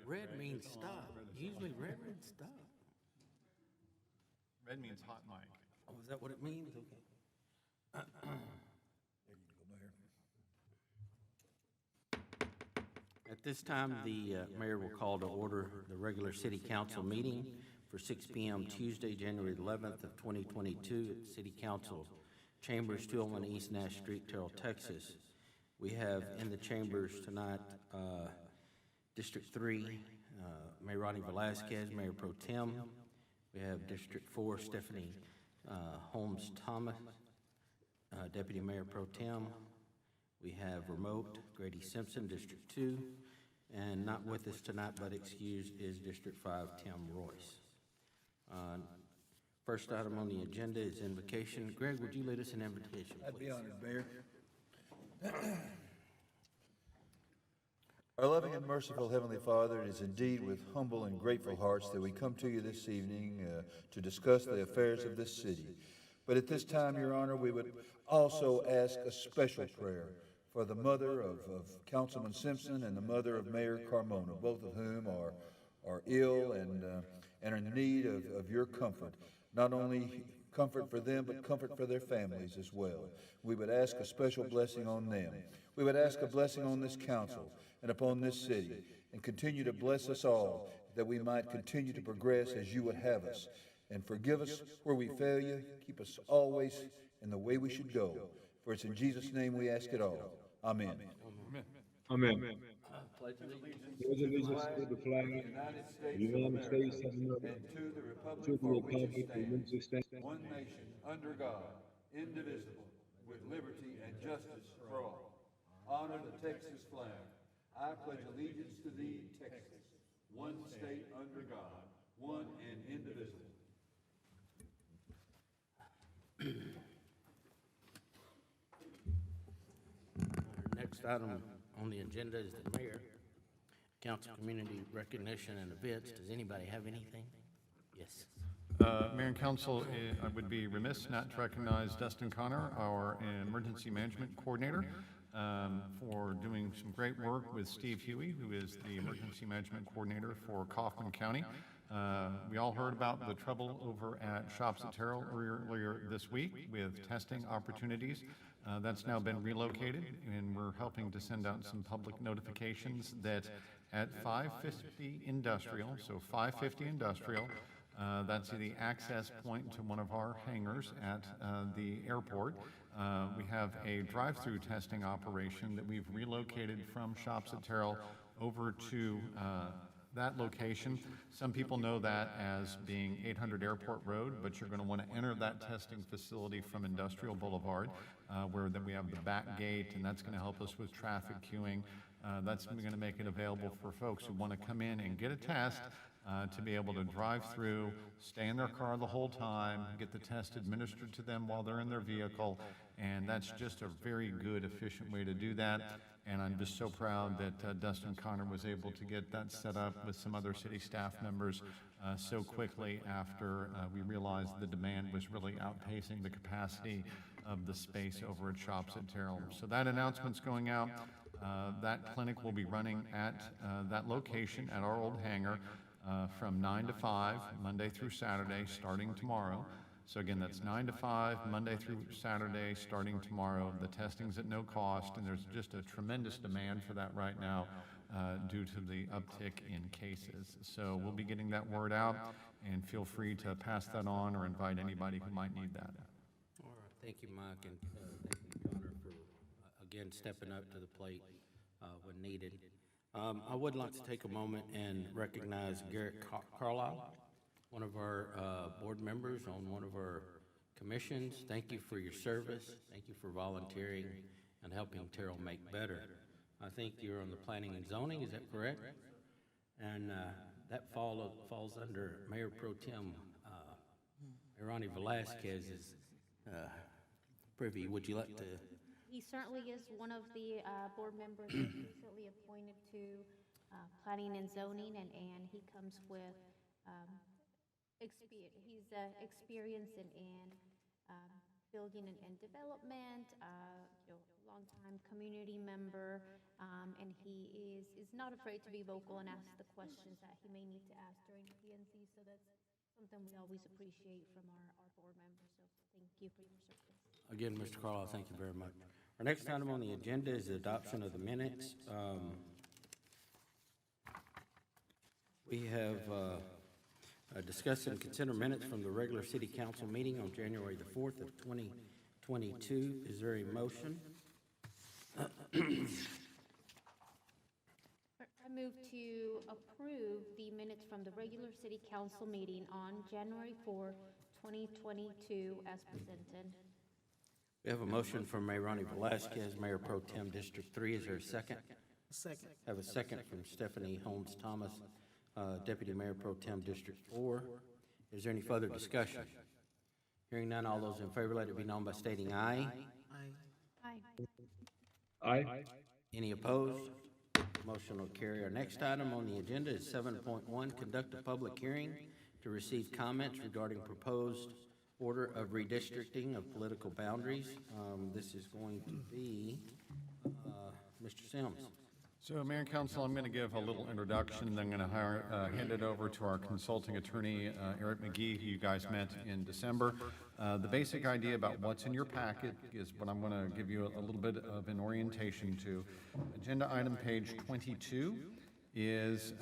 Red means stop. Usually red means stop. Red means hot mic. Oh, is that what it means? Okay. At this time, the mayor will call to order the regular city council meeting for 6 p.m. Tuesday, January 11th of 2022 at City Council Chambers, 201 East Nash Street, Terrell, Texas. We have in the chambers tonight District 3, Mayor Ronnie Velasquez, Mayor Pro Tem. We have District 4, Stephanie Holmes Thomas, Deputy Mayor Pro Tem. We have remote Grady Simpson, District 2, and not with us tonight but excused is District 5, Tim Royce. First item on the agenda is invocation. Greg, would you lead us in invocation, please? I'd be honored, Mayor. Our loving and merciful Heavenly Father, it is indeed with humble and grateful hearts that we come to you this evening to discuss the affairs of this city. But at this time, Your Honor, we would also ask a special prayer for the mother of Councilman Simpson and the mother of Mayor Carmona, both of whom are ill and are in need of your comfort. Not only comfort for them, but comfort for their families as well. We would ask a special blessing on them. We would ask a blessing on this council and upon this city, and continue to bless us all, that we might continue to progress as you would have us. And forgive us where we fail you. Keep us always in the way we should go. For it's in Jesus' name we ask it all. Amen. Amen. Pledge allegiance Pledge allegiance to the flag of the United States of America, And to the to republic the for which republic it for which it stands, stands, one nation, under God, indivisible, with liberty and justice for all. Honor the Texas flag. I pledge allegiance to thee, Texas, one state under God, one and indivisible. Our next item on the agenda is the mayor. Council community recognition and events. Does anybody have anything? Yes. Mayor and Council, I would be remiss not to recognize Dustin Connor, our Emergency Management Coordinator, for doing some great work with Steve Huey, who is the Emergency Management Coordinator for Kaufman County. We all heard about the trouble over at Shops at Terrell earlier this week with testing opportunities. That's now been relocated, and we're helping to send out some public notifications that at 550 Industrial, so 550 Industrial, that's the access point to one of our hangars at the airport. We have a drive-through testing operation that we've relocated from Shops at Terrell over to that location. Some people know that as being 800 Airport Road, but you're going to want to enter that testing facility from Industrial Boulevard, where then we have the back gate, and that's going to help us with traffic queuing. That's going to make it available for folks who want to come in and get a test, to be able to drive through, stay in their car the whole time, get the test administered to them while they're in their vehicle, and that's just a very good, efficient way to do that. And I'm just so proud that Dustin Connor was able to get that set up with some other city staff members so quickly after we realized the demand was really outpacing the capacity of the space over at Shops at Terrell. So that announcement's going out. That clinic will be running at that location at our old hangar from 9 to 5, Monday through Saturday, starting tomorrow. So again, that's 9 to 5, Monday through Saturday, starting tomorrow. The testing's at no cost, and there's just a tremendous demand for that right now due to the uptick in cases. So we'll be getting that word out, and feel free to pass that on or invite anybody who might need that. All right. Thank you, Mike, and thank you, Connor, for again stepping up to the plate when needed. I would like to take a moment and recognize Garrett Carlisle, one of our board members on one of our commissions. Thank you for your service. Thank you for volunteering and helping Terrell make better. I think you're on the planning and zoning, is that correct? And that falls under Mayor Pro Tem Ronnie Velasquez's privy. Would you like to? He certainly is one of the board members that recently appointed to planning and zoning, and he comes with he's experienced in building and development, longtime community member, and he is not afraid to be vocal and ask the questions that he may need to ask during the PNC, so that's something we always appreciate from our board members, so thank you for your service. Again, Mr. Carlisle, thank you very much. Our next item on the agenda is the adoption of the minutes. We have discussed and considered minutes from the regular city council meeting on January the 4th of 2022. Is there a motion? I move to approve the minutes from the regular city council meeting on January 4, 2022, as presented. We have a motion from Mayor Ronnie Velazquez, Mayor Pro Tem District 3. Is there a second? Second. Have a second from Stephanie Holmes Thomas, Deputy Mayor Pro Tem District 4. Is there any further discussion? Hearing none, all those in favor, let it be known by stating aye. Aye. Aye. Aye. Any opposed? Motion will carry. Our next item on the agenda is 7.1, conduct a public hearing to receive comments regarding proposed order of redistricting of political boundaries. This is going to be Mr. Sims. So, Mayor and Council, I'm going to give a little introduction, then I'm going to hand it over to our consulting attorney, Eric McGee, who you guys met in December. The basic idea about what's in your packet is what I'm going to give you a little bit of an orientation to. Agenda item page 22 is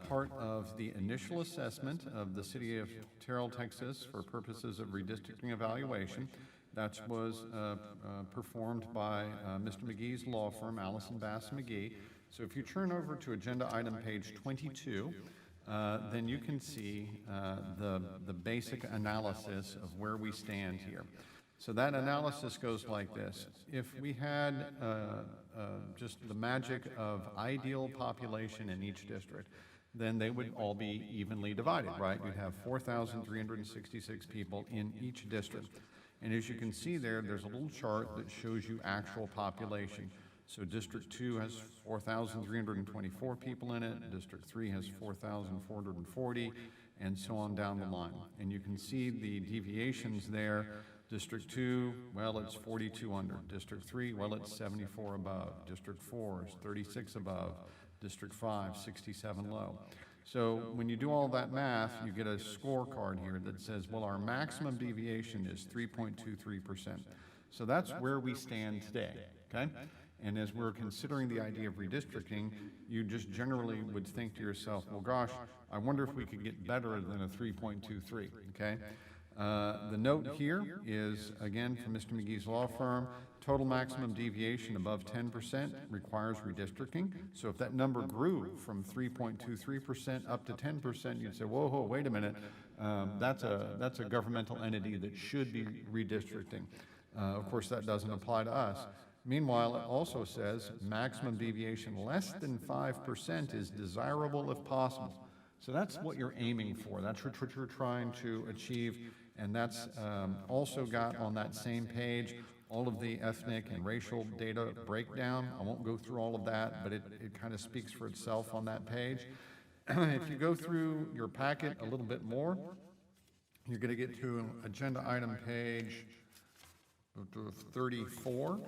part of the initial assessment of the city of Terrell, Texas, for purposes of redistricting evaluation. That was performed by Mr. McGee's law firm, Allison Bass McGee. So if you turn over to agenda item page 22, then you can see the basic analysis of where we stand here. So that analysis goes like this. If we had just the magic of ideal population in each district, then they would all be evenly divided, right? You'd have 4,366 people in each district. And as you can see there, there's a little chart that shows you actual population. So District 2 has 4,324 people in it, District 3 has 4,440, and so on down the line. And you can see the deviations there. District 2, well, it's 42 under. District 3, well, it's 74 above. District 4 is 36 above. District 5, 67 low. So when you do all that math, you get a scorecard here that says, well, our maximum deviation is 3.23%. So that's where we stand today, okay? And as we're considering the idea of redistricting, you just generally would think to yourself, well, gosh, I wonder if we could get better than a 3.23, okay? The note here is, again, from Mr. McGee's law firm, total maximum deviation above 10% requires redistricting. So if that number grew from 3.23% up to 10%, you'd say, whoa, wait a minute, that's a governmental entity that should be redistricting. Of course, that doesn't apply to us. Meanwhile, it also says maximum deviation less than 5% is desirable if possible. So that's what you're aiming for. That's what you're trying to achieve. And that's also got on that same page all of the ethnic and racial data breakdown. I won't go through all of that, but it kind of speaks for itself on that page. If you go through your packet a little bit more, you're going to get to agenda item page 34.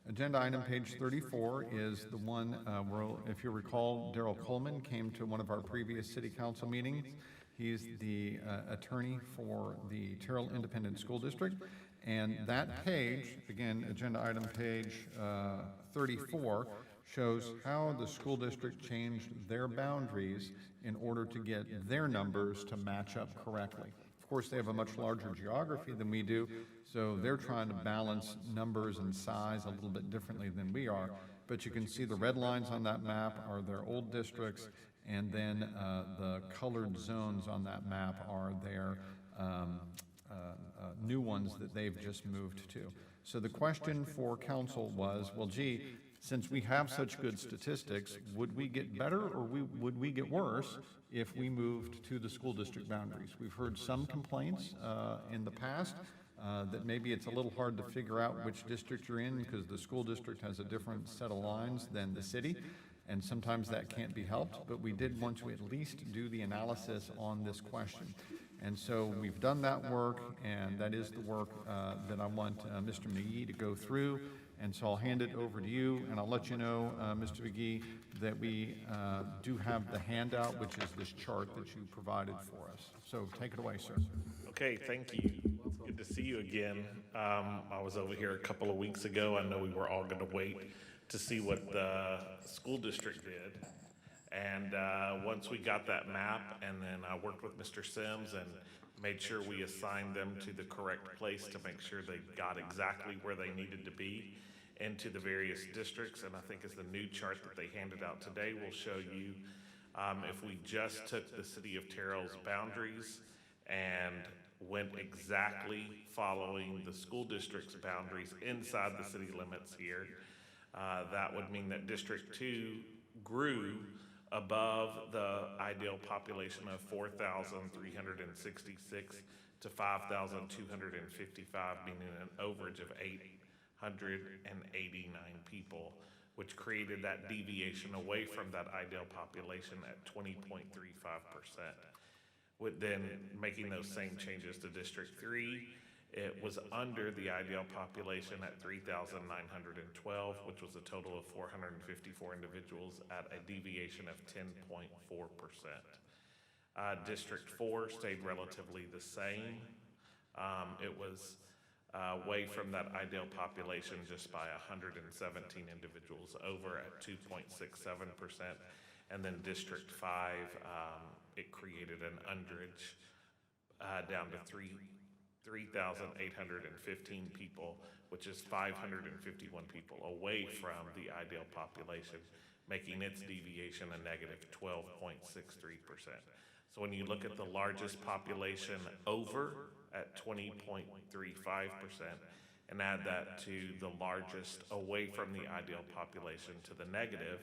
Agenda item page 34 is the one where, if you recall, Darrell Coleman came to one of our previous city council meetings. He's the attorney for the Terrell Independent School District. And that page, again, agenda item page 34, shows how the school district changed their boundaries in order to get their numbers to match up correctly. Of course, they have a much larger geography than we do, so they're trying to balance numbers and size a little bit differently than we are. But you can see the red lines on that map are their old districts, and then the colored zones on that map are their new ones that they've just moved to. So the question for council was, well, gee, since we have such good statistics, would we get better or would we get worse if we moved to the school district boundaries? We've heard some complaints in the past that maybe it's a little hard to figure out which district you're in because the school district has a different set of lines than the city, and sometimes that can't be helped, but we did want to at least do the analysis on this question. And so we've done that work, and that is the work that I want Mr. McGee to go through And so I'll hand it over to you, and I'll let you know, Mr. McGee, that we do have the handout, which is this chart that you provided for us. So take it away, sir. Okay, thank you. Good to see you again. I was over here a couple of weeks ago. I know we were all going to wait to see what the school district did. And once we got that map, and then I worked with Mr. Sims and made sure we assigned them to the correct place to make sure they got exactly where they needed to be into the various districts. And I think as the new chart that they handed out today will show you, if we just took the city of Terrell's boundaries and went exactly following the school district's boundaries inside the city limits here, that would mean that District 2 grew above the ideal population of 4,366 to 5,255, meaning an overage of 889 people, which created that deviation away from that ideal population at 20.35%. With then making those same changes to District 3, it was under the ideal population at 3,912, which was a total of 454 individuals at a deviation of 10.4%. District 4 stayed relatively the same. It was away from that ideal population just by 117 individuals over at 2.67%. And then District 5, it created an underage down to 3,815 people, which is 551 people away from the ideal population, making its deviation a negative 12.63%. So when you look at the largest population over at 20.35% and add that to the largest away from the ideal population to the negative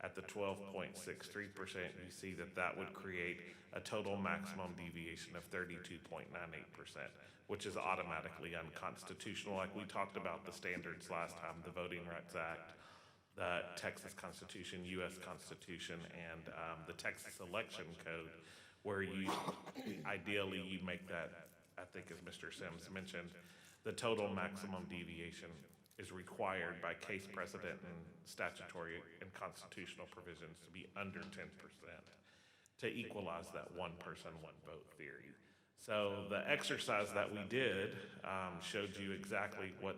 at the 12.63%, you see that that would create a total maximum deviation of 32.98%, which is automatically unconstitutional. Like we talked about the standards last time, the Voting Rights Act, the Texas Constitution, U.S. Constitution, and the Texas Election Code, where you ideally you make that, I think as Mr. Sims mentioned, the total maximum deviation is required by case precedent and statutory and constitutional provisions to be under 10% to equalize that one person, one vote theory. So the exercise that we did showed you exactly what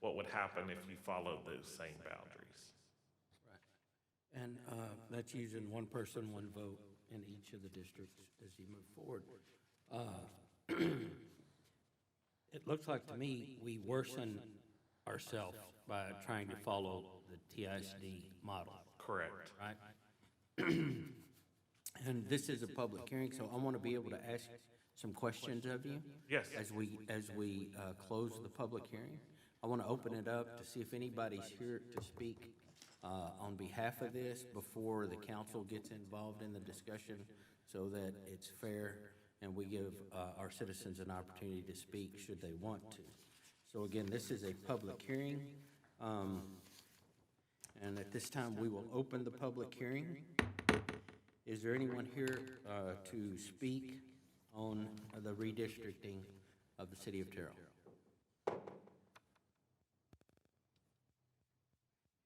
would happen if you followed those same boundaries. Right. And that's using one person, one vote in each of the districts as you move forward. It looks like to me we worsen ourselves by trying to follow the TISD model. Correct. Right? And this is a public hearing, so I want to be able to ask some questions of you. Yes. As we close the public hearing. I want to open it up to see if anybody's here to speak on behalf of this before the council gets involved in the discussion so that it's fair and we give our citizens an opportunity to speak should they want to. So again, this is a public hearing, and at this time, we will open the public hearing. Is there anyone here to speak on the redistricting of the city of Terrell?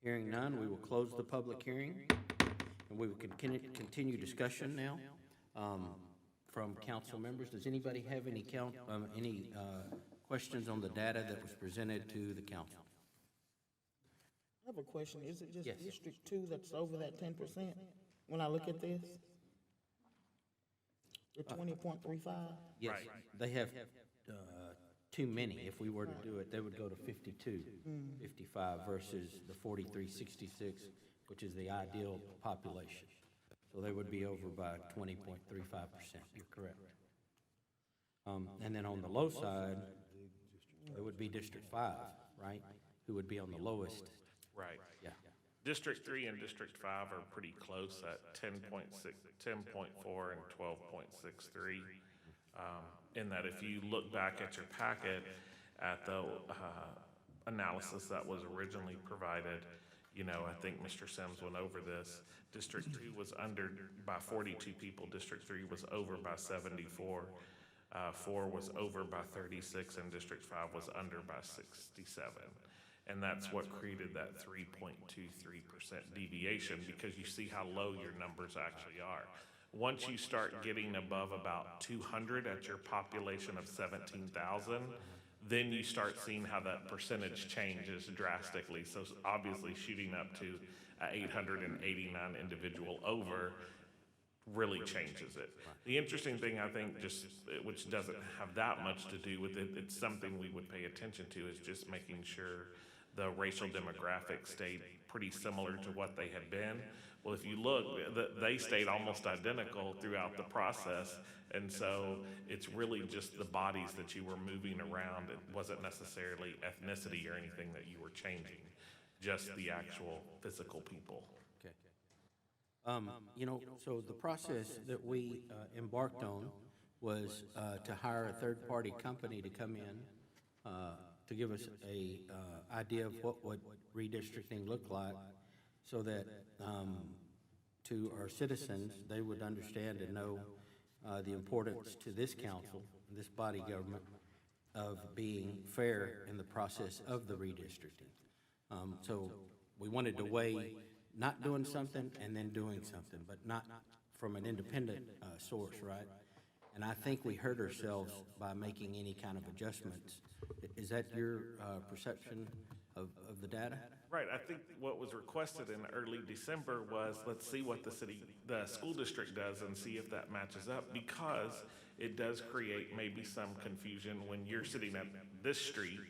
Hearing none, we will close the public hearing, and we will continue discussion now from council members. Does anybody have any questions on the data that was presented to the council? I have a question. Is it just Yes. District 2 that's over that 10% when I look at this? The 20.35? Yes, Right. they have too many. If we were to do it, they would go to 52, 55 versus the 4366, which is the ideal population. So they would be over by 20.35%. You're correct. And then on the low side, it would be District 5, right? Who would be on the lowest. Right. Yeah. District 3 and District 5 are pretty close at 10.4 and 12.63. In that if you look back at your packet at the analysis that was originally provided, you know, I think Mr. Sims went over this. District 2 was under by 42 people. District 3 was over by 74. 4 was over by 36, and District 5 was under by 67. And that's what created that 3.23% deviation, because you see how low your numbers actually are. Once you start getting above about 200 at your population of 17,000, then you start seeing how that percentage changes drastically. So obviously shooting up to 889 individual over really changes it. The interesting thing, I think, just which doesn't have that much to do with it, it's something we would pay attention to, is just making sure the racial demographics stayed pretty similar to what they had been. Well, if you look, they stayed almost identical throughout the process, and so it's really just the bodies that you were moving around. It wasn't necessarily ethnicity or anything that you were changing, just the actual physical people. Okay. You know, so the process that we embarked on was to hire a third-party company to come in to give us a idea of what would redistricting look like, so that to our citizens, they would understand and know the importance to this council, this body government, of being fair in the process of the redistricting. So we wanted to weigh not doing something and then doing something, but not from an independent source, right? And I think we hurt ourselves by making any kind of adjustments. Is that your perception of the data? Right, I think what was requested in early December was, let's see what the school district does and see if that matches up, because it does create maybe some confusion when you're sitting at this street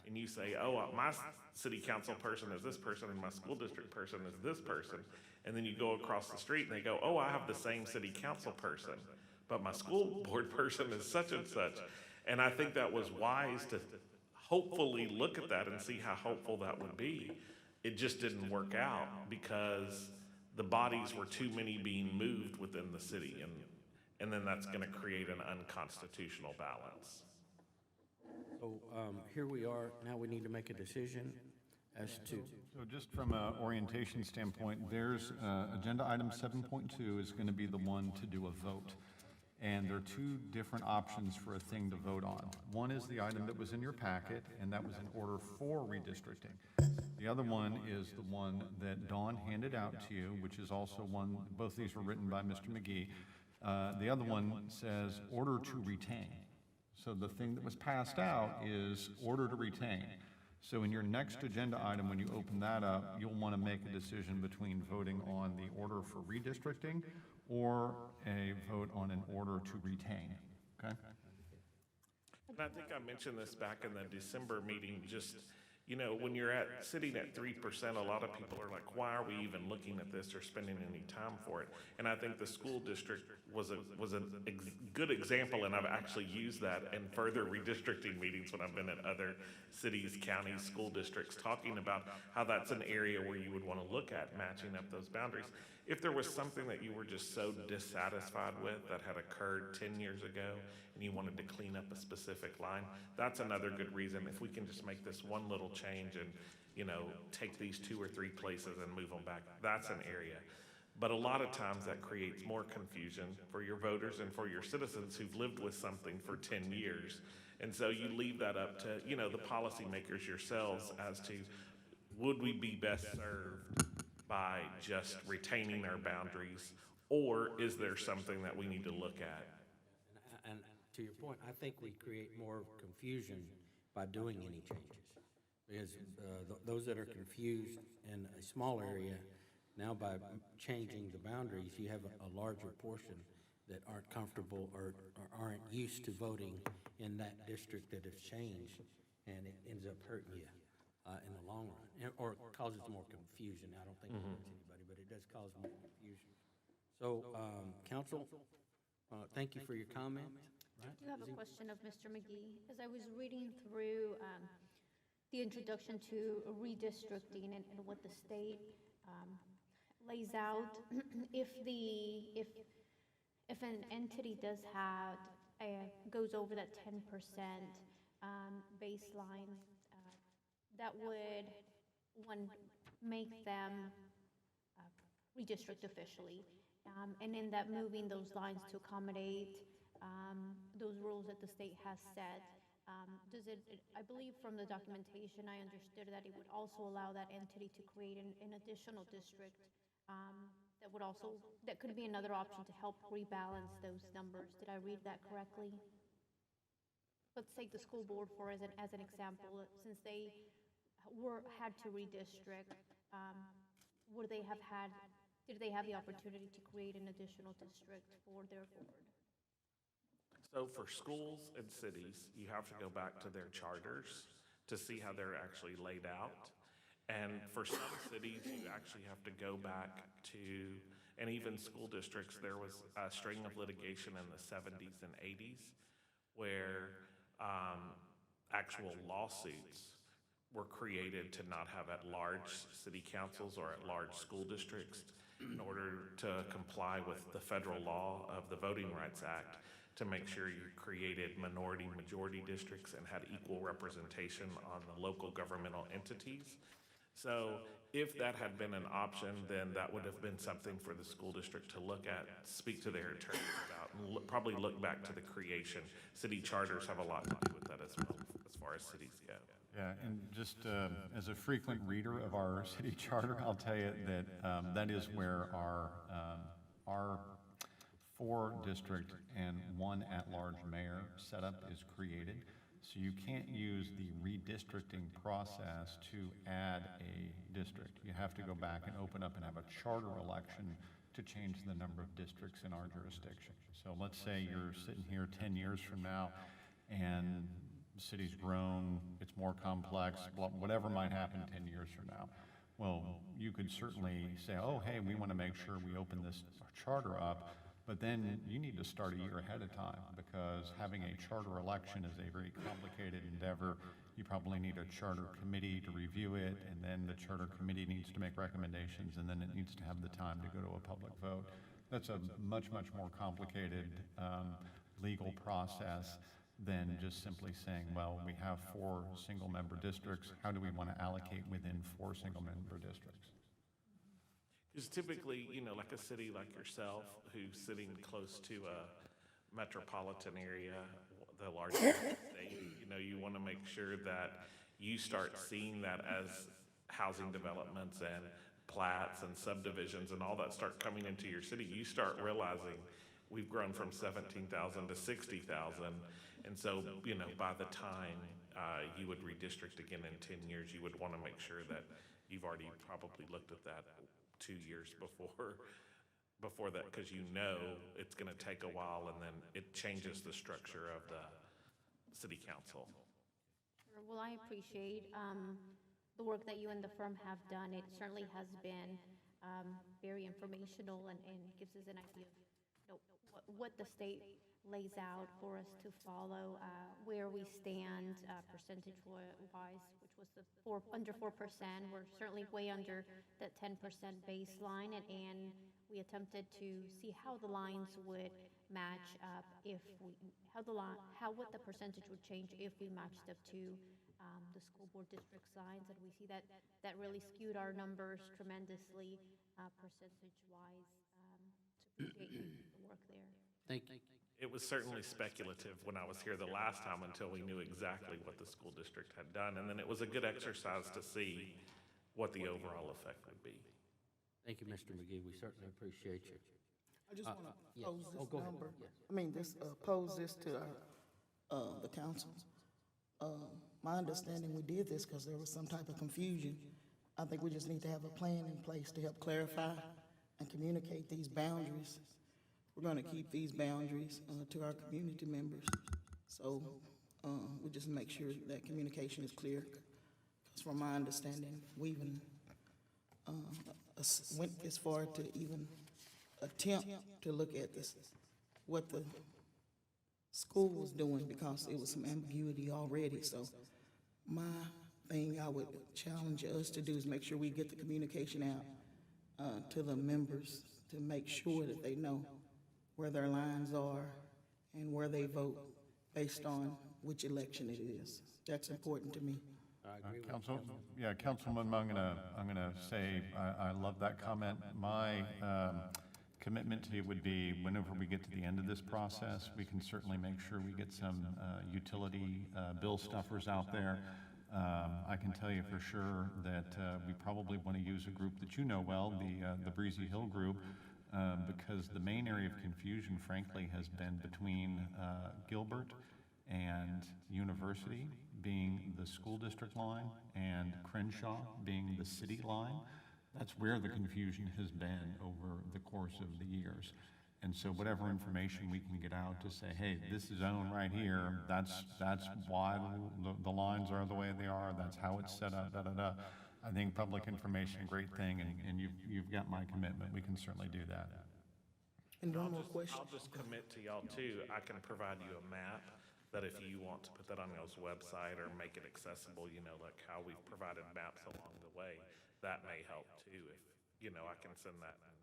and you say, oh, my city council person is this person and my school district person is this person. And then you go across the street and they go, oh, I have the same city council person, but my school board person is such and such. And I think that was wise to hopefully look at that and see how hopeful that would be. It just didn't work out because the bodies were too many being moved within the city, and then that's gonna create an unconstitutional balance. So here we are, now we need to make a decision as to, So just from an orientation standpoint, there's agenda item 7.2 is going to be the one to do a vote. And there are two different options for a thing to vote on. One is the item that was in your packet, and that was in order for redistricting. The other one is the one that Dawn handed out to you, which is also one, both these were written by Mr. McGee. The other one says order to retain. So the thing that was passed out is order to retain. So in your next agenda item, when you open that up, you'll want to make a decision between voting on the order for redistricting or a vote on an order to retain, okay? And I think I mentioned this back in the December meeting, just, you know, when you're sitting at 3%, a lot of people are like, why are we even looking at this or spending any time for it? And I think the school district was a good example, and I've actually used that in further redistricting meetings when I've been at other cities, counties, school districts, talking about how that's an area where you would want to look at matching up those boundaries. If there was something that you were just so dissatisfied with that had occurred 10 years ago and you wanted to clean up a specific line, that's another good reason. If we can just make this one little change and, you know, take these 2 or 3 places and move them back, that's an area. But a lot of times that creates more confusion for your voters and for your citizens who've lived with something for 10 years. And so you leave that up to, you know, the policymakers yourselves as to, would we be best served by just retaining our boundaries, or is there something that we need to look at? and to your point, I think we create more confusion by doing any changes. Because those that are confused in a small area, now by changing the boundaries, you have a larger portion that aren't comfortable or aren't used to voting in that district that has changed, and it ends up hurting you in the long run, or causes more confusion. I don't think it hurts anybody, but it does cause more confusion. So, council, thank you for your comment. I do have a question of Mr. McGee. As I was reading through the introduction to redistricting and what the state lays out, if an entity does have, goes over that 10% baseline, that would, one, make them redistrict officially. And in that, moving those lines to accommodate those rules that the state has set, I believe from the documentation, I understood that it would also allow that entity to create an additional district that could be another option to help rebalance those numbers. Did I read that correctly? Let's take the school board as an example. Since they had to redistrict, did they have the opportunity to create an additional district for their board? So for schools and cities, you have to go back to their charters to see how they're actually laid out. And for some cities, you actually have to go back to, and even school districts, there was a string of litigation in the 70s and 80s where actual lawsuits were created to not have at-large city councils or at-large school districts in order to comply with the federal law of the Voting Rights Act, to make sure you created minority-majority districts and had equal representation on the local governmental entities. So if that had been an option, then that would have been something for the school district to look at, speak to their attorneys about, and probably look back to the creation. City charters have a lot to do with that as well, as far as cities go. Yeah, and just as a frequent reader of our city charter, I'll tell you that that is where our 4-district and 1 at-large mayor setup is created. So you can't use the redistricting process to add a district. You have to go back and open up and have a charter election to change the number of districts in our jurisdiction. So let's say you're sitting here 10 years from now and the city's grown, it's more complex, whatever might happen 10 years from now. Well, you could certainly say, oh, hey, we want to make sure we open this charter up, but then you need to start a year ahead of time, because having a charter election is a very complicated endeavor. You probably need a charter committee to review it, and then the charter committee needs to make recommendations, and then it needs to have the time to go to a public vote. That's a much, much more complicated legal process than just simply saying, well, we have 4 single-member districts. How do we want to allocate within 4 single-member districts? Because typically, like a city like yourself, who's sitting close to a metropolitan area, the largest state, you want to make sure that you start seeing that as housing developments and plats and subdivisions and all that start coming into your city. You start realizing we've grown from 17,000 to 60,000. And so, by the time you would redistrict again in 10 years, you would want to make sure that you've already probably looked at that 2 years before that, because it's going to take a while, and then it changes the structure of the city council. Well, I appreciate the work that you and the firm have done. It certainly has been very informational and gives us an idea of what the state lays out for us to follow, where we stand percentage-wise, which was under 4%. We're certainly way under that 10% baseline, and we attempted to see how the lines would match up what the percentage would change if we matched up to the school board district signs, and we see that really skewed our numbers tremendously percentage-wise. So appreciate the work there. Thank you. It was certainly speculative when I was here the last time until we knew exactly what the school district had done, and then it was a good exercise to see what the overall effect would be. Thank you, Mr. McGee. We certainly appreciate you. I just want to yes. pose Oh, this go ahead. number. Yes. Pose this to the council. My understanding, we did this because there was some type of confusion. I think we just need to have a plan in place to help clarify and communicate these boundaries. We're going to keep these boundaries to our community members. So we just make sure that communication is clear. Because from my understanding, we even went as far to even attempt to look at this, what the school was doing, because it was some ambiguity already. So my thing I would challenge us to do is make sure we get the communication out to the members to make sure that they know where their lines are and where they vote based on which election it is. That's important to me. I agree with Councilman, I'm gonna say I love that comment. My commitment to you would be, whenever we get to the end of this process, we can certainly make sure we get some utility bill stuffers out there. I can tell you for sure that we probably want to use a group that you know well, the Breezy Hill group, because the main area of confusion, frankly, has been between Gilbert and University being the school district line and Crenshaw being the city line. That's where the confusion has been over the course of the years. And so whatever information we can get out to say, hey, this zone right here, that's why the lines are the way they are, that's how it's set up, da-da-da. I think public information, great thing, and you've got my commitment. We can certainly do that. And one more question. I'll just commit to y'all too. I can provide you a map that if you want to put that on y'all's website or make it accessible, you know, like how we've provided maps along the way, that may help too. If, you know, I can send that and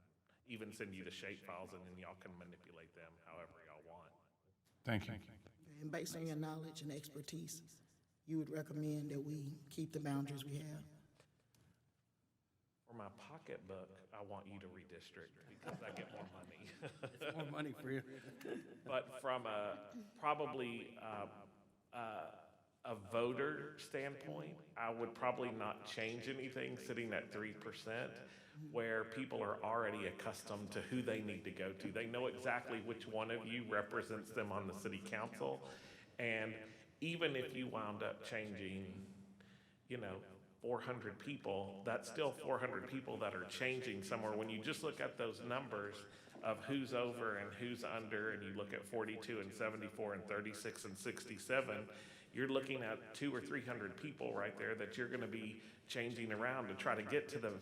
even send you the shape files and then y'all can manipulate them however y'all want. Thank you. And based on your knowledge and expertise, you would recommend that we keep the boundaries we have? For my pocketbook, I want you to redistrict because I get more money. It's more money for you. But from a probably a voter standpoint, I would probably not change anything sitting at 3%, where people are already accustomed to who they need to go to. They know exactly which one of you represents them on the city council. And even if you wound up changing, you know, 400 people, that's still 400 people that are changing somewhere. When you just look at those numbers of who's over and who's under, and you look at 42 and 74 and 36 and 67, you're looking at 200 or 300 people right there that you're going to be changing around to try to get to the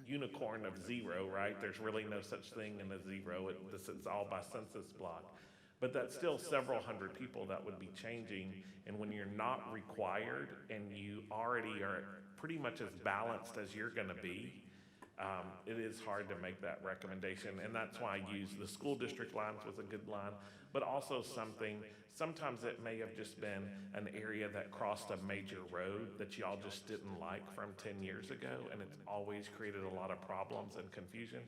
unicorn of zero, right? There's really no such thing in a zero. It's all by census block. But that's still several hundred people that would be changing. And when you're not required and you already are pretty much as balanced as you're going to be, it is hard to make that recommendation. And that's why I use the school district lines was a good line, but also sometimes it may have just been an area that crossed a major road that y'all just didn't like from 10 years ago, and it's always created a lot of problems and confusion.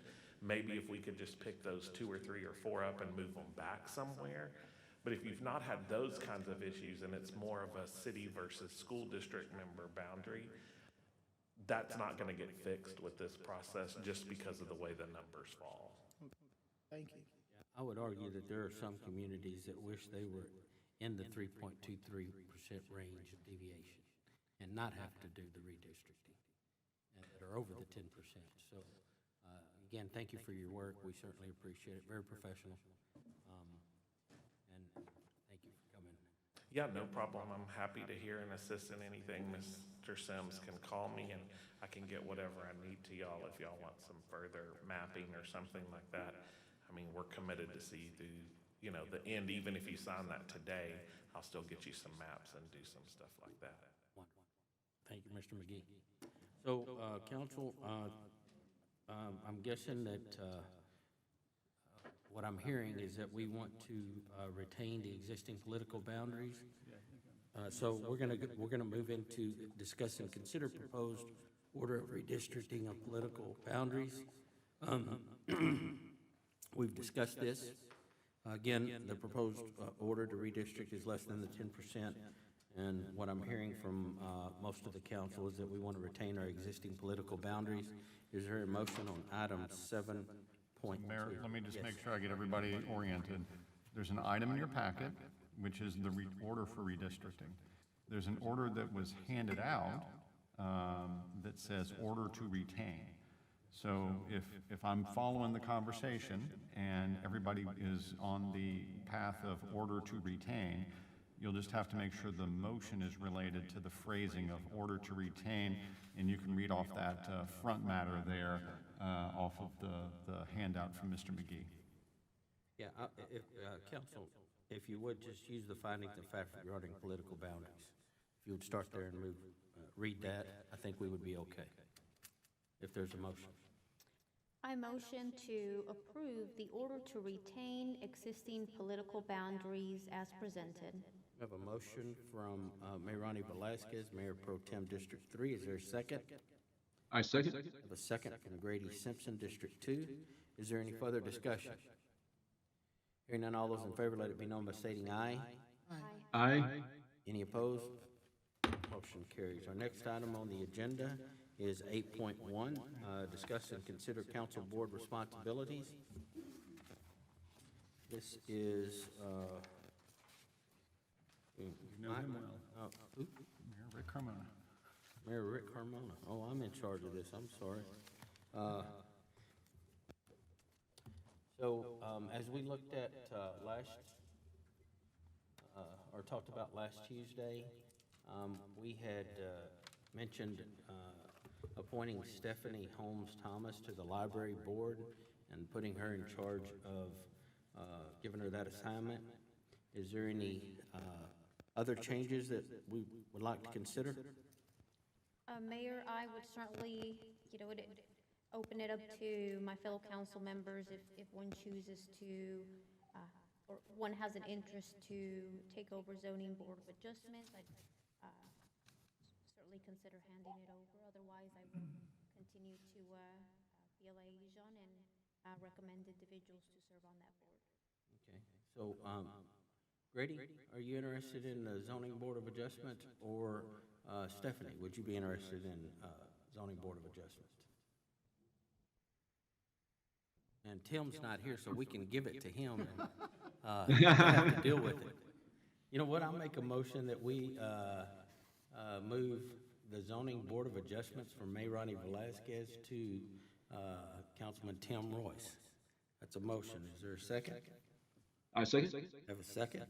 Maybe if we could just pick those 2 or 3 or 4 up and move them back somewhere. But if you've not had those kinds of issues and it's more of a city versus school district member boundary, that's not going to get fixed with this process just because of the way the numbers fall. Thank you. I would argue that there are some communities that wish they were in the 3.23% range of deviation and not have to do the redistricting, and that are over the 10%. So, again, thank you for your work. We certainly appreciate it. Very professional. And thank you for coming. Yeah, no problem. I'm happy to hear and assist in anything. Mr. Sims can call me and I can get whatever I need to y'all if y'all want some further mapping or something like that. I mean, we're committed to see through, you know, the end. Even if you sign that today, I'll still get you some maps and do some stuff like that. Wonderful. Thank you, Mr. McGee. So, council, I'm guessing that what I'm hearing is that we want to retain the existing political boundaries. So we're gonna move into discuss and consider proposed order of redistricting of political boundaries. We've discussed this. Again, the proposed order to redistrict is less than the 10%. And what I'm hearing from most of the council is that we want to retain our existing political boundaries. Is there a motion on item 7.2? Mayor, let me just make sure I get everybody oriented. There's an item in your packet, which is the order for redistricting. There's an order that was handed out that says order to retain. So if I'm following the conversation and everybody is on the path of order to retain, you'll just have to make sure the motion is related to the phrasing of order to retain, and you can read off that front matter there off of the handout from Mr. McGee. Yeah, council, if you would just use the findings of fact regarding political boundaries. If you would start there and move, read that, I think we would be okay, if there's a motion. I motion to approve the order to retain existing political boundaries as presented. We have a motion from Mayor Ronnie Velasquez, Mayor Pro Tem District 3. Is there a second? I second. We have a second from Grady Simpson, District 2. Is there any further discussion? Hearing none, all those in favor, let it be known by stating aye. Aye. Any opposed? Motion carries. Our next item on the agenda is 8.1, discuss and consider council board responsibilities. This is, You know him well. who? Mayor Rick Carmona. Mayor Rick Carmona. Oh, I'm in charge of this, I'm sorry. As we looked at or talked about last Tuesday, we had mentioned appointing Stephanie Holmes Thomas to the library board and putting her in charge of giving her that assignment. Is there any other changes that we would like to consider? Mayor, I would certainly, open it up to my fellow council members if one chooses to, or one has an interest to take over zoning board of adjustments. I'd certainly consider handing it over. Otherwise, I will continue to be a liaison and recommend individuals to serve on that board. Okay, so, Grady, are you interested in the zoning board of adjustment, or Stephanie, would you be interested in zoning board of adjustment? And Tim's not here, so we can give it to him and he'll have to deal with it. You know what, I'll make a motion that we move the zoning board of adjustments from Mayor Ronnie Velazquez to Councilman Tim Royce. That's a motion. Is there a second? I second. Have a second?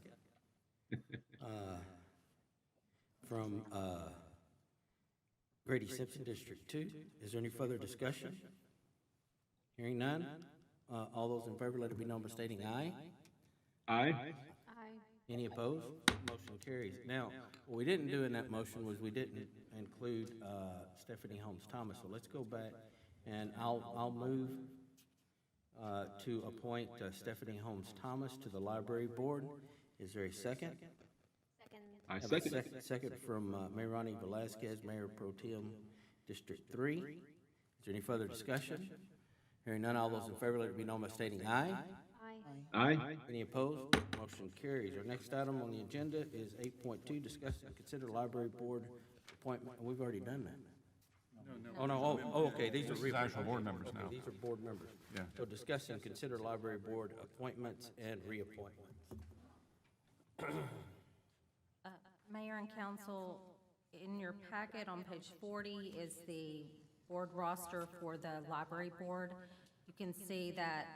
From Grady Simpson, District 2. Is there any further discussion? Hearing none, all those in favor, let it be known by stating aye. Aye. Aye. Any opposed? Motion carries. Now, what we didn't do in that motion was we didn't include Stephanie Holmes Thomas. So let's go back, and I'll move to appoint Stephanie Holmes Thomas to the library board. Is there a second? Second. I Have a second. Second from Mayor Ronnie Velazquez, Mayor Pro Tem, District 3. Is there any further discussion? Hearing none, all those in favor, let it be known by stating aye. Aye. Aye. Any opposed? Motion carries. Our next item on the agenda is 8.2, discuss and consider library board appointment. We've already done that. Oh, no, okay, these are This is reappointments. actual board members Okay, now. these are board members. Yeah. So discuss and consider library board appointments and reappointments. Mayor and council, in your packet on page 40 is the board roster for the library board. You can see that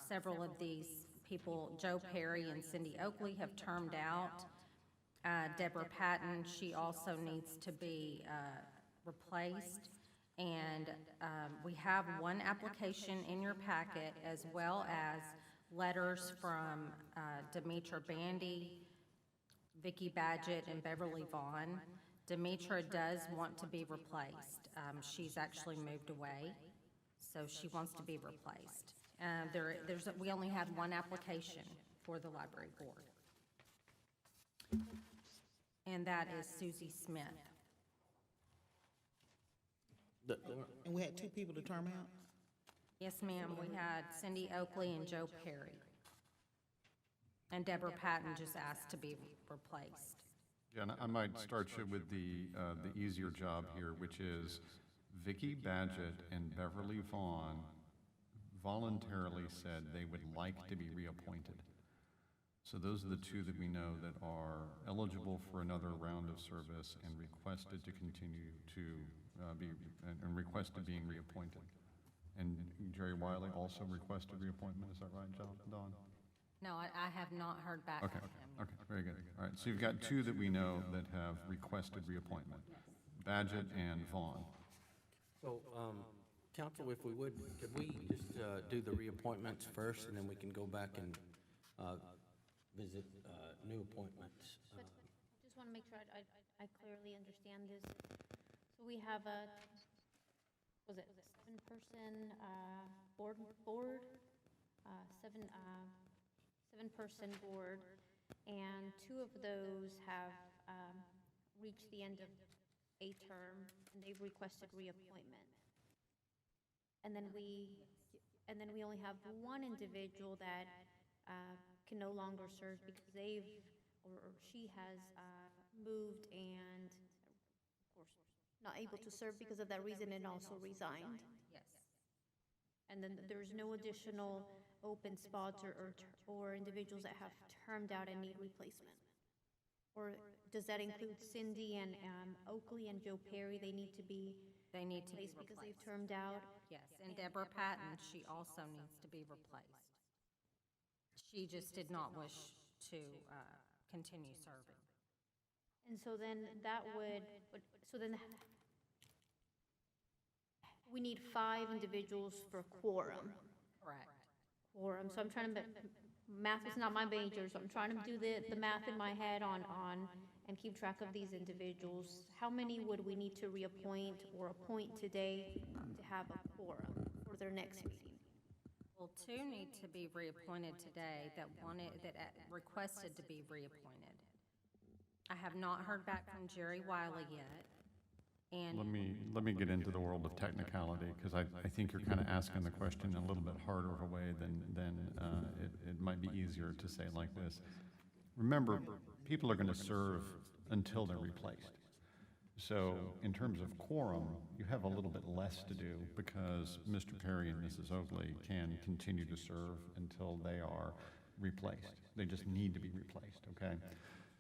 several of these people, Joe Perry and Cindy Oakley, have termed out. Deborah Patton, she also needs to be replaced. And we have one application in your packet, as well as letters from Demetra Bandy, Vicki Badgett, and Beverly Vaughn. Demetra does want to be replaced. She's actually moved away, so she wants to be replaced. We only had one application for the library board, and that is Susie Smith. And we had 2 people to term out? Yes, ma'am, we had Cindy Oakley and Joe Perry. And Deborah Patton just asked to be replaced. Yeah, and I might start you with the easier job here, which is Vicki Badgett and Beverly Vaughn voluntarily said they would like to be reappointed. So those are the 2 that we know that are eligible for another round of service and requested to continue to and requested being reappointed. And Jerry Wiley also requested reappointment, is that right, Dawn? No, I have not heard back Okay, from him. okay, very good. All right, so you've got 2 that we know that have requested reappointment, Badgett and Vaughn. So, council, if we would, could we just do the reappointments first, and then we can go back and visit new appointments? But I just want to make sure I clearly understand this. So we have a, was it 7-person board, seven-person board, and 2 of those have reached the end of a term, and they've requested reappointment. And then and then we only have one individual that can no longer serve because they've, or she has moved and, of course, not able to serve because of that reason and also resigned. Yes. And then there's no additional open spots or individuals that have termed out and need replacement? Or does that include Cindy and Oakley and Joe Perry? They need to be They need to be replaced because they've replaced. termed out? Yes, and Deborah Patton, she also needs to be replaced. She just did not wish to continue serving. And so then that would, so then we need 5 individuals for quorum. Correct. Quorum, so I'm trying to, math is not my major, so I'm trying to do the math in my head on, and keep track of these individuals. How many would we need to reappoint or appoint today to have a quorum for their next meeting? Well, 2 need to be reappointed today that requested to be reappointed. I have not heard back from Jerry Wiley yet, and Let me get into the world of technicality, because I think you're kind of asking the question a little bit harder of a way than it might be easier to say like this. Remember, people are going to serve until they're replaced. So in terms of quorum, you have a little bit less to do because Mr. Perry and Mrs. Oakley can continue to serve until they are replaced. They just need to be replaced, okay?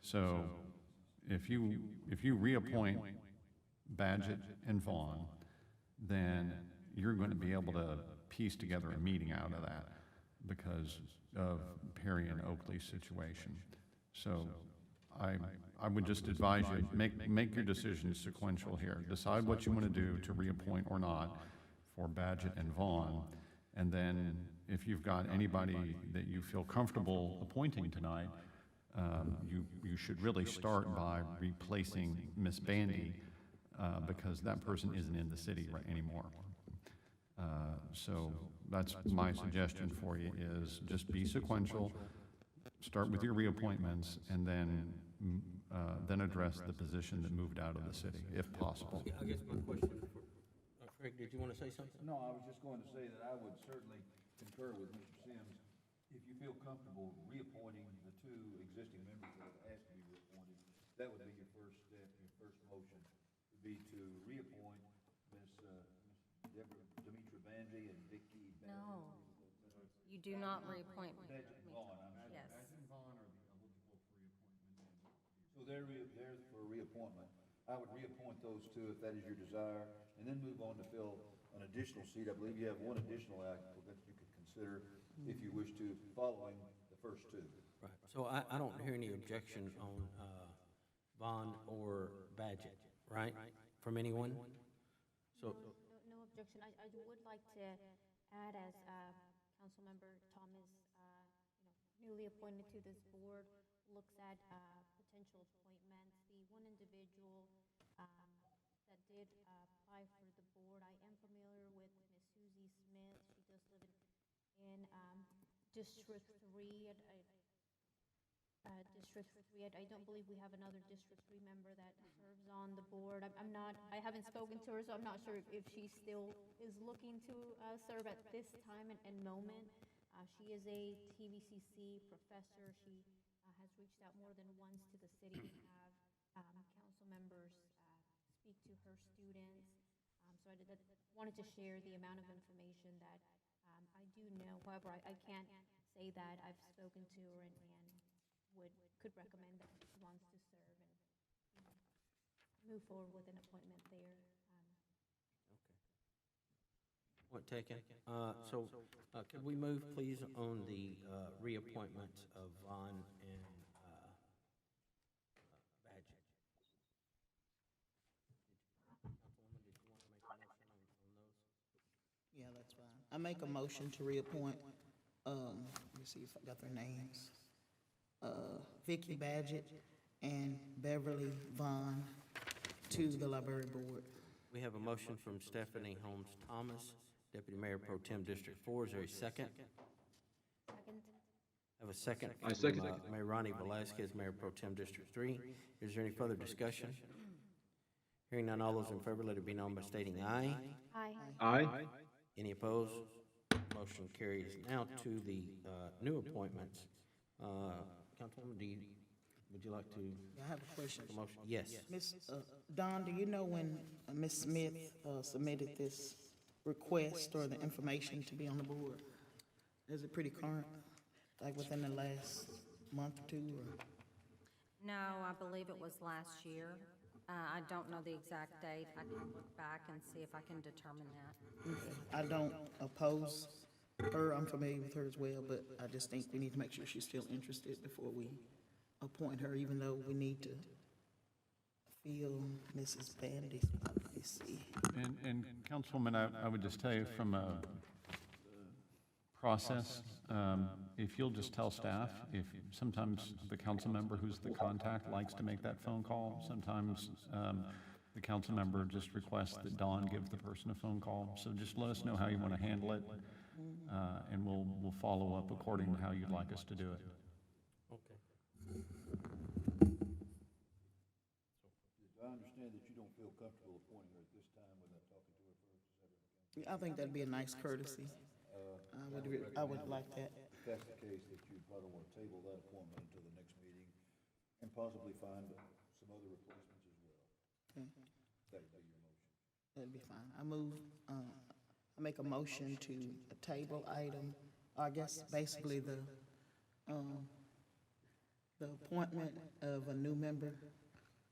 So if you reappoint Badgett and Vaughn, then you're going to be able to piece together a meeting out of that because of Perry and Oakley's situation. So I would just advise you, make your decisions sequential here. Decide what you want to do to reappoint or not for Badgett and Vaughn, and then if you've got anybody that you feel comfortable appointing tonight, you should really start by replacing Miss Bandy, because that person isn't in the city right anymore. So that's my suggestion for you, is just be sequential, start with your reappointments, and then address the position that moved out of the city, if possible. I guess my question, Craig, did you want to say something? No, I was just going to say that I would certainly concur with Mr. Sims. If you feel comfortable reappointing the 2 existing members that have asked to be reappointed, that would be your first step, your first motion, would be to reappoint Ms. Demetra Bandy and Vicky Bandy. no, you do not reappoint. Badgett and Vaughn, I'm sorry. Yes. Badgett and Vaughn are the eligible for reappointment. So they're for reappointment. I would reappoint those 2 if that is your desire, and then move on to fill an additional seat. I believe you have 1 additional applicant that you could consider if you wish to, following the first 2. Right, so I don't hear any objection on Vaughn or Badgett, right, from anyone? So, No objection. I would like to add, as Councilmember Thomas, newly appointed to this board, looks at potential appointments. The 1 individual that did apply for the board, I am familiar with Ms. Susie Smith. She does live in District 3. I don't believe we have another District 3 member that serves on the board. I haven't spoken to her, so I'm not sure if she still is looking to serve at this time and moment. She is a TVCC professor. She has reached out more than once to the city to have council members speak to her students. So I wanted to share the amount of information that I do know. However, I can't say that I've spoken to her and could recommend that she wants to serve and move forward with an appointment there. point taken. So, could we move, please, on the reappointments of Vaughn and Badgett? Councilwoman, did you want to make a motion on those? Yeah, that's fine. I make a motion to reappoint, let me see if I got their names. Vicky Badgett and Beverly Vaughn to the library board. We have a motion from Stephanie Holmes Thomas, Deputy Mayor Pro Tem District 4. Is there a second? Second. Have a second. I second from, it. Mayor Ronnie Velazquez, Mayor Pro Tem District 3. Is there any further discussion? Hearing none, all those in favor, let it be known by stating aye. Aye. Aye. Any opposed? Motion carries. Now to the new appointments. Councilwoman, would you like to? I have a question. Motion? Yes. Ms. Don, do you know when Ms. Smith submitted this request or the information to be on the board? Is it pretty current, like within the last month or two, or? No, I believe it was last year. I don't know the exact date. I can look back and see if I can determine that. Okay. I don't oppose her, I'm familiar with her as well, but I just think we need to make sure she's still interested before we appoint her, even though we need to fill Mrs. Bandy. Let me see. And Councilwoman, I would just tell you from a process, if you'll just tell staff, if sometimes the council member who's the contact likes to make that phone call, sometimes the council member just requests that Dawn give the person a phone call. So just let us know how you want to handle it, and we'll follow up according to how you'd like us to do it. Okay. I understand that you don't feel comfortable appointing her at this time without talking to her first, is that right? I think that'd be a nice courtesy. I would like that. If that's the case, that you'd probably want to table that appointment until the next meeting and possibly find some other replacements as well. Okay. That would be your motion. That'd be fine. I make a motion to a table item, I guess basically the appointment of a new member,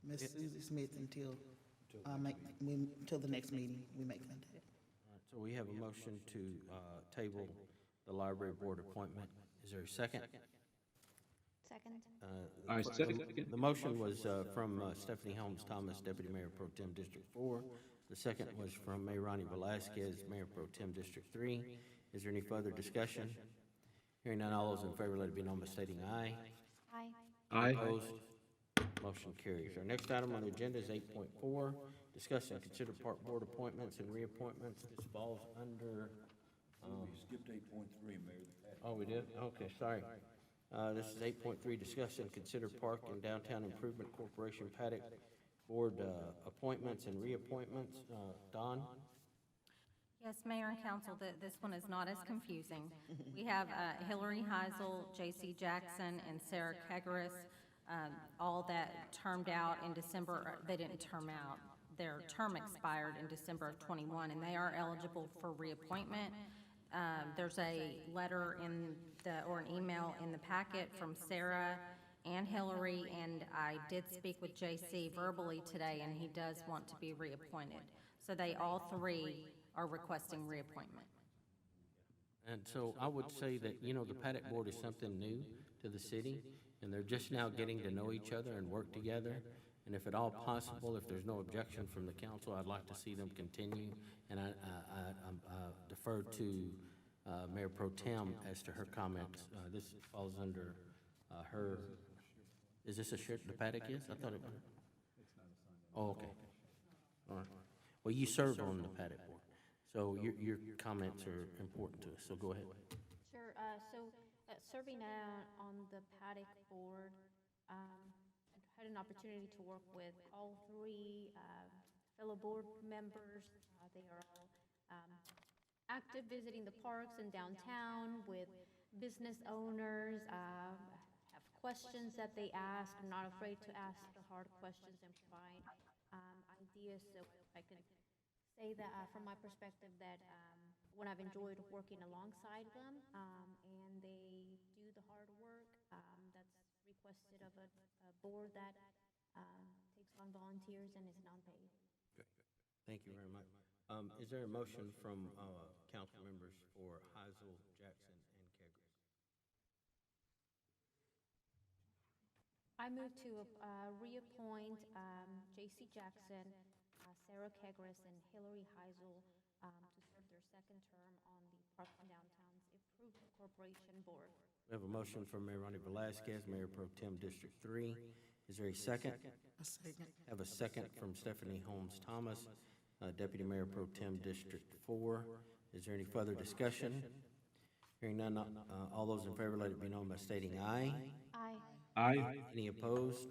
Ms. Susie Smith, until the next meeting, we make that day. All right, so we have a motion to table the library board appointment. Is there a second? Second? I second. The motion was from Stephanie Holmes Thomas, Deputy Mayor Pro Tem District 4. The second was from Mayor Ronnie Velazquez, Mayor Pro Tem District 3. Is there any further discussion? Hearing none, all those in favor, let it be known by stating aye. Aye. Aye. Opposed? Motion carries. Our next item on the agenda is 8.4, discuss and consider park board appointments and reappointments. This falls under, We skipped 8.3, Mayor. oh, we did? Okay, sorry. This is 8.3, discuss and consider Park and Downtown Improvement Corporation PADIC board appointments and reappointments. Don? Yes, Mayor and Council, this one is not as confusing. We have Hillary Heisel, J.C. Jackson, and Sarah Kegaris, all that termed out in December. They didn't term out. Their term expired in December of '21, and they are eligible for reappointment. There's a letter or an email in the packet from Sarah and Hillary, and I did speak with J.C. verbally today, and he does want to be reappointed. So they all three are requesting reappointment. And so I would say that, you know, the PADIC board is something new to the city, and they're just now getting to know each other and work together. And if at all possible, if there's no objection from the council, I'd like to see them continue. And I defer to Mayor Pro Tem as to her comments. This falls under her. Is this a shirt the PADIC is? I thought it was. Oh, okay. All right. Well, you serve on the PADIC board, so your comments are important to us, so go ahead. Sure, serving on the PADIC board, I had an opportunity to work with all three fellow board members. They are all active visiting the parks and downtown with business owners, have questions that they ask. I'm not afraid to ask the hard questions and provide ideas. So I can say that from my perspective that when I've enjoyed working alongside them, and they do the hard work that's requested of a board that takes on volunteers and is non-paid. Thank you very much. Is there a motion from council members for Heisel, Jackson, and Kegaris? I move to reappoint J.C. Jackson, Sarah Kegaris, and Hillary Heisel to serve their second term on the Park and Downtown's Improvement Corporation Board. We have a motion from Mayor Ronnie Velazquez, Mayor Pro Tem District 3. Is there a second? A second. Have a second from Stephanie Holmes Thomas, Deputy Mayor Pro Tem District 4. Is there any further discussion? Hearing none, all those in favor, let it be known by stating aye. Aye. Aye. Any opposed?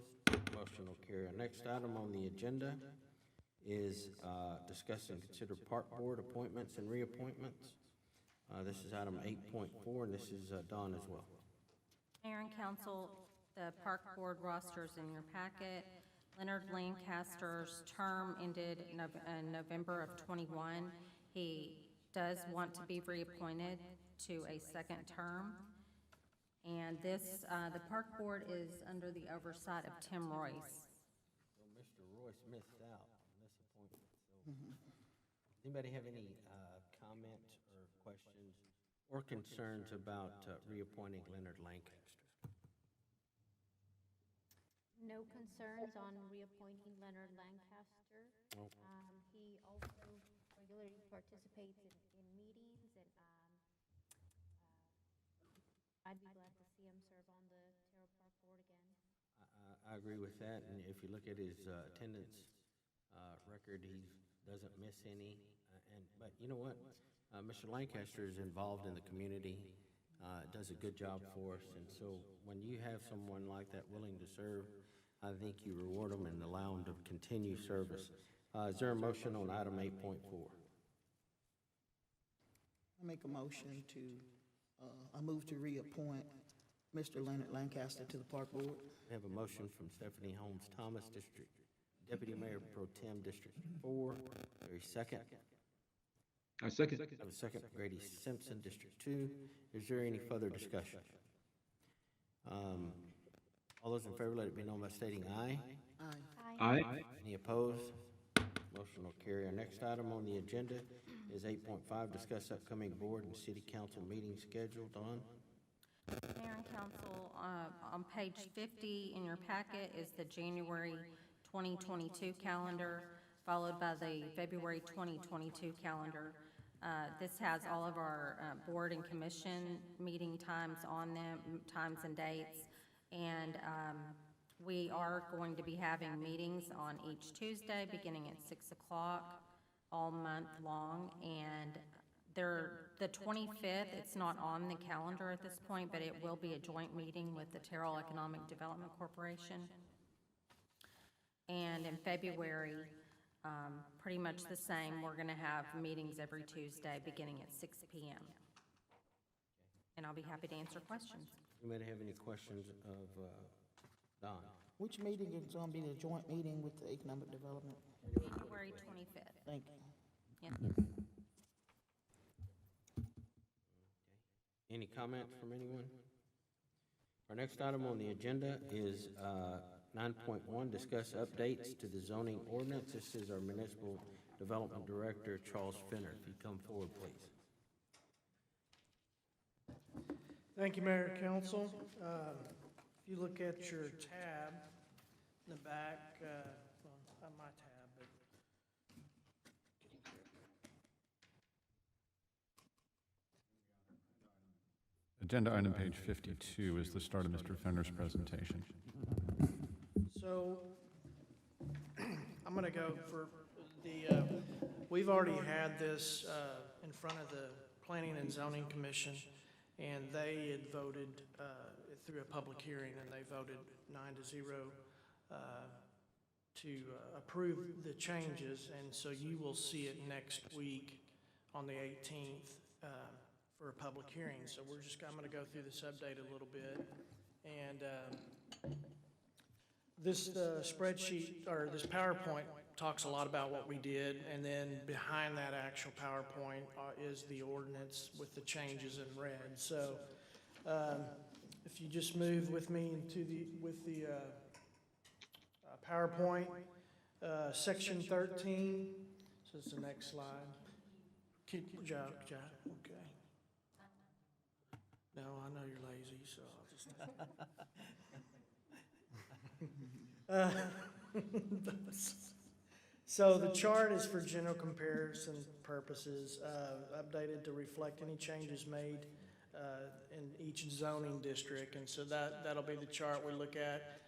Motion will carry. Our next item on the agenda is discuss and consider park board appointments and reappointments. This is item 8.4, and this is Don as well. Mayor and council, the park board roster is in your packet. Leonard Lancaster's term ended in November of '21. He does want to be reappointed to a second term. And this, the park board is under the oversight of Tim Royce. So Mr. Royce missed out on this appointment. So, anybody have any comments or questions or concerns about reappointing Leonard Lancaster? No concerns on reappointing Leonard Lancaster. Okay. He also regularly participates in meetings, and I'd be glad to see him serve on the Terrell Park Board again. I agree with that, and if you look at his attendance record, he doesn't miss any. But you know what? Mr. Lancaster is involved in the community, does a good job for us, and so when you have someone like that willing to serve, I think you reward them and allow them to continue service. Is there a motion on item 8.4? I make a motion to, I move to reappoint Mr. Leonard Lancaster to the Park Board. We have a motion from Stephanie Holmes Thomas, District Deputy Mayor Pro Tem, District 4. There is a second. I second. I have a second, Grady Simpson, District 2. Is there any further discussion? All those in favor, let it be known by stating aye. Aye. Aye. Any opposed? Motion will carry. Our next item on the agenda is 8.5, discuss upcoming board and city council meetings scheduled on. Mayor and council, on page 50 in your packet is the January 2022 calendar, followed by the February 2022 calendar. This has all of our board and commission meeting times on them, times and dates. And we are going to be having meetings on each Tuesday, beginning at 6 o'clock, all month long. And the 25th, it's not on the calendar at this point, but it will be a joint meeting with the Terrell Economic Development Corporation. And in February, pretty much the same. We're going to have meetings every Tuesday, beginning at 6 p.m. And I'll be happy to answer questions. You may have any questions of Don? Which meeting is going to be the joint meeting with the Economic Development? February 25th. Thank you. Yeah. Any comments from anyone? Our next item on the agenda is 9.1, discuss updates to the zoning ordinance. This is our Municipal Development Director, Charles Finner. If you come forward, please. Thank you, Mayor and Council. If you look at your tab in the back, well, not my tab, but Agenda item page 52 is the start of Mr. Fenner's presentation. so I'm going to go for the, we've already had this in front of the Planning and Zoning Commission, and they had voted through a public hearing, and they voted 9-0 to approve the changes, and so you will see it next week on the 18th for a public hearing. So I'm going to go through this update a little bit, and this spreadsheet, or this PowerPoint, talks a lot about what we did, and then behind that actual PowerPoint is the ordinance with the changes in red. So if you just move with me into the PowerPoint, section 13, so it's the next slide. Good job, okay. No, I know you're lazy, so I'll just... So the chart is for general comparison purposes, updated to reflect any changes made in each zoning district. And so that'll be the chart we look at.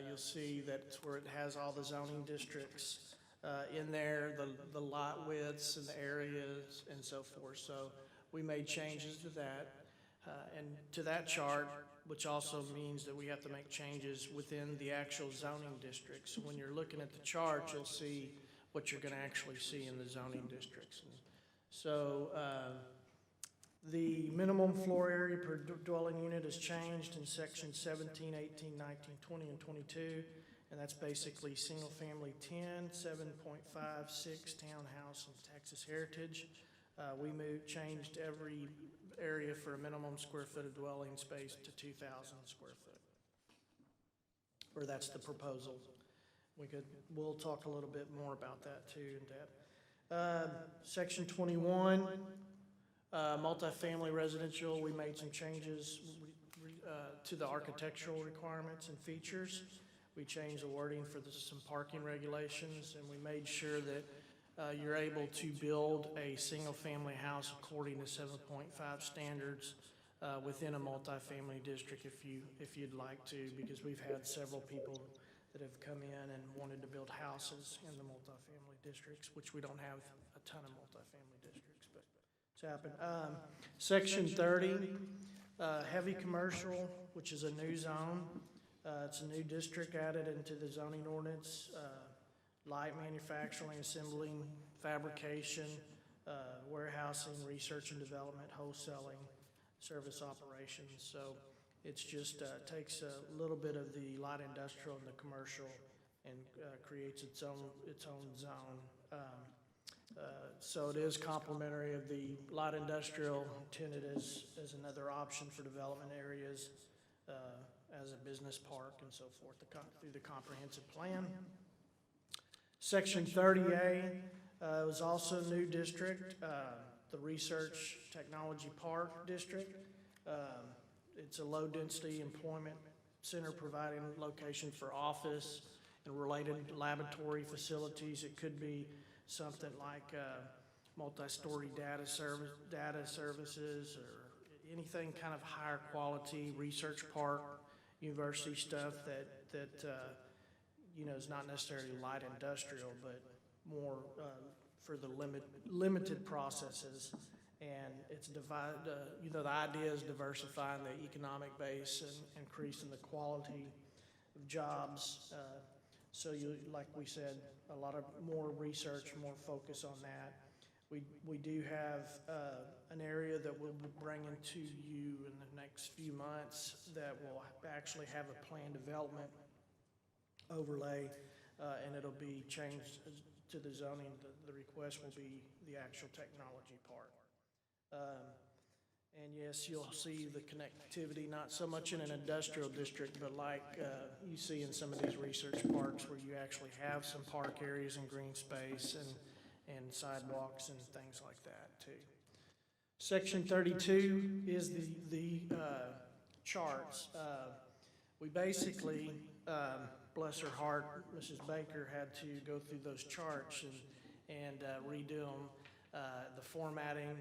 You'll see that's where it has all the zoning districts in there, the lot widths and the areas and so forth. So we made changes to that. And to that chart, which also means that we have to make changes within the actual zoning district. So when you're looking at the chart, you'll see what you're going to actually see in the zoning districts. And so The minimum floor area per dwelling unit is changed in section 17, 18, 19, 20, and 22, and that's basically single-family 10, 7.56 townhouse and Texas Heritage. We changed every area for a minimum square foot of dwelling space to 2,000 square foot. Or that's the proposal. We'll talk a little bit more about that too in depth. Section 21, multifamily residential, we made some changes to the architectural requirements and features. We changed the wording for some parking regulations, and we made sure that you're able to build a single-family house according to 7.5 standards within a multifamily district if you'd like to, because we've had several people that have come in and wanted to build houses in the multifamily districts, which we don't have a ton of multifamily districts, but it's happened. Section 30, heavy commercial, which is a new zone. It's a new district added into the zoning ordinance. Light manufacturing, assembling, fabrication, warehousing, research and development, wholesaling, service operations. So it's just takes a little bit of the light industrial and the commercial and creates its own zone. So it is complementary of the light industrial, intended as another option for development areas, as a business park and so forth through the comprehensive plan. Section 30A was also a new district, the Research Technology Park District. It's a low-density employment center providing location for office and related laboratory facilities. It could be something like multi-story data services or anything kind of higher quality research park, university stuff that is not necessarily light industrial, but more for the limited processes. And it's the idea is diversifying the economic base and increasing the quality of jobs. So like we said, a lot of more research, more focus on that. We do have an area that we'll be bringing to you in the next few months that will actually have a plan development overlay, and it'll be changed to the zoning. The request will be the actual technology part. And yes, you'll see the connectivity, not so much in an industrial district, but like you see in some of these research parks where you actually have some park areas and green space and sidewalks and things like that too. Section 32 is the charts. We basically, bless her heart, Mrs. Baker had to go through those charts and redo them. The formatting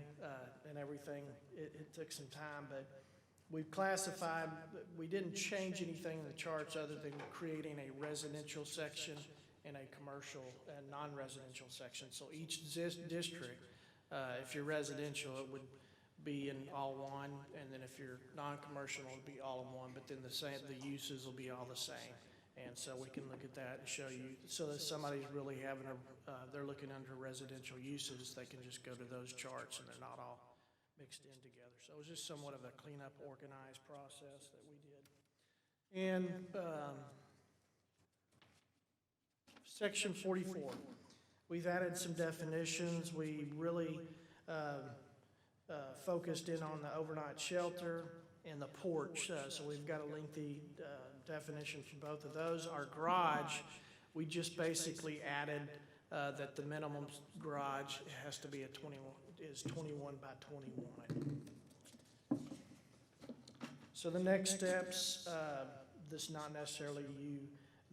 and everything, it took some time, but we've classified, we didn't change anything in the charts other than creating a residential section and a commercial and non-residential section. So each district, if you're residential, it would be in all one, and then if you're non-commercial, it would be all in one, but then the uses will be all the same. And so we can look at that and show you, so that somebody's really having they're looking under residential uses, they can just go to those charts and they're not all mixed in together. So it was just somewhat of a cleanup, organized process that we did. And section 44, we've added some definitions. We really focused in on the overnight shelter and the porch, so we've got a lengthy definition for both of those. Our garage, we just basically added that the minimum garage has to be 21 by 21. So the next steps, this is not necessarily you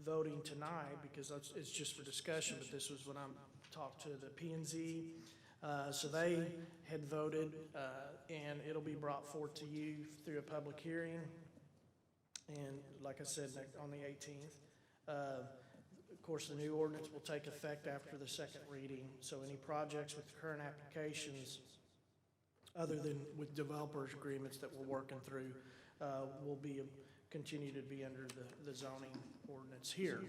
voting tonight because it's just for discussion, but this was when I talked to the P&Z. So they had voted, and it'll be brought forth to you through a public hearing. And like I said, on the 18th. Of course, the new ordinance will take effect after the second reading. So any projects with current applications, other than with developers agreements that we're working through, will continue to be under the zoning ordinance here.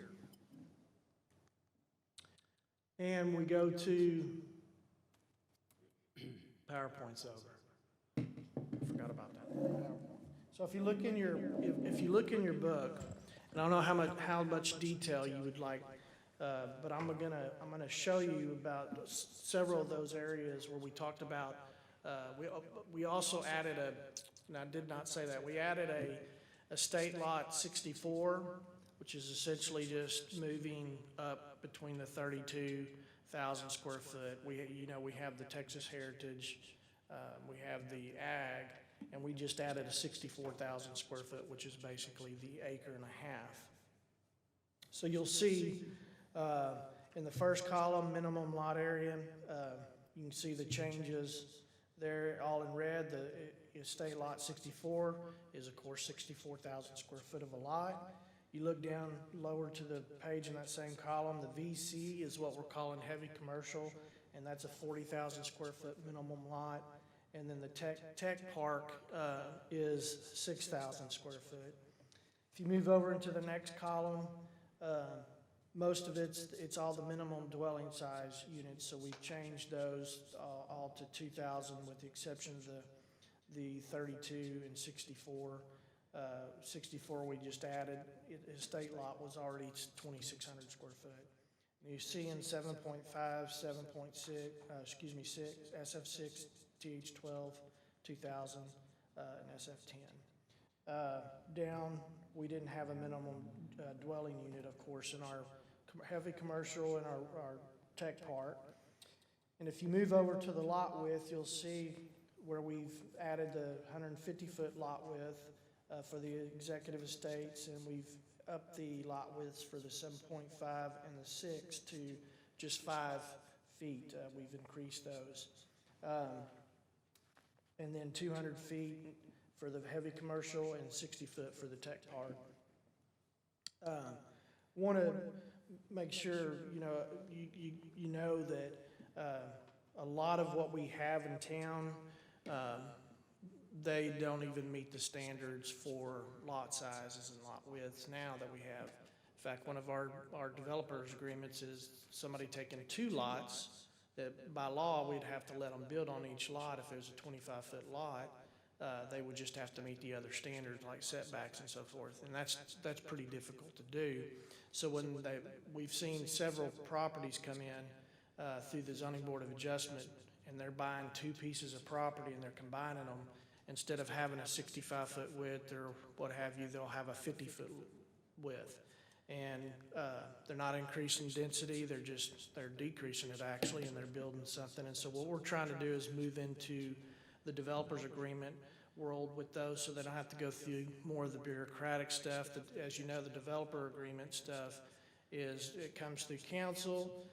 And we go to PowerPoint's over. forgot about that. So if you look in your, if you look in your book, and I don't know how much detail you would like, but I'm gonna show you about several of those areas where we talked about, we also added and I did not say that, we added a state lot 64, which is essentially just moving up between the 32,000 square foot. We have the Texas Heritage, we have the Ag, and we just added a 64,000 square foot, which is basically the acre and a half. So you'll see in the first column, minimum lot area, you can see the changes there, all in red. The estate lot 64 is, of course, 64,000 square foot of a lot. You look down lower to the page in that same column, the VC is what we're calling heavy commercial, and that's a 40,000 square foot minimum lot. And then the tech park is 6,000 square foot. If you move over into the next column, most of it's all the minimum dwelling size units, so we've changed those all to 2,000 with the exception of the 32 and 64. 64 we just added. Estate lot was already 2,600 square foot. And you see in 7.5, 7.6, 6, SF6, TH12, 2000, and SF10. Down, we didn't have a minimum dwelling unit, of course, in our heavy commercial and our tech park. And if you move over to the lot width, you'll see where we've added the 150-foot lot width for the executive estates, and we've upped the lot widths for the 7.5 and the 6 to just 5 feet. We've increased those. And then 200 feet for the heavy commercial and 60 foot for the tech park. Want to make sure you know that a lot of what we have in town, they don't even meet the standards for lot sizes and lot widths now that we have. In fact, one of our developers agreements is somebody taking 2 lots that by law we'd have to let them build on each lot. If there's a 25-foot lot, they would just have to meet the other standards like setbacks and so forth, and that's pretty difficult to do. So when we've seen several properties come in through the Zoning Board of Adjustment, and they're buying 2 pieces of property and they're combining them. Instead of having a 65-foot width or what have you, they'll have a 50-foot width. And they're not increasing density, they're decreasing it actually, and they're building something. And so what we're trying to do is move into the developer's agreement world with those so they don't have to go through more of the bureaucratic stuff. As you know, the developer agreement stuff it comes through council.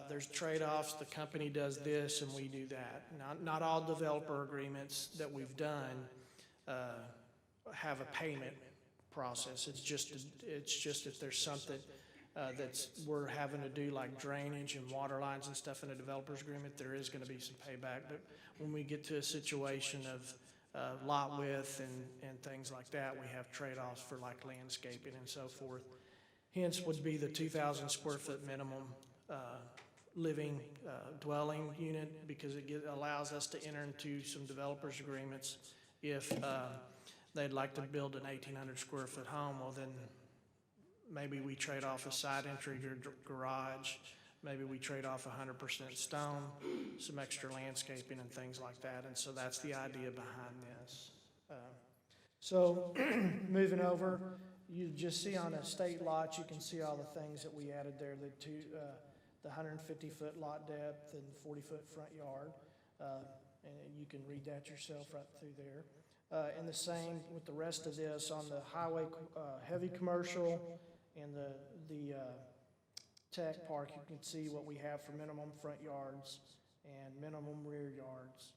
There's trade-offs. The company does this and we do that. Not all developer agreements that we've done have a payment process. It's just if there's something we're having to do like drainage and water lines and stuff in a developer's agreement, there is going to be some payback. But when we get to a situation of lot width and things like that, we have trade-offs for like landscaping and so forth. Hence would be the 2,000 square foot minimum living dwelling unit, because it allows us to enter into some developers agreements if they'd like to build an 1,800 square foot home. Well, then maybe we trade off a side entry garage, maybe we trade off 100% stone, some extra landscaping and things like that. And so that's the idea behind this. So moving over, you just see on a state lot, you can see all the things that we added there, the 150-foot lot depth and 40-foot front yard. And you can read that yourself right through there. And the same with the rest of this on the highway, heavy commercial and the tech park. You can see what we have for minimum front yards and minimum rear yards.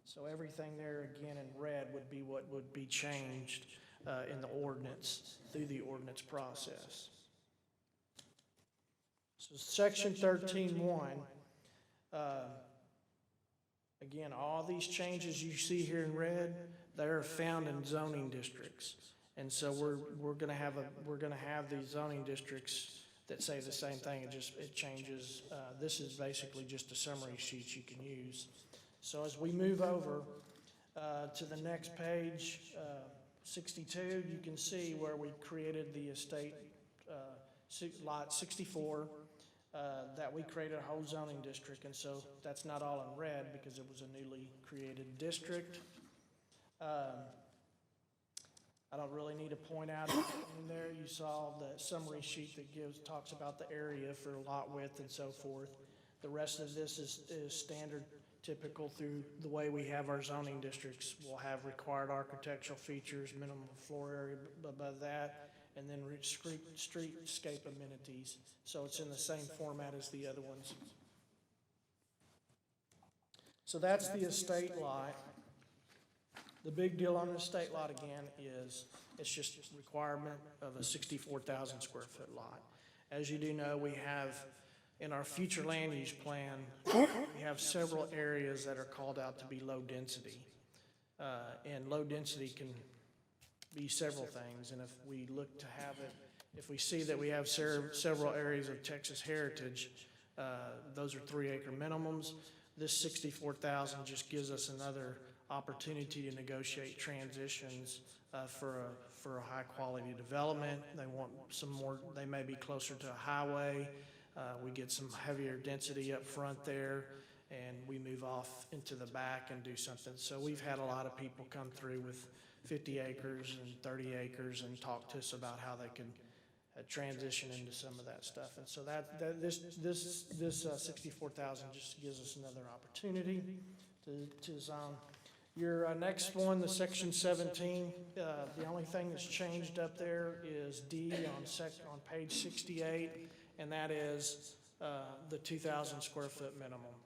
So everything there again in red would be what would be changed in the ordinance through the ordinance process. So section 13.1, again, all these changes you see here in red, they are found in zoning districts. And so we're going to have these zoning districts that say the same thing. It changes. This is basically just a summary sheet you can use. So as we move over, To the next page, 62, you can see where we created the estate, lot 64, that we created a whole zoning district, and so that's not all in red because it was a newly created district. I don't really need to point out in there, you saw the summary sheet that talks about the area for lot width and so forth. The rest of this is standard, typical through the way we have our zoning districts. We'll have required architectural features, minimum floor area above that, and then streetscape amenities. So it's in the same format as the other ones. So that's the estate lot. The big deal on the estate lot again is it's just requirement of a 64,000 square foot lot. As you do know, we have in our future land use plan, we have several areas that are called out to be low density. And low density can be several things. And if we look to have it, if we see that we have several areas of Texas heritage, those are 3-acre minimums. This 64,000 just gives us another opportunity to negotiate transitions for a high quality development. They want some more, they may be closer to a highway. We get some heavier density up front there, and we move off into the back and do something. So we've had a lot of people come through with 50 acres and 30 acres and talk to us about how they can transition into some of that stuff. And so this 64,000 just gives us another opportunity to zone. Your next one, the section 17, the only thing that's changed up there is D on page 68, and that is the 2,000 square foot minimum.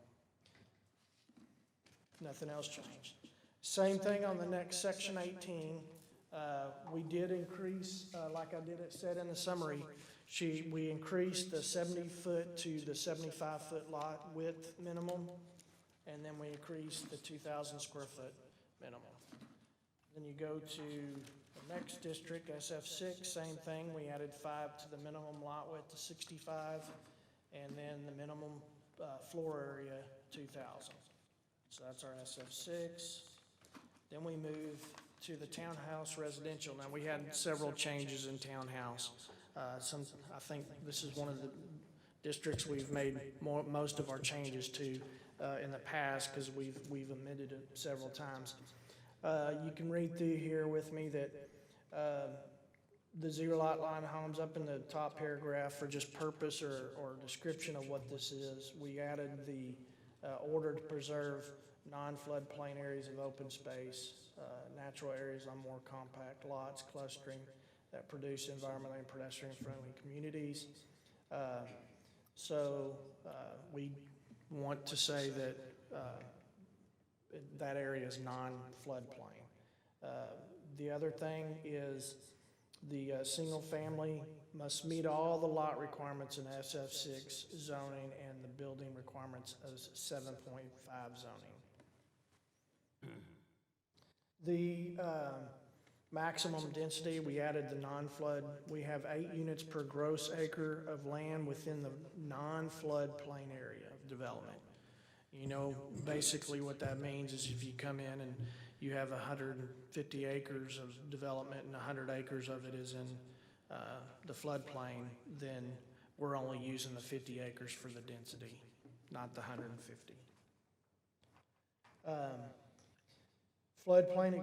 Nothing else changed. Same thing on the next section 18. We did increase, like I said in the summary, we increased the 70 foot to the 75 foot lot width minimum, and then we increased the 2,000 square foot minimum. Then you go to the next district, SF6, same thing. We added 5 to the minimum lot width to 65, and then the minimum floor area 2,000. So that's our SF6. Then we move to the townhouse residential. Now, we had several changes in townhouse. I think this is one of the districts we've made most of our changes to in the past because we've amended it several times. You can read through here with me that the zero lot line homes up in the top paragraph for just purpose or description of what this is. We added the order to preserve non-floodplain areas of open space, natural areas on more compact lots, clustering that produce environmentally and pedestrian-friendly communities. So we want to say that that area is non-floodplain. The other thing is the single family must meet all the lot requirements in SF6 zoning and the building requirements of 7.5 zoning. The maximum density, we added the non-flood. We have 8 units per gross acre of land within the non-flood plain area of development. You know, basically what that means is if you come in and you have 150 acres of development and 100 acres of it is in the floodplain, then we're only using the 50 acres for the density, not the 150. Floodplain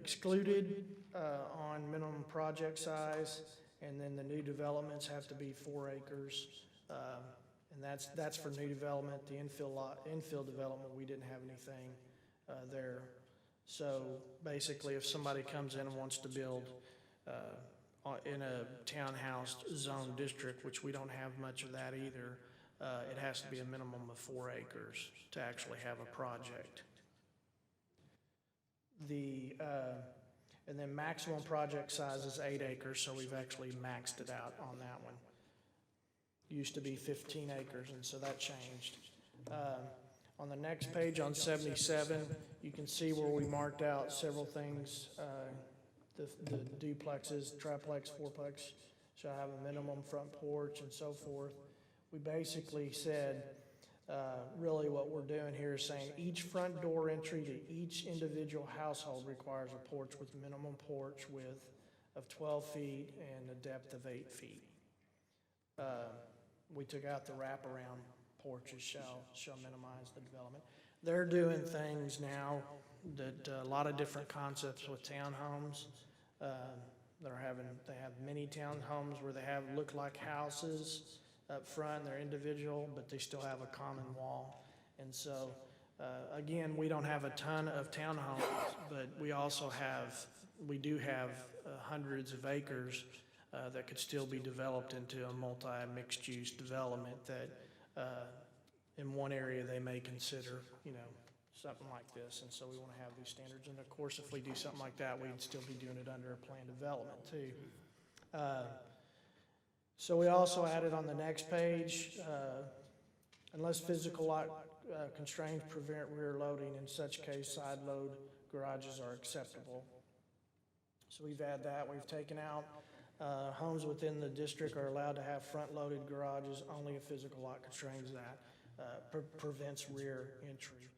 excluded on minimum project size, and then the new developments have to be 4 acres. And that's for new development. The infill development, we didn't have anything there. So basically, if somebody comes in and wants to build in a townhouse zone district, which we don't have much of that either, it has to be a minimum of 4 acres to actually have a project. And then maximum project size is 8 acres, so we've actually maxed it out on that one. Used to be 15 acres, and so that changed. On the next page, on 77, you can see where we marked out several things. The duplexes, triplex, fourplex shall have a minimum front porch and so forth. We basically said Really what we're doing here is saying each front door entry to each individual household requires a porch with minimum porch width of 12 feet and a depth of 8 feet. We took out the wraparound porches shall minimize the development. They're doing things now that a lot of different concepts with townhomes. They have mini townhomes where they look like houses up front, they're individual, but they still have a common wall. And so, again, we don't have a ton of townhomes, but we do have hundreds of acres that could still be developed into a multi-mixed-use development that in one area they may consider, something like this. And so we want to have these standards. And of course, if we do something like that, we'd still be doing it under a planned development too. So we also added on the next page, unless physical lot constraints prevent rear loading, in such case, side load garages are acceptable. So we've added that. We've taken out homes within the district are allowed to have front-loaded garages only if physical lot constrains that, prevents rear entry.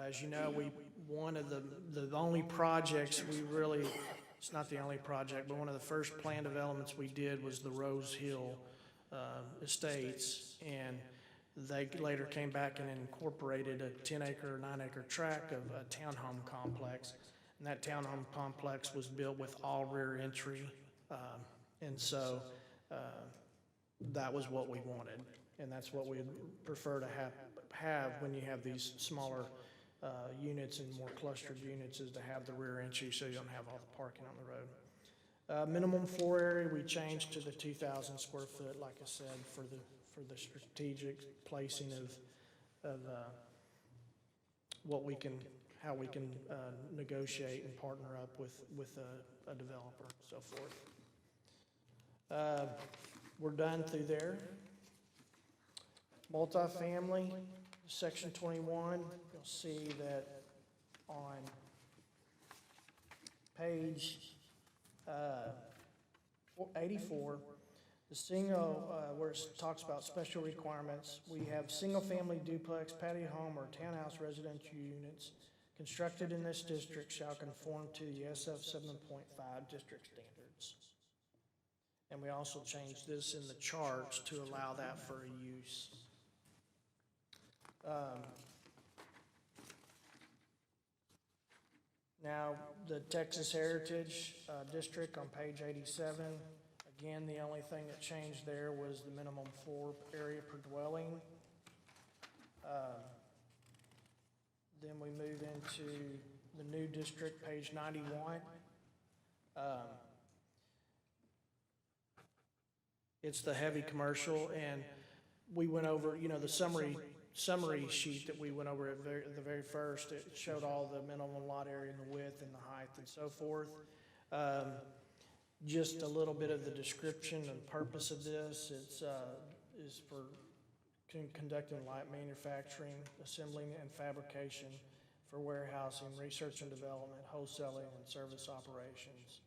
As you know, one of the only projects it's not the only project, but one of the first planned developments we did was the Rose Hill Estates, and they later came back and incorporated a 10-acre or 9-acre tract of a townhome complex, and that townhome complex was built with all rear entry, and so that was what we wanted, and that's what we'd prefer to have when you have these smaller units and more clustered units, is to have the rear entry so you don't have all the parking on the road. Minimum floor area we changed to the 2,000 square foot, like I said, for the strategic placing of how we can negotiate and partner up with a developer, so forth. We're done through there. Multifamily, section 21, you'll see that on page 84, the where it talks about special requirements, we have single-family duplex, patio home, or townhouse residential units constructed in this district shall conform to the SF 7.5 district standards. And we also changed this in the charts to allow that for a use. Now, the Texas Heritage District on page 87, again, the only thing that changed there was the minimum floor area per dwelling. Then we move into the new district, page 91. It's the heavy commercial, and we went over, the summary sheet that we went over at the very first. It showed all the minimum lot area and the width and the height and so forth. Just a little bit of the description and purpose of this. Is for conducting light manufacturing, assembling and fabrication, for warehousing, research and development, wholesaling and service operations.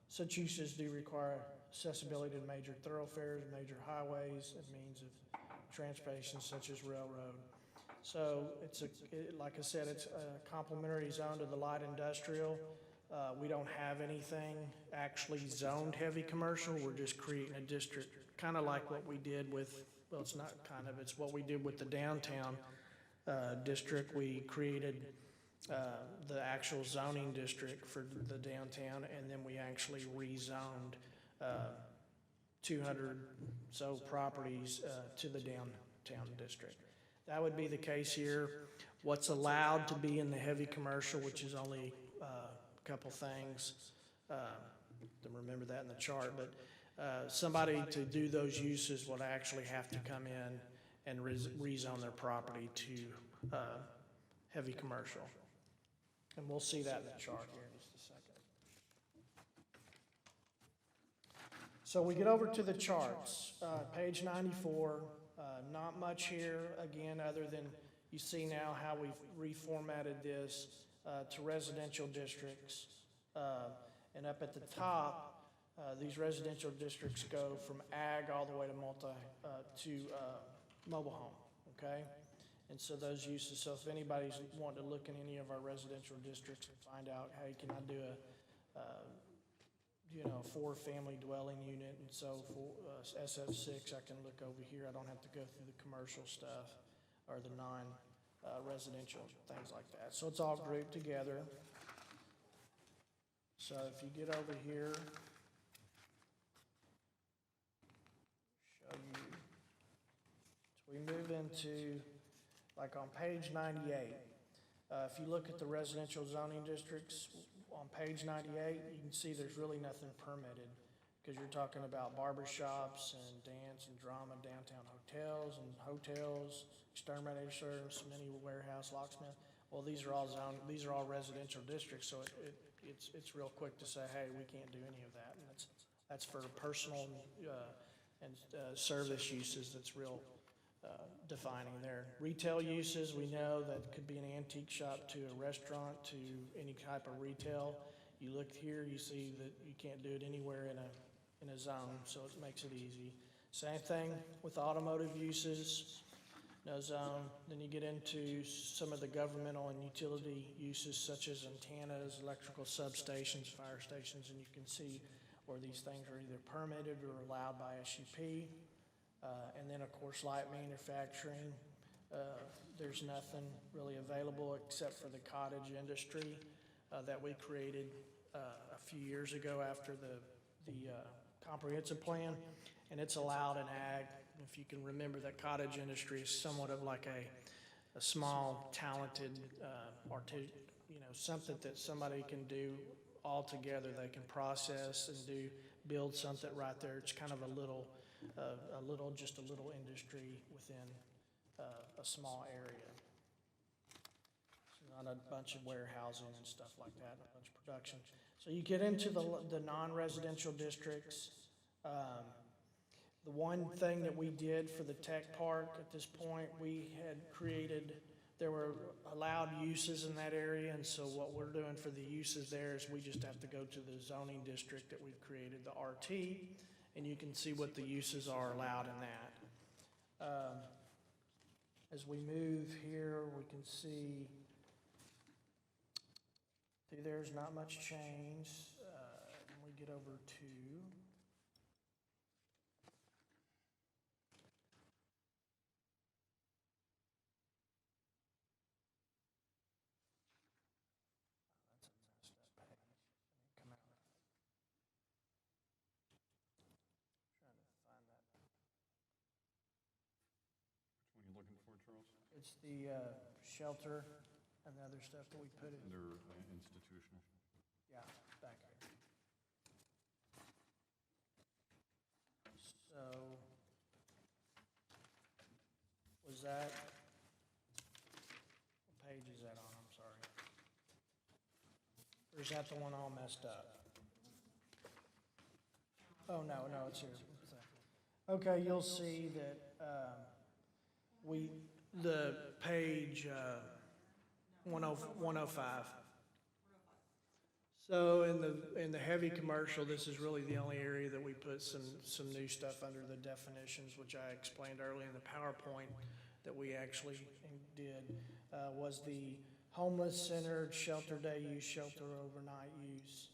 Such uses do require accessibility to major thoroughfares, major highways, and means of transportation such as railroad. So like I said, it's a complementary zone to the light industrial. We don't have anything actually zoned heavy commercial. We're just creating a district, kind of like what we did with, well, it's not kind of, it's what we did with the downtown district. We created the actual zoning district for the downtown, and then we actually rezoned 200 so properties to the downtown district. That would be the case here. What's allowed to be in the heavy commercial, which is only a couple things, don't remember that in the chart, but somebody to do those uses would actually have to come in and rezone their property to heavy commercial. And we'll see that in the chart here in just a second. So we get over to the charts, page 94, not much here, again, other than you see now how we've reformatted this to residential districts. And up at the top, these residential districts go from ag all the way to mobile home, okay? And so those uses, so if anybody's wanting to look in any of our residential districts and find out, hey, can I do a, you know, 4-family dwelling unit, and so for SF6, I can look over here, I don't have to go through the commercial stuff or the non-residential, things like that. So it's all grouped together. So if you get over here, show you, so we move into, like on page 98, if you look at the residential zoning districts, on page 98, you can see there's really nothing permitted, because you're talking about barber shops and dance and drama, downtown hotels, exterminator service, mini warehouse, locksmith. Well, these are all residential districts, so it's real quick to say, hey, we can't do any of that. And that's for personal and service uses, that's real defining there. Retail uses, we know that could be an antique shop to a restaurant to any type of retail. You look here, you see that you can't do it anywhere in a zone, so it makes it easy. Same thing with automotive uses, no zone. Then you get into some of the governmental and utility uses such as antennas, electrical substations, fire stations, and you can see where these things are either permitted or allowed by SUP. And then, of course, light manufacturing, there's nothing really available except for the cottage industry that we created a few years ago after the comprehensive plan, and it's allowed in ag. If you can remember, that cottage industry is somewhat of like a small, talented, something that somebody can do all together. They can process and build something right there. It's kind of a little industry within a small area. It's not a bunch of warehousing and stuff like that, a bunch of production. So you get into the non-residential districts. The one thing that we did for the tech park at this point, we had created, there were allowed uses in that area, and so what we're doing for the uses there is we just have to go to the zoning district that we've created, the RT, and you can see what the uses are allowed in that. As we move here, we can see there's not much change. When we get over to it's the shelter and the other stuff that we put in. Under institutional. Yeah, back here. So, was that, what page is that on? I'm sorry. Or is that the one all messed up? Oh, no, it's here. Okay, you'll see that the page 105. So in the heavy commercial, this is really the only area that we put some new stuff under the definitions, which I explained earlier in the PowerPoint that we actually did, was the homeless centered, shelter day use, shelter overnight use.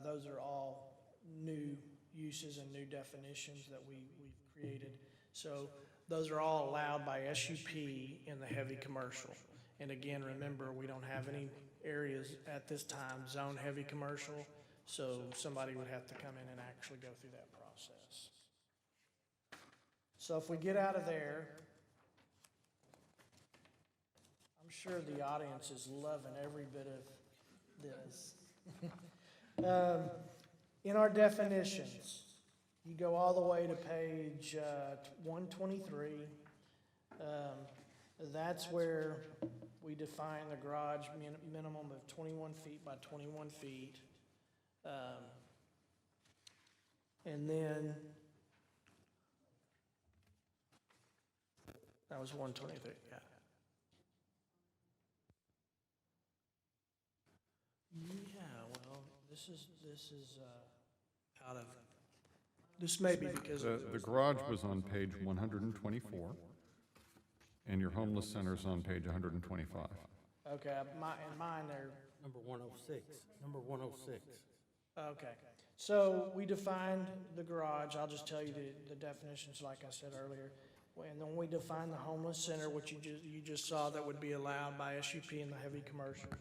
Those are all new uses and new definitions that we've created. So those are all allowed by SUP in the heavy commercial. And again, remember, we don't have any areas at this time zone heavy commercial, so somebody would have to come in and actually go through that process. So if we get out of there, I'm sure the audience is loving every bit of this. In our definitions, you go all the way to page 123. That's where we define the garage minimum of 21 feet by 21 feet. And then, that was 123, yeah. Yeah, well, this is out of, this may be because The garage was on page 124, And your homeless center's on page 125. Okay, in mine, they're, Number 106, number 106. okay. So we defined the garage, I'll just tell you the definitions like I said earlier. And then we define the homeless center, which you just saw that would be allowed by SUP in the heavy commercial.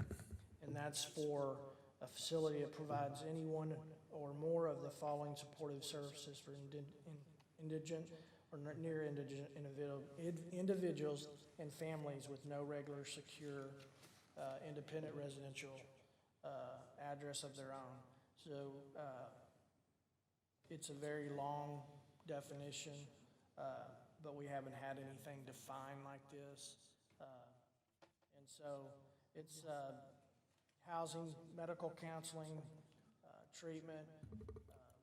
And that's for a facility that provides any one or more of the following supportive services for indigent or near indigent individuals and families with no regular, secure, independent residential address of their own. So it's a very long definition, but we haven't had anything defined like this. And so it's housing, medical counseling, treatment,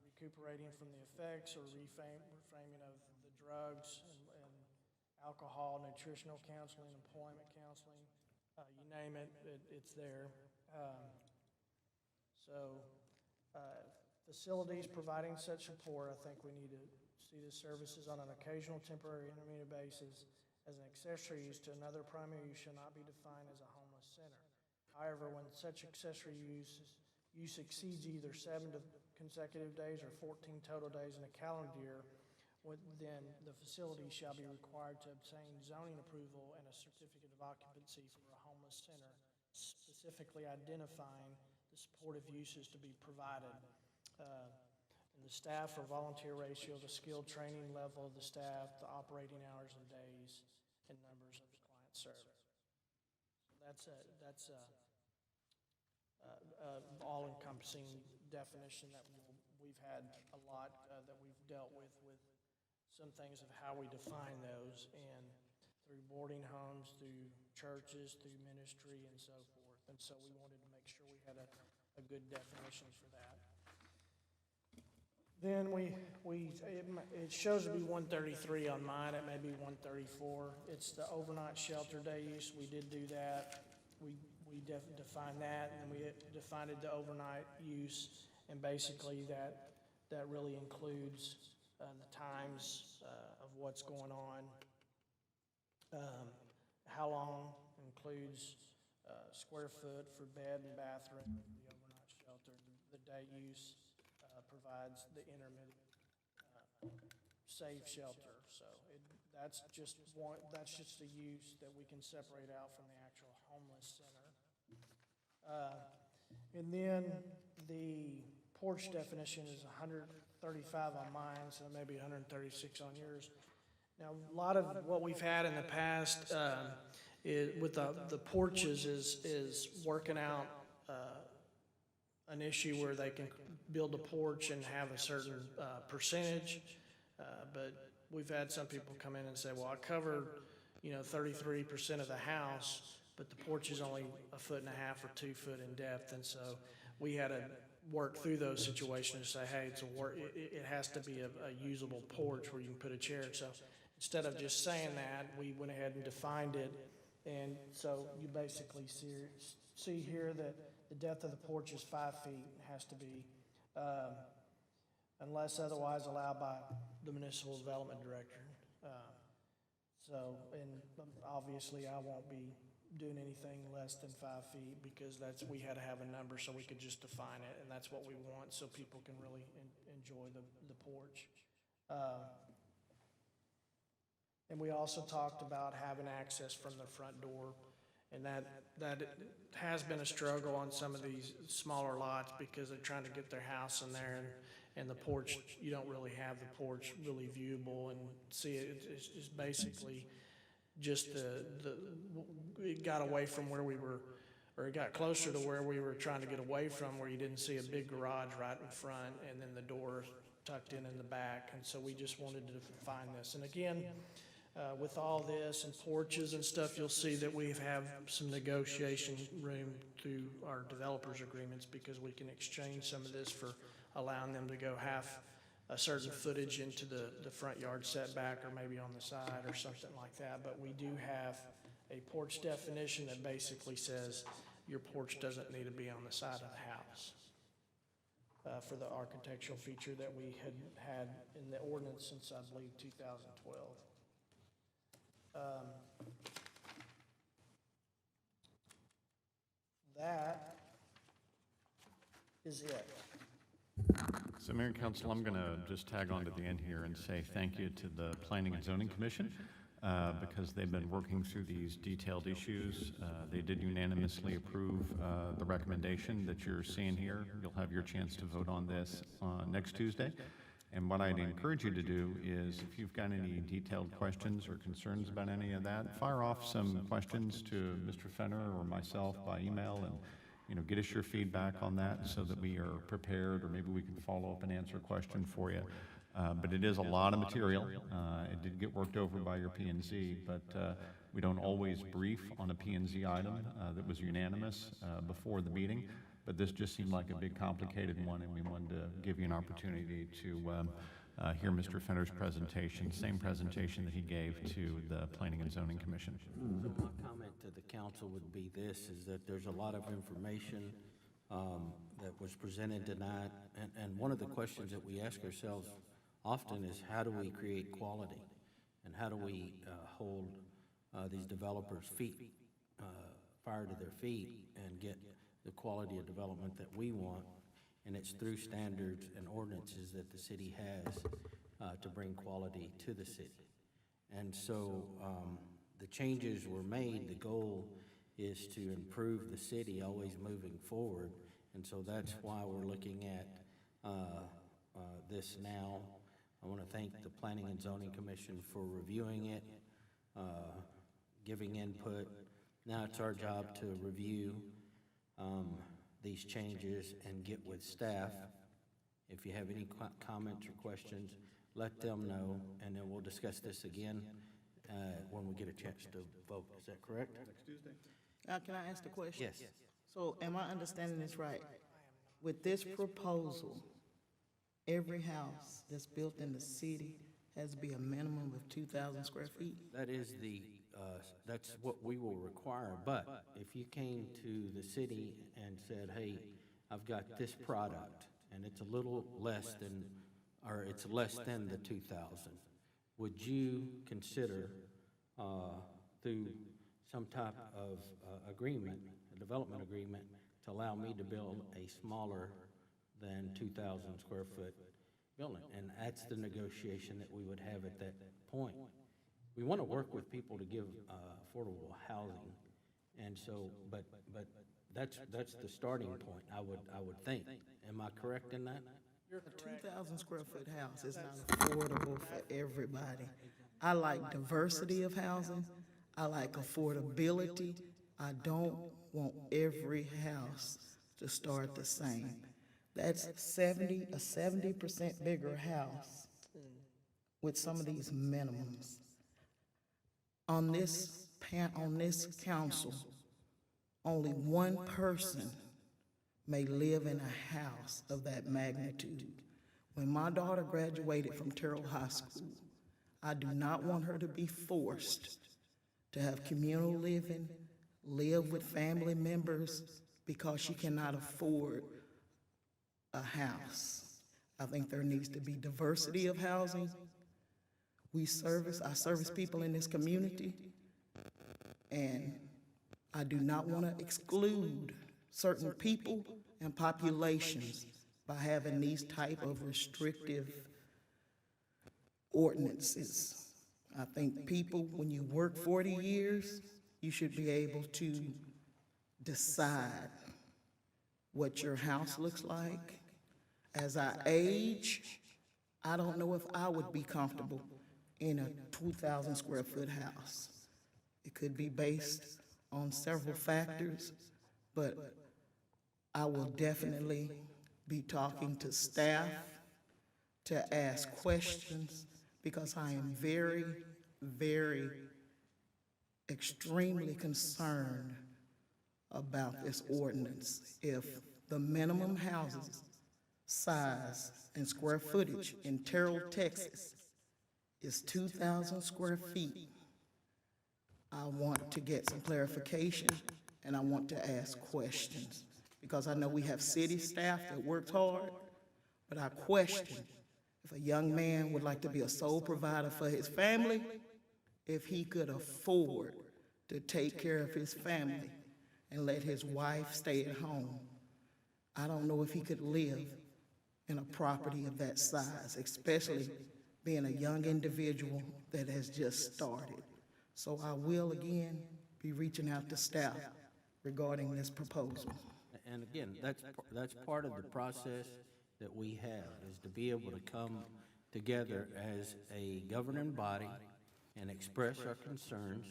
recuperating from the effects or reframing of the drugs and alcohol, nutritional counseling, employment counseling, you name it, it's there. Facilities providing such support, I think we need to see the services on an occasional, temporary, intermittent basis as an accessory use to another primary use shall not be defined as a homeless center. However, when such accessory use exceeds either 7 consecutive days or 14 total days in a calendar year, then the facility shall be required to obtain zoning approval and a certificate of occupancy for a homeless center, specifically identifying the supportive uses to be provided. And the staff or volunteer ratio, the skilled training level of the staff, the operating hours and days, and numbers of the client served. That's all-encompassing definition that we've had a lot that we've dealt with some things of how we define those, and through boarding homes, through churches, through ministry, and so forth. And so we wanted to make sure we had a good definitions for that. Then it shows to be 133 on mine, it may be 134. It's the overnight shelter day use, we did do that. We defined that, and we defined the overnight use, and basically that really includes the times of what's going on. How long includes square foot for bed and bathroom, the overnight shelter. The day use provides the intermittent safe shelter. So that's just a use that we can separate out from the actual homeless center. And then the porch definition is 135 on mine, so maybe 136 on yours. Now, a lot of what we've had in the past with the porches is working out an issue where they can build a porch and have a certain percentage, but we've had some people come in and say, well, I covered 33% of the house, but the porch is only 1.5 feet or 2 foot in depth, and so we had to work through those situations and say, hey, it has to be a usable porch where you can put a chair. So instead of just saying that, we went ahead and defined it, and so you basically see here that the depth of the porch is 5 feet. It has to be, unless otherwise allowed by the municipal development director. And obviously I won't be doing anything less than 5 feet because we had to have a number so we could just define it, and that's what we want so people can really enjoy the porch. And we also talked about having access from the front door, and that has been a struggle on some of these smaller lots because they're trying to get their house in there, and the porch, you don't really have the porch really viewable and see it. It's basically just it got away from where we were, or it got closer to where we were trying to get away from, where you didn't see a big garage right in front and then the door tucked in the back. And so we just wanted to define this. And again, with all this and porches and stuff, you'll see that we have some negotiation room through our developers agreements because we can exchange some of this for allowing them to go half a certain footage into the front yard setback or maybe on the side or something like that. But we do have a porch definition that basically says your porch doesn't need to be on the side of the house for the architectural feature that we had in the ordinance since, I believe, 2012. That is it. So, Mayor and Council, I'm going to just tag on to the end here and say thank you to the Planning and Zoning Commission because they've been working through these detailed issues. They did unanimously approve the recommendation that you're seeing here. You'll have your chance to vote on this next Tuesday. And what I'd encourage you to do is, if you've got any detailed questions or concerns about any of that, fire off some questions to Mr. Fenner or myself by email, and get us your feedback on that so that we are prepared, or maybe we can follow up and answer a question for you. But it is a lot of material. It did get worked over by your P&Z, but we don't always brief on a P&Z item that was unanimous before the meeting. But this just seemed like a big, complicated one, and we wanted to give you an opportunity to hear Mr. Fenner's presentation, same presentation that he gave to the Planning and Zoning Commission. So my comment to the council would be this, is that there's a lot of information that was presented tonight, and one of the questions that we ask ourselves often is, how do we create quality? And how do we hold these developers' fire to their feet and get the quality of development that we want? And it's through standards and ordinances that the city has to bring quality to the city. And so the changes were made. The goal is to improve the city, always moving forward. And so that's why we're looking at this now. I want to thank the Planning and Zoning Commission for reviewing it, giving input. Now it's our job to review these changes and get with staff. If you have any comments or questions, let them know, and then we'll discuss this again when we get a chance to vote. Is that correct? Next Tuesday. Can I ask the question? Yes. So am I understanding this right? With this proposal, every house that's built in the city has to be a minimum of 2,000 square feet? That is that's what we will require, but if you came to the city and said, hey, I've got this product, and it's a little less than, or it's less than the 2,000, would you consider, through some type of agreement, a development agreement, to allow me to build a smaller than 2,000 square foot building? And that's the negotiation that we would have at that point. We want to work with people to give affordable housing, and so, but that's the starting point, I would think. Am I correct in that? A 2,000 square foot house is not affordable for everybody. I like diversity of housing. I like affordability. I don't want every house to start the same. That's a 70% bigger house with some of these minimums. On this council, only one person may live in a house of that magnitude. When my daughter graduated from Terrell High School, I do not want her to be forced to have communal living, live with family members, because she cannot afford a house. I think there needs to be diversity of housing. I service people in this community, and I do not want to exclude certain people and populations by having these type of restrictive ordinances. I think people, when you work 40 years, you should be able to decide what your house looks like. As I age, I don't know if I would be comfortable in a 2,000 square foot house. It could be based on several factors, but I will definitely be talking to staff to ask questions, because I am very, very extremely concerned about this ordinance. If the minimum houses size and square footage in Terrell, Texas is 2,000 square feet, I want to get some clarification, and I want to ask questions, because I know we have city staff that works hard, but I question if a young man would like to be a sole provider for his family if he could afford to take care of his family and let his wife stay at home. I don't know if he could live in a property of that size, especially being a young individual that has just started. So I will again be reaching out to staff regarding this proposal. And again, that's part of the process that we have, is to be able to come together as a governing body and express our concerns,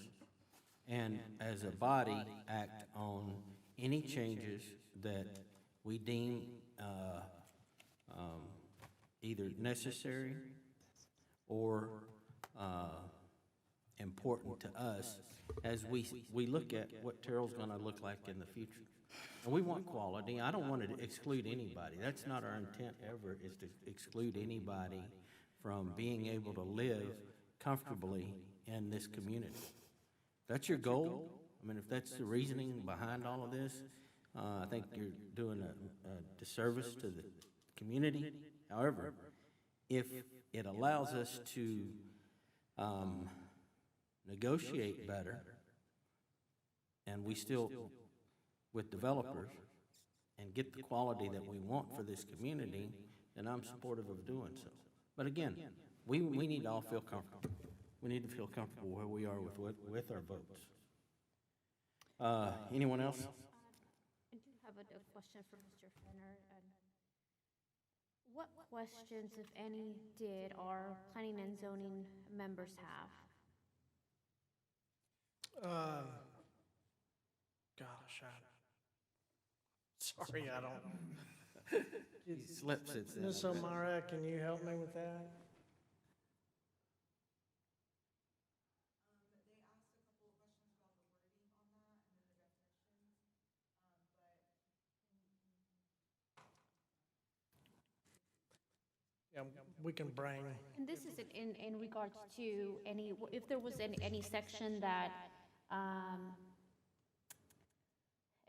and as a body, act on any changes that we deem either necessary or important to us as we look at what Terrell's gonna look like in the future. And we want quality. I don't want to exclude anybody. That's not our intent ever, is to exclude anybody from being able to live comfortably in this community. If that's your goal, I mean, if that's the reasoning behind all of this, I think you're doing a disservice to the community. However, if it allows us to negotiate better, and we still, with developers, and get the quality that we want for this community, then I'm supportive of doing so. But again, we need to all feel comfortable. We need to feel comfortable where we are with our votes. Anyone else? I do have a question for Mr. Fenner. What questions, if any, did our planning and zoning members have? Gosh, sorry, I don't. He slips it. Ms. O'Mara, can you help me with that? Yeah, we can bring. And this is in regards to any, if there was any section that,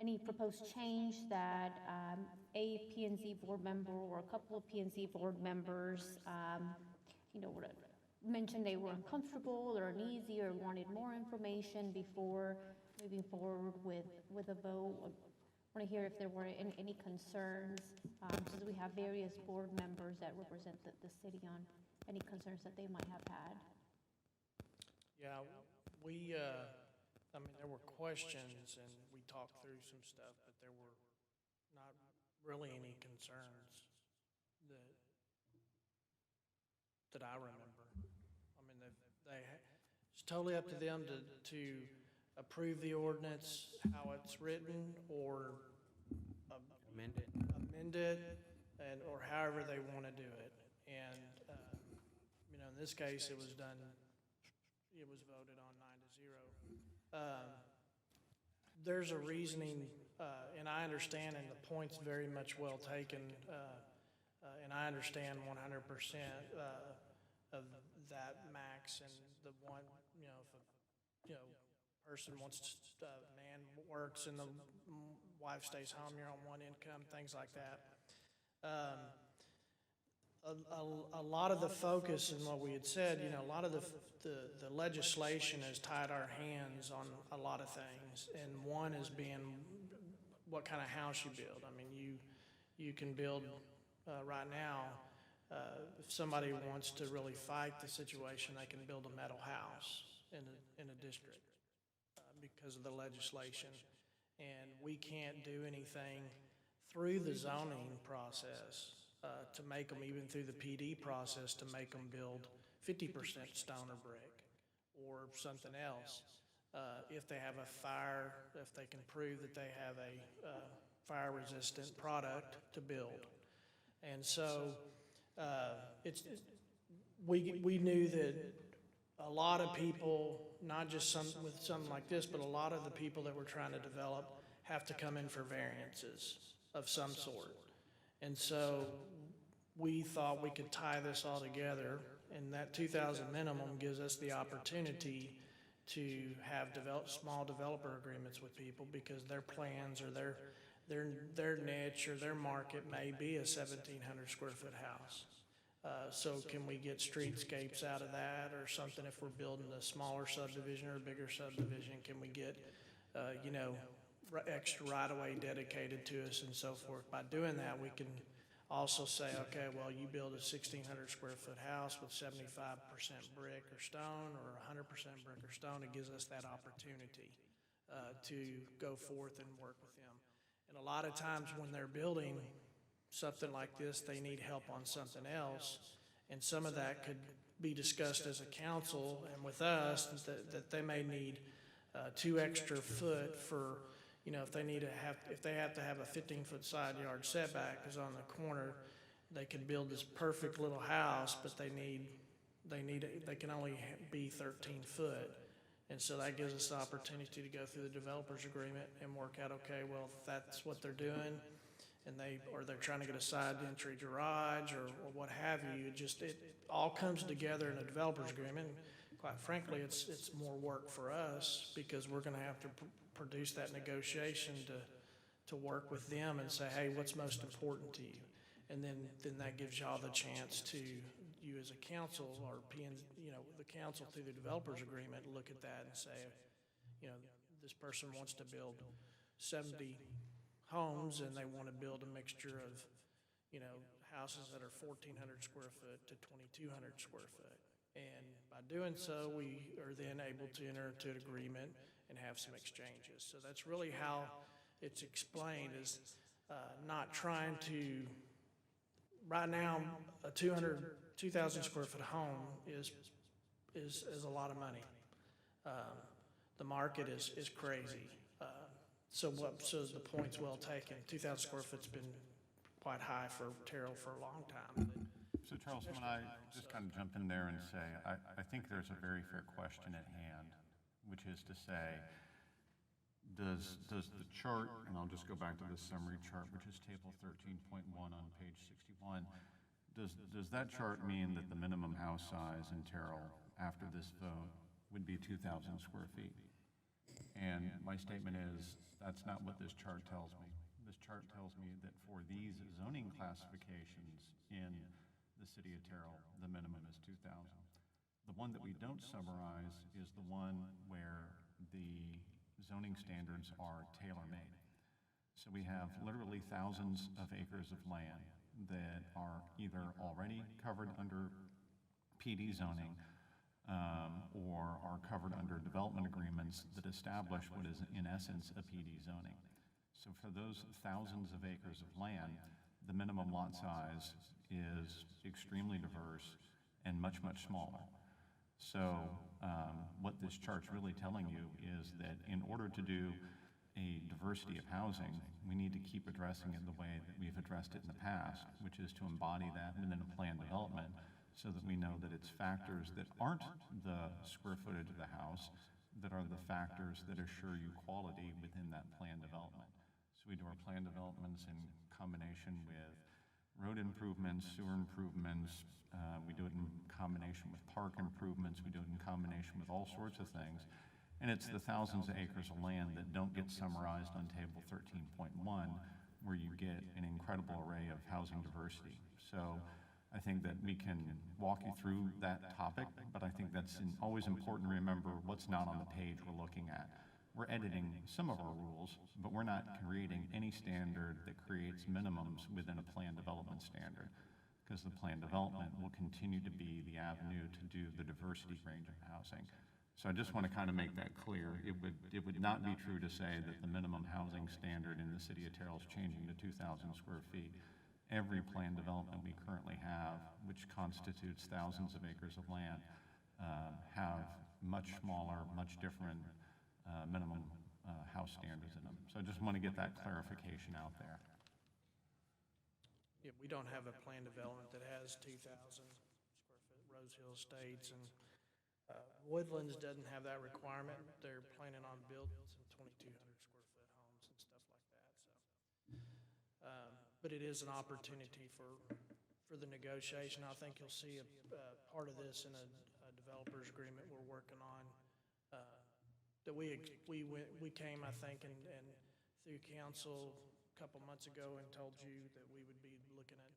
any proposed change that a P and Z board member or a couple of P and Z board members, mentioned they were uncomfortable or uneasy or wanted more information before moving forward with a vote. I want to hear if there were any concerns, since we have various board members that represent the city, on any concerns that they might have had. Yeah, there were questions and we talked through some stuff, but there were not really any concerns that I remember. I mean, it's totally up to them to approve the ordinance, how it's written, or amend it, or however they want to do it. And, in this case, it was voted on 9-0. There's a reasoning, and I understand, and the point's very much well taken, and I understand 100% of that, Max, and the one, if a person wants to, man works and the wife stays home, you're on one income, things like that. A lot of the focus in what we had said, a lot of the legislation has tied our hands on a lot of things, and one is being what kind of house you build. I mean, you can build right now. If somebody wants to really fight the situation, they can build a metal house in a district because of the legislation, and we can't do anything through the zoning process to make them, even through the PD process, to make them build 50% stone or brick or something else. If they have a fire, if they can prove that they have a fire-resistant product to build. And so we knew that a lot of people, not just with something like this, but a lot of the people that we're trying to develop have to come in for variances of some sort. And so we thought we could tie this all together, and that 2,000 minimum gives us the opportunity to have small developer agreements with people, because their plans or their niche or their market may be a 1,700 square foot house. So can we get streetscapes out of that or something if we're building a smaller subdivision or a bigger subdivision? Can we get, you know, extra right-of-way dedicated to us and so forth? By doing that, we can also say, okay, well, you build a 1,600 square foot house with 75% brick or stone or 100% brick or stone. It gives us that opportunity to go forth and work with them. And a lot of times when they're building something like this, they need help on something else. And some of that could be discussed as a council and with us that they may need 2 extra foot for, you know, if they have to have a 15-foot side yard setback, because on the corner, they could build this perfect little house, but they can only be 13 foot. And so that gives us the opportunity to go through the developer's agreement and work out, okay, well, if that's what they're doing, and they're trying to get a side entry garage or what have you, it all comes together in a developer's agreement. Quite frankly, it's more work for us because we're gonna have to produce that negotiation to work with them and say, hey, what's most important to you? And then that gives y'all the chance to, you as a council or the council through the developer's agreement, look at that and say, you know, this person wants to build 70 homes and they want to build a mixture of, you know, houses that are 1,400 square foot to 2,200 square foot. And by doing so, we are then able to enter into an agreement and have some exchanges. So that's really how it's explained, is not trying to, right now, a 2,000 square foot home is a lot of money. The market is crazy. So the point's well taken. 2,000 square foot's been quite high for Terrell for a long time. So Charles, when I just kind of jump in there and say, I think there's a very fair question at hand, which is to say, does the chart, and I'll just go back to this summary chart, which is table 13.1 on page 61, does that chart mean that the minimum house size in Terrell after this vote would be 2,000 square feet? And my statement is, that's not what this chart tells me. This chart tells me that for these zoning classifications in the city of Terrell, the minimum is 2,000. The one that we don't summarize is the one where the zoning standards are tailor-made. So we have literally thousands of acres of land that are either already covered under PD zoning or are covered under development agreements that establish what is in essence a PD zoning. So for those thousands of acres of land, the minimum lot size is extremely diverse and much, much smaller. So what this chart's really telling you is that in order to do a diversity of housing, we need to keep addressing it the way that we've addressed it in the past, which is to embody that within a planned development so that we know that it's factors that aren't the square footage of the house that are the factors that assure you quality within that planned development. So we do our planned developments in combination with road improvements, sewer improvements, we do it in combination with park improvements, we do it in combination with all sorts of things. And it's the thousands of acres of land that don't get summarized on table 13.1 where you get an incredible array of housing diversity. So I think that we can walk you through that topic, but I think that's always important to remember what's not on the page we're looking at. We're editing some of our rules, but we're not creating any standard that creates minimums within a planned development standard, because the planned development will continue to be the avenue to do the diversity range of housing. So I just want to kind of make that clear. It would not be true to say that the minimum housing standard in the city of Terrell is changing to 2,000 square feet. Every planned development we currently have, which constitutes thousands of acres of land, have much smaller, much different minimum house standards in them. So I just want to get that clarification out there. Yeah, we don't have a planned development that has 2,000 square foot Rose Hill Estates, and Woodlands doesn't have that requirement. They're planning on building some 2,200 square foot homes and stuff like that. So, but it is an opportunity for the negotiation. I think you'll see a part of this in a developer's agreement we're working on. That we came, I think, and through council a couple months ago and told you that we would be looking at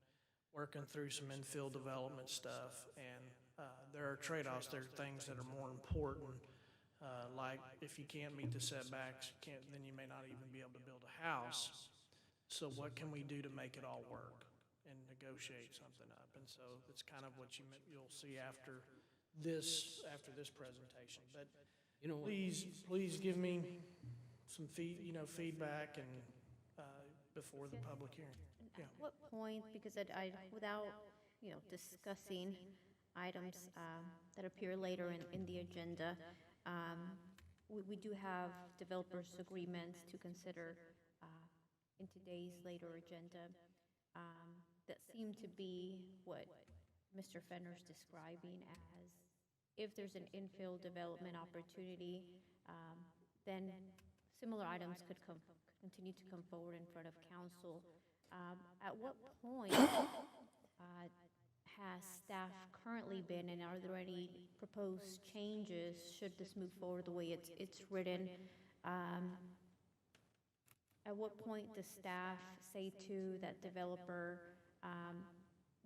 working through some infill development stuff, and there are trade-offs. There are things that are more important, like if you can't meet the setbacks, then you may not even be able to build a house. So what can we do to make it all work and negotiate something up? And so it's kind of what you'll see after this presentation. But You know what? please give me some feedback and before the public hearing. At what point, because I without, discussing items that appear later in the agenda, we do have developers' agreements to consider in today's later agenda that seem to be what Mr. Fenner's describing as if there's an infill development opportunity, then similar items could continue to come forward in front of council. At what point has staff currently been, and are there any proposed changes should this move forward the way it's written? At what point does staff say to that developer,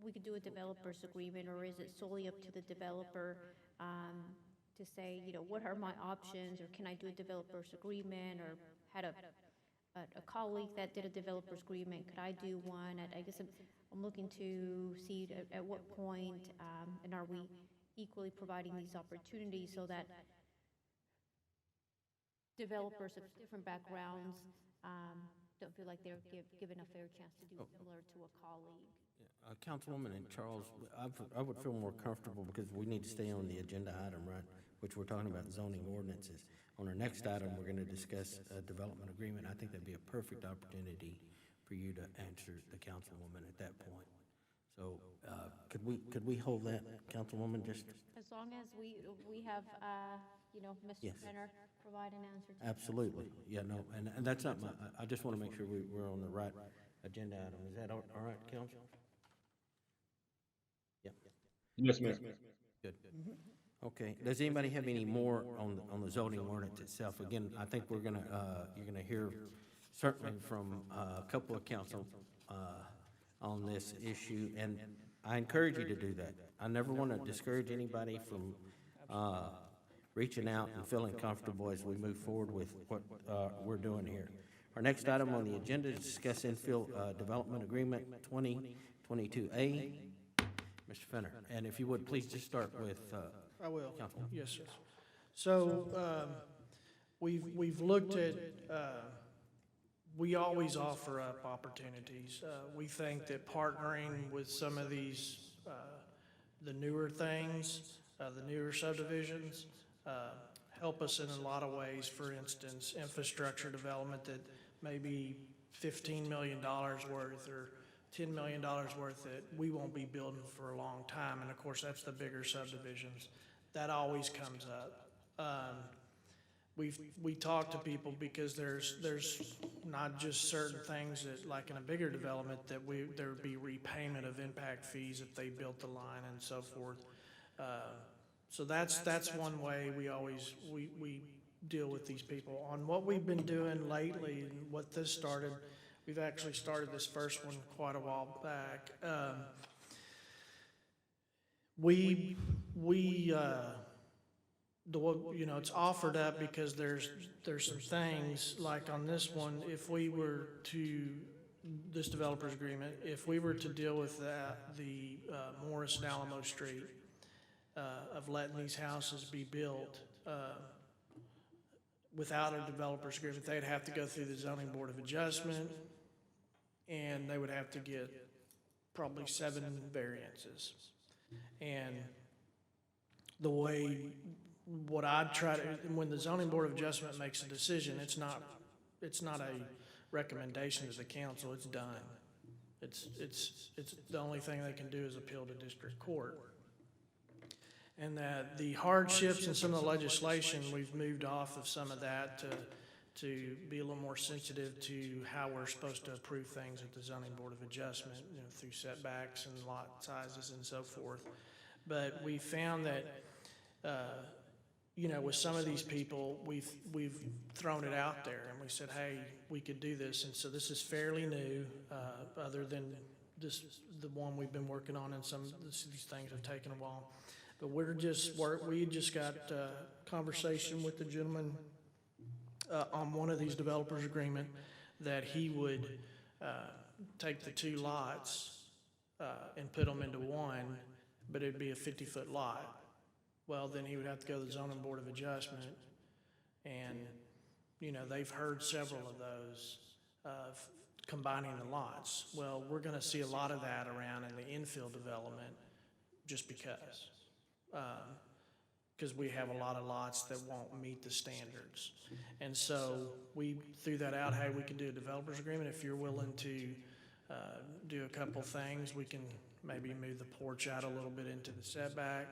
we could do a developer's agreement, or is it solely up to the developer to say, what are my options, or can I do a developer's agreement, or had a colleague that did a developer's agreement, could I do one? I guess I'm looking to see at what point, and are we equally providing these opportunities so that developers of different backgrounds don't feel like they're given a fair chance to do similar to a colleague. Councilwoman and Charles, I would feel more comfortable because we need to stay on the agenda item, right, which we're talking about zoning ordinances. On our next item, we're going to discuss a development agreement. I think that'd be a perfect opportunity for you to answer the councilwoman at that point. So could we hold that, councilwoman, just? As long as we have, Mr. Yes. Fenner provide an answer to Absolutely. Yeah, no, and that's not I just want to make sure we're on the right agenda item. Is that all right, council? Yeah. Yes, ma'am. Good. Okay. Does anybody have any more on the zoning ordinance itself? Again, I think you're gonna hear certainly from a couple of council on this issue, and I encourage you to do that. I never want to discourage anybody from reaching out and feeling comfortable as we move forward with what we're doing here. Our next item on the agenda is discuss infill development agreement 2022A. Mr. Fenner, and if you would, please just start with I will. Councilman. Yes, sir. So we've looked at, we always offer up opportunities. We think that partnering with some of these, the newer things, the newer subdivisions, help us in a lot of ways. For instance, infrastructure development that may be $15 million worth or $10 million worth that we won't be building for a long time. And of course, that's the bigger subdivisions. That always comes up. We talk to people because there's not just certain things that, like in a bigger development, that there would be repayment of impact fees if they built the line and so forth. So that's one way we deal with these people. On what we've been doing lately and what this started, we've actually started this first one quite a while back. It's offered up because there's some things, like on this one, if we were to, this developer's agreement, if we were to deal with the Morris and Alamo Street, of letting these houses be built, without a developer's agreement, they'd have to go through the Zoning Board of Adjustment, and they would have to get probably 7 variances. And the way, what I'd try to, when the Zoning Board of Adjustment makes a decision, it's not a recommendation to the council, it's done. It's the only thing they can do is appeal to district court. And that the hardships and some of the legislation, we've moved off of some of that to be a little more sensitive to how we're supposed to approve things at the Zoning Board of Adjustment, through setbacks and lot sizes and so forth. But we found that, with some of these people, we've thrown it out there and we said, hey, we could do this. And so this is fairly new, other than the one we've been working on, and these things have taken a while. But we just got conversation with the gentleman on one of these developers agreement that he would take the 2 lots and put them into one, but it'd be a 50-foot lot. Well, then he would have to go to the zoning board of adjustment, and, you know, they've heard several of those of combining the lots. Well, we're gonna see a lot of that around in the infill development just because we have a lot of lots that won't meet the standards. And so we threw that out, hey, we can do a developer's agreement. If you're willing to do a couple things, we can maybe move the porch out a little bit into the setback,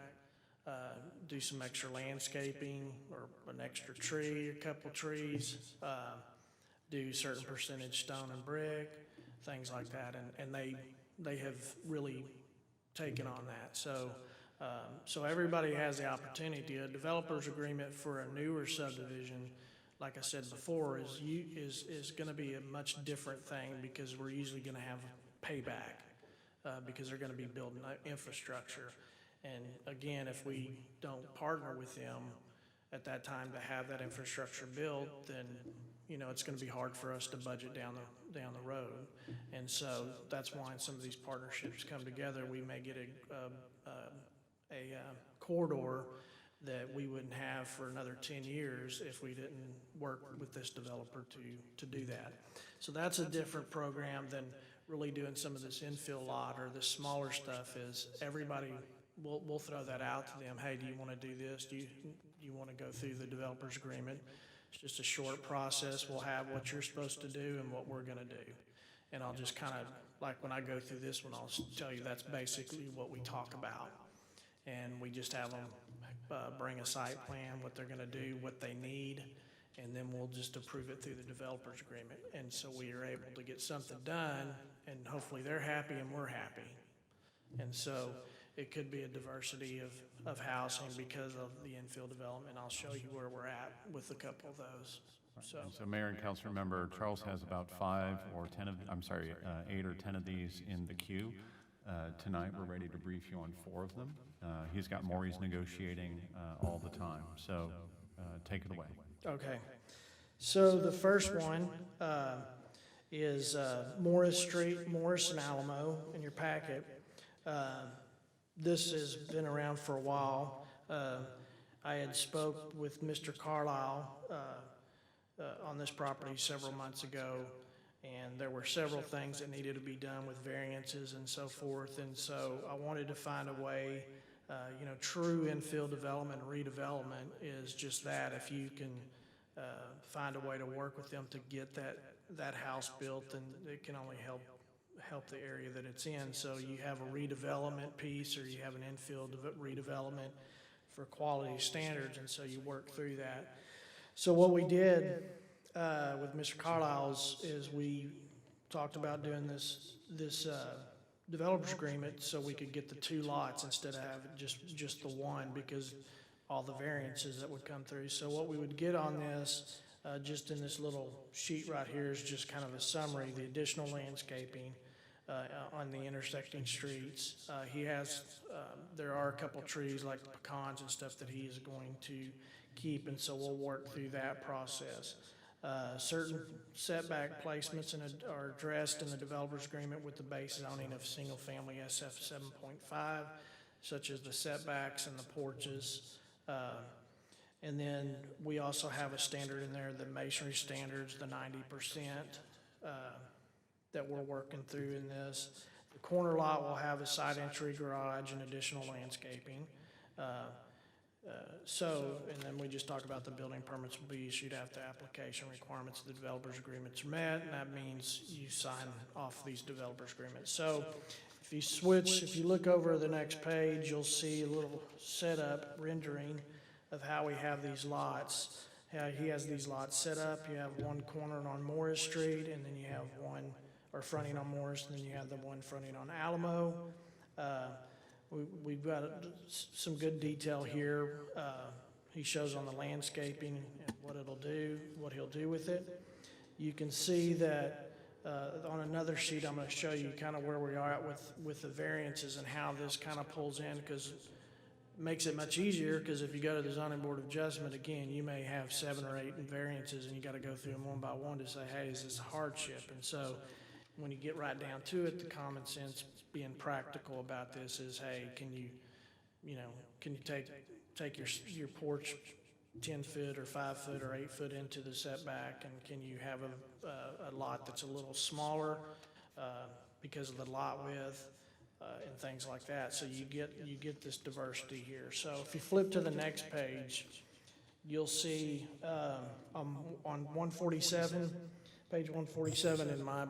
do some extra landscaping or an extra tree, a couple trees, do certain percentage stone and brick, things like that. And they have really taken on that. So everybody has the opportunity. A developer's agreement for a newer subdivision, like I said before, is gonna be a much different thing, because we're usually gonna have payback, because they're gonna be building infrastructure. And again, if we don't partner with them at that time to have that infrastructure built, then, you know, it's gonna be hard for us to budget down the road. And so that's why in some of these partnerships come together, we may get a corridor that we wouldn't have for another 10 years if we didn't work with this developer to do that. So that's a different program than really doing some of this infill lot or the smaller stuff. Is everybody, we'll throw that out to them. Hey, do you want to do this? Do you want to go through the developer's agreement? It's just a short process. We'll have what you're supposed to do and what we're going to do. And I'll just kind of, like when I go through this one, I'll tell you that's basically what we talk about. And we just have them bring a site plan, what they're gonna do, what they need, and then we'll just approve it through the developer's agreement. And so we are able to get something done, and hopefully they're happy and we're happy. And so it could be a diversity of housing because of the infill development. I'll show you where we're at with a couple of those. So Mayor and Council Member, Charles has about 8 or 10 of these in the queue. Tonight, we're ready to brief you on 4 of them. He's got more he's negotiating all the time, so take it away. Okay. So the first one is Morris Street, Morris and Alamo in your packet. This has been around for a while. I had spoke with Mr. Carlisle on this property several months ago, and there were several things that needed to be done with variances and so forth. And so I wanted to find a way, you know, true infill development, redevelopment is just that. If you can find a way to work with them to get that house built, then it can only help the area that it's in. So you have a redevelopment piece, or you have an infill redevelopment for quality standards, and so you work through that. So what we did with Mr. Carlisle's is we talked about doing this developer's agreement so we could get the 2 lots instead of having just the one, because all the variances that would come through. So what we would get on this, just in this little sheet right here, is just kind of a summary, the additional landscaping on the intersecting streets. There are a couple trees like pecans and stuff that he is going to keep, and so we'll work through that process. Certain setback placements are addressed in the developer's agreement with the base zoning of single-family SF 7.5, such as the setbacks and the porches. And then we also have a standard in there, the masonry standards, the 90% that we're working through in this. The corner lot will have a side entry garage and additional landscaping. And then we just talked about the building permits will be issued after application requirements of the developer's agreements are met, and that means you sign off these developer's agreements. So if you look over the next page, you'll see a little setup rendering of how we have these lots. He has these lots set up. You have one corner on Morris Street, and then you have one, or fronting on Morris, and then you have the one fronting on Alamo. We've got some good detail here. He shows on the landscaping and what it'll do, what he'll do with it. You can see that on another sheet, I'm gonna show you kind of where we are at with the variances and how this kind of pulls in, because makes it much easier, because if you go to the zoning board of adjustment, again, you may have 7 or 8 variances, and you gotta go through them one by one to say, hey, is this a hardship? And so, when you get right down to it, the common sense being practical about this is, hey, can you take your porch 10 foot or 5 foot or 8 foot into the setback, and can you have a lot that's a little smaller, because of the lot width, and things like that. So you get this diversity here. So if you flip to the next page, you'll see on 147, page 147 in my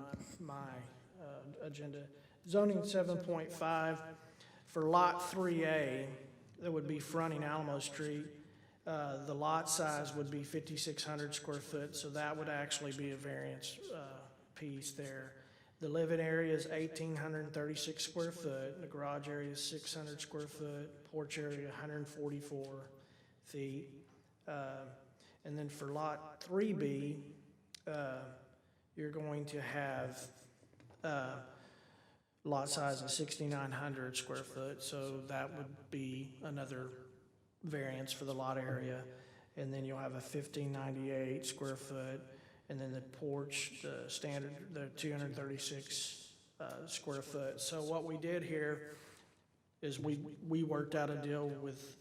agenda, zoning 7.5 for lot 3A, that would be fronting Alamo Street. The lot size would be 5,600 square foot, so that would actually be a variance piece there. The living area is 1,836 square foot, the garage area is 600 square foot, porch area 144 feet. And then for lot 3B, you're going to have lot size of 6,900 square foot, so that would be another variance for the lot area. And then you'll have a 1,598 square foot, and then the porch, the standard, the 236 square foot. So what we did here is we worked out a deal with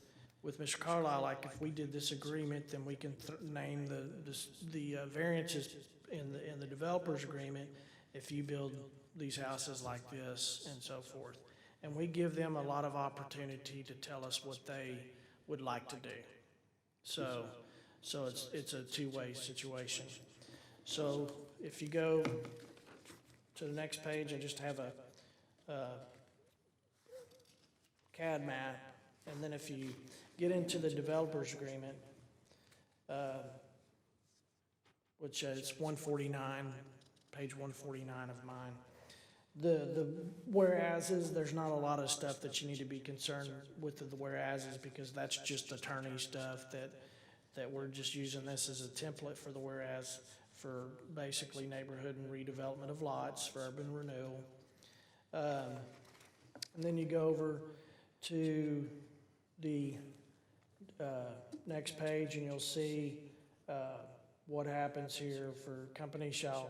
Mr. Carlisle, like if we did this agreement, then we can name the variances in the developer's agreement if you build these houses like this and so forth. And we give them a lot of opportunity to tell us what they would like to do. So it's a two-way situation. So if you go to the next page, I just have a CAD map, and then if you get into the developer's agreement, which is 149, page 149 of mine. The whereases, there's not a lot of stuff that you need to be concerned with the whereases, because that's just attorney stuff that we're just using this as a template for the whereas for basically neighborhood and redevelopment of lots for urban renewal. And then you go over to the next page, and you'll see what happens here for companies shall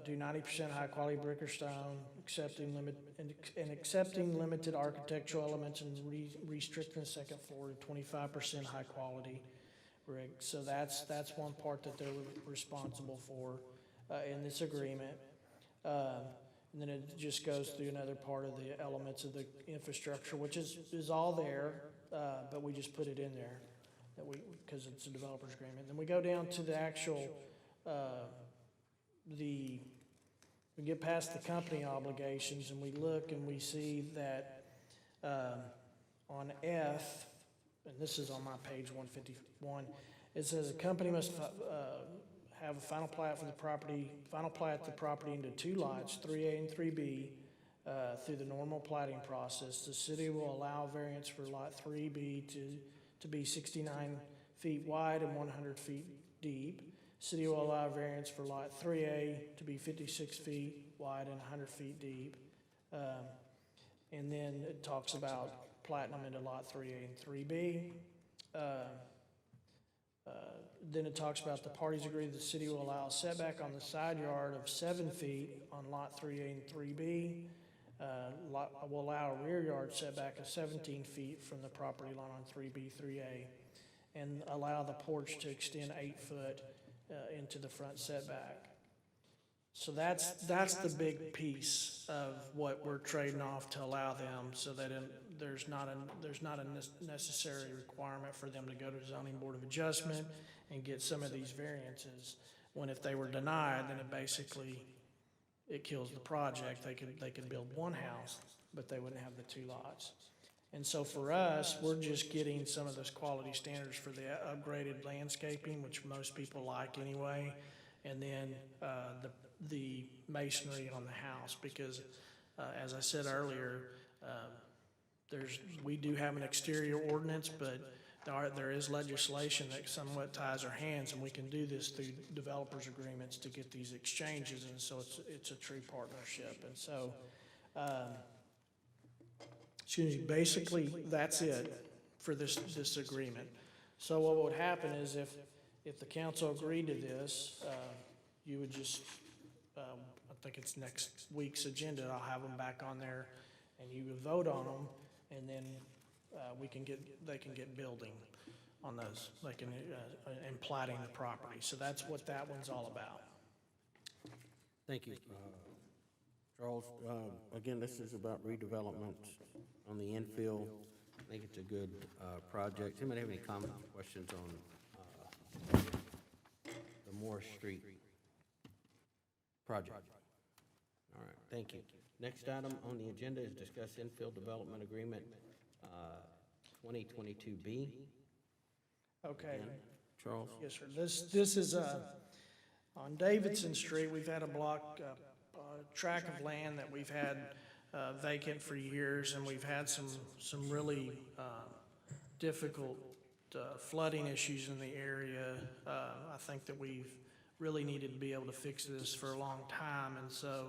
do 90% high quality brick or stone, accepting limited architectural elements, and restricting the second floor to 25% high quality brick. So that's one part that they're responsible for in this agreement. And then it just goes through another part of the elements of the infrastructure, which is all there, but we just put it in there because it's a developer's agreement. Then we go down to the actual we get past the company obligations, and we look and we see that on F, and this is on my page 151, it says a company must have a final plat the property into 2 lots, 3A and 3B, through the normal platting process. The city will allow variance for lot 3B to be 69 feet wide and 100 feet deep. City will allow variance for lot 3A to be 56 feet wide and 100 feet deep. And then it talks about platting them into lot 3A and 3B. Then it talks about the parties agree the city will allow a setback on the side yard of 7 feet on lot 3A and 3B. Will allow a rear yard setback of 17 feet from the property line on 3B, 3A, and allow the porch to extend 8 foot into the front setback. So that's the big piece of what we're trading off to allow them, so that there's not a necessary requirement for them to go to the zoning board of adjustment and get some of these variances. When if they were denied, then it kills the project. They could build one house, but they wouldn't have the 2 lots. And so for us, we're just getting some of those quality standards for the upgraded landscaping, which most people like anyway, and then the masonry on the house, because as I said earlier, we do have an exterior ordinance, but there is legislation that somewhat ties our hands, and we can do this through developers agreements to get these exchanges, and so it's a true partnership. And so, excuse me, basically, that's it for this agreement. So what would happen is if the council agreed to this, you would just, I think it's next week's agenda, I'll have them back on there, and you would vote on them, and then they can get building on those, and platting the property. So that's what that one's all about. Thank you. Charles, again, this is about redevelopment on the infill. I think it's a good project. Anybody have any comments or questions on the Moore Street project? All right, thank you. Next item on the agenda is discuss infill development agreement 2022B. Okay. Again, Charles? Yes, sir. This is on Davidson Street. We've had a tract of land that we've had vacant for years, and we've had some really difficult flooding issues in the area. I think that we've really needed to be able to fix this for a long time, and so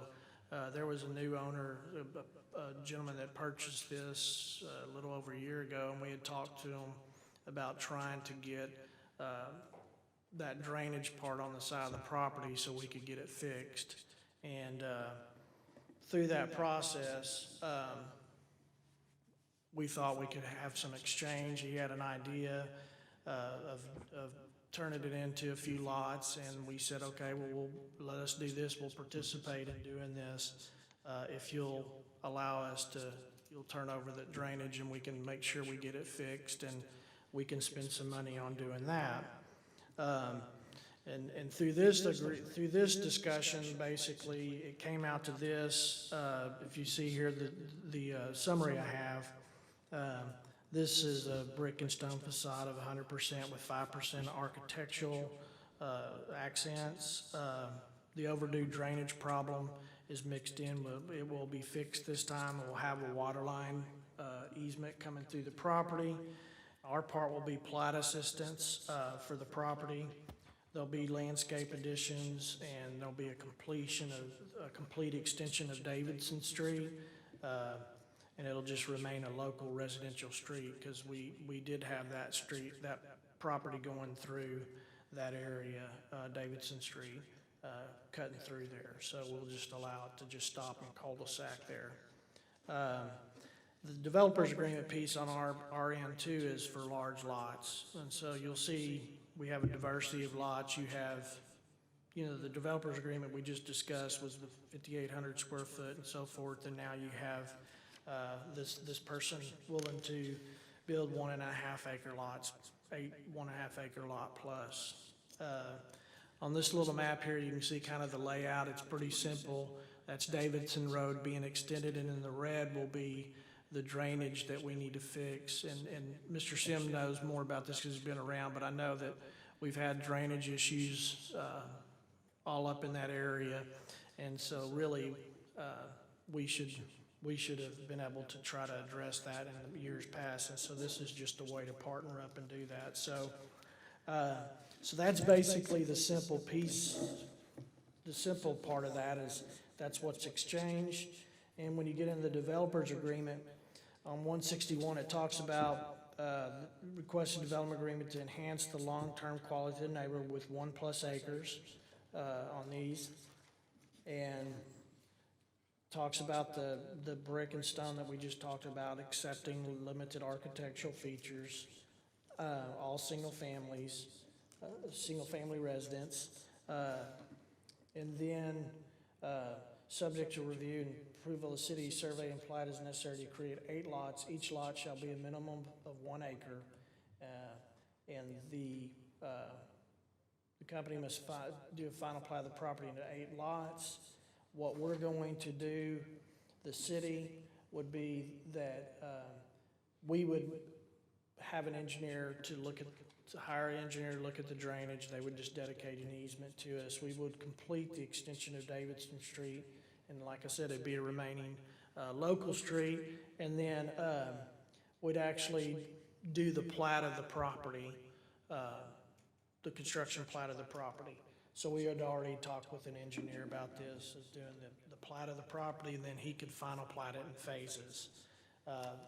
there was a new owner, a gentleman that purchased this a little over a year ago, and we had talked to him about trying to get that drainage part on the side of the property so we could get it fixed. And through that process, we thought we could have some exchange. He had an idea of turning it into a few lots, and we said, okay, well, let us do this. We'll participate in doing this if you'll allow us to. You'll turn over the drainage, and we can make sure we get it fixed, and we can spend some money on doing that. And through this discussion, basically, it came out to this. If you see here the summary I have, this is a brick and stone facade of 100% with 5% architectural accents. The overdue drainage problem is mixed in, but it will be fixed this time. We'll have a water line easement coming through the property. Our part will be plat assistance for the property. There'll be landscape additions, and there'll be a complete extension of Davidson Street. And it'll just remain a local residential street, because we did have that property going through that area, Davidson Street, cutting through there. So we'll just allow it to just stop and cul-de-sac there. The developer's agreement piece on our end too is for large lots. And so you'll see we have a diversity of lots. You have, the developer's agreement we just discussed was the 5,800 square foot and so forth. And now you have this person willing to build 1.5 acre lots, 1.5 acre lot plus. On this little map here, you can see kind of the layout. It's pretty simple. That's Davidson Road being extended, and in the red will be the drainage that we need to fix. And Mr. Sim knows more about this because he's been around, but I know that we've had drainage issues all up in that area. And so really, we should have been able to try to address that in the years past. And so this is just a way to partner up and do that. So that's basically the simple piece. The simple part of that is that's what's exchanged. And when you get into the developer's agreement, on 161, it talks about requested development agreement to enhance the long-term quality of the neighborhood with 1+ acres on these. And talks about the brick and stone that we just talked about, accepting limited architectural features, all single family residents, and then subject to review and approval of the city survey and plat is necessary to create 8 lots. Each lot shall be a minimum of 1 acre, and the company must do a final plat of the property into 8 lots. What we're going to do, the city, would be that we would have an engineer hire an engineer to look at the drainage. They would just dedicate an easement to us. We would complete the extension of Davidson Street, and like I said, it'd be a remaining local street, and then we'd actually do the plat of the property, the construction plat of the property. So we had already talked with an engineer about this, is doing the plat of the property, and then he could final plat it in phases.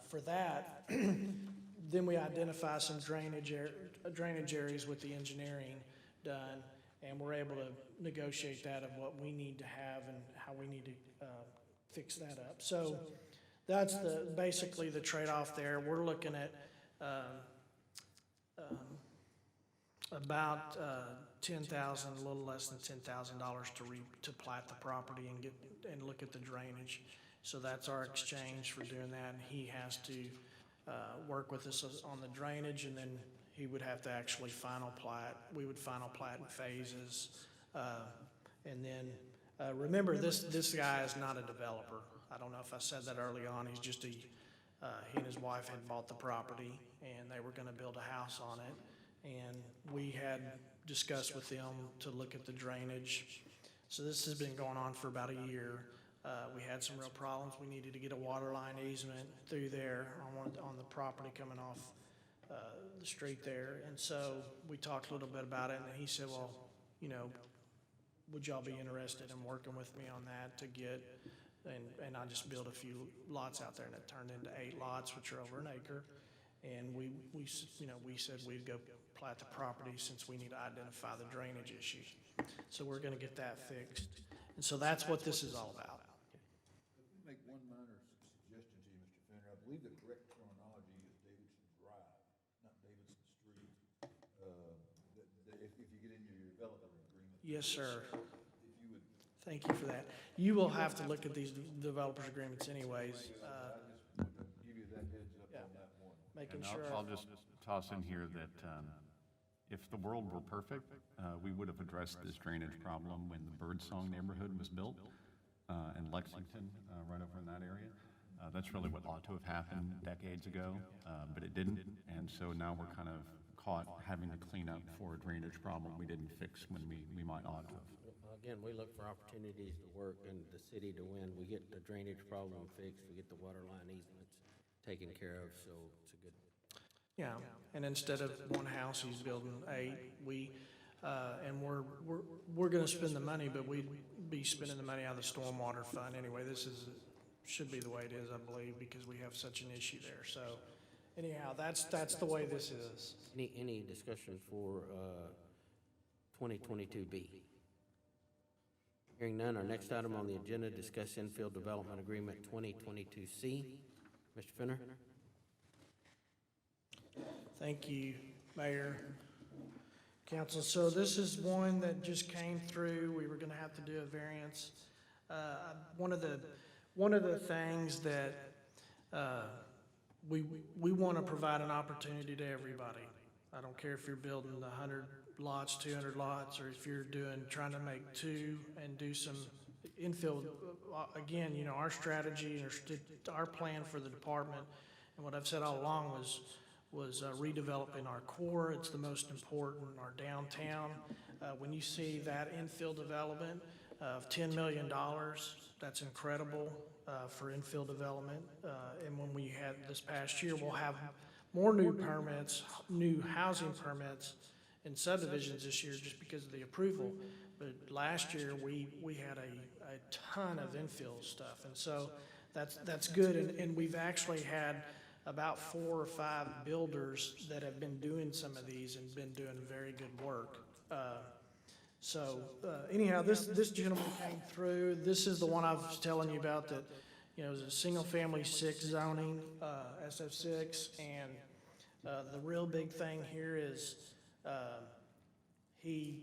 For that, then we identify some drainage areas with the engineering done, and we're able to negotiate that of what we need to have and how we need to fix that up. So that's basically the trade-off there. We're looking at about $10,000, a little less than $10,000 to plat the property and look at the drainage. So that's our exchange for doing that, and he has to work with us on the drainage, and then he would have to actually final plat. We would final plat in phases. And then, remember, this guy is not a developer. I don't know if I said that early on. He's just he and his wife had bought the property, and they were gonna build a house on it. And we had discussed with them to look at the drainage. So this has been going on for about a year. We had some real problems. We needed to get a water line easement through there on the property coming off the street there. And so we talked a little bit about it, and he said, well, you know, would y'all be interested in working with me on that to get, and I just built a few lots out there, and it turned into 8 lots, which are over an acre. And we said we'd go plat the property since we need to identify the drainage issue. So we're gonna get that fixed. And so that's what this is all about. Let me make one minor suggestion to you, Mr. Fenner. I believe the correct terminology is Davidson Drive, not Davidson Street. If you get into your developer agreement. Yes, sir. If you would. Thank you for that. You will have to look at these developers agreements anyways. I just wanted to give you that heads up on that one. Making And sure. I'll just toss in here that if the world were perfect, we would have addressed this drainage problem when the Birdsong neighborhood was built in Lexington, right over in that area. That's really what ought to have happened decades ago, but it didn't. And so now we're kind of caught having to clean up for a drainage problem we didn't fix when we might ought to have. Again, we look for opportunities to work and the city to win. We get the drainage problem fixed, we get the water line easements taken care of, so it's a good. Yeah, and instead of one house, he's building 8. And we're gonna spend the money, but we'd be spending the money out of the stormwater fund anyway. Should be the way it is, I believe, because we have such an issue there. So anyhow, that's the way this is. Any discussion for 2022B? Hearing none, our next item on the agenda, discuss infill development agreement 2022C. Mr. Fenner? Thank you, Mayor, Council. So this is one that just came through. We were gonna have to do a variance. One of the things that we want to provide an opportunity to everybody. I don't care if you're building 100 lots, 200 lots, or if you're trying to make 2 and do some infill. Again, you know, our strategy and our plan for the department, and what I've said all along was redeveloping our core. It's the most important, our downtown. When you see that infill development of $10 million, that's incredible for infill development. And when we had this past year, we'll have more new permits, new housing permits in subdivisions this year just because of the approval. But last year, we had a ton of infill stuff. And so that's good. And we've actually had about 4 or 5 builders that have been doing some of these and been doing very good work. Anyhow, this gentleman came through. This is the one I was telling you about that, you know, it was a single-family 6 zoning, SF6, and the real big thing here is he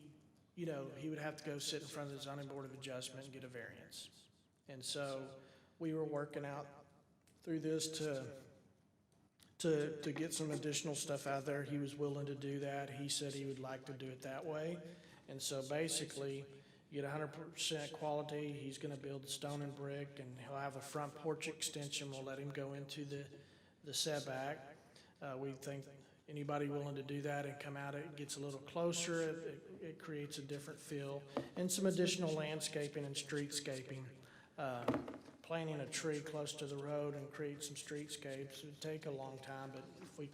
would have to go sit in front of the zoning board of adjustment and get a variance. And so we were working out through this to get some additional stuff out there. He was willing to do that. He said he would like to do it that way. And so basically, you get 100% quality. He's gonna build stone and brick, and he'll have a front porch extension. We'll let him go into the setback. We think anybody willing to do that and come out, it gets a little closer. It creates a different feel. And some additional landscaping and streetscaping. Planting a tree close to the road and create some streetscapes would take a long time, but if we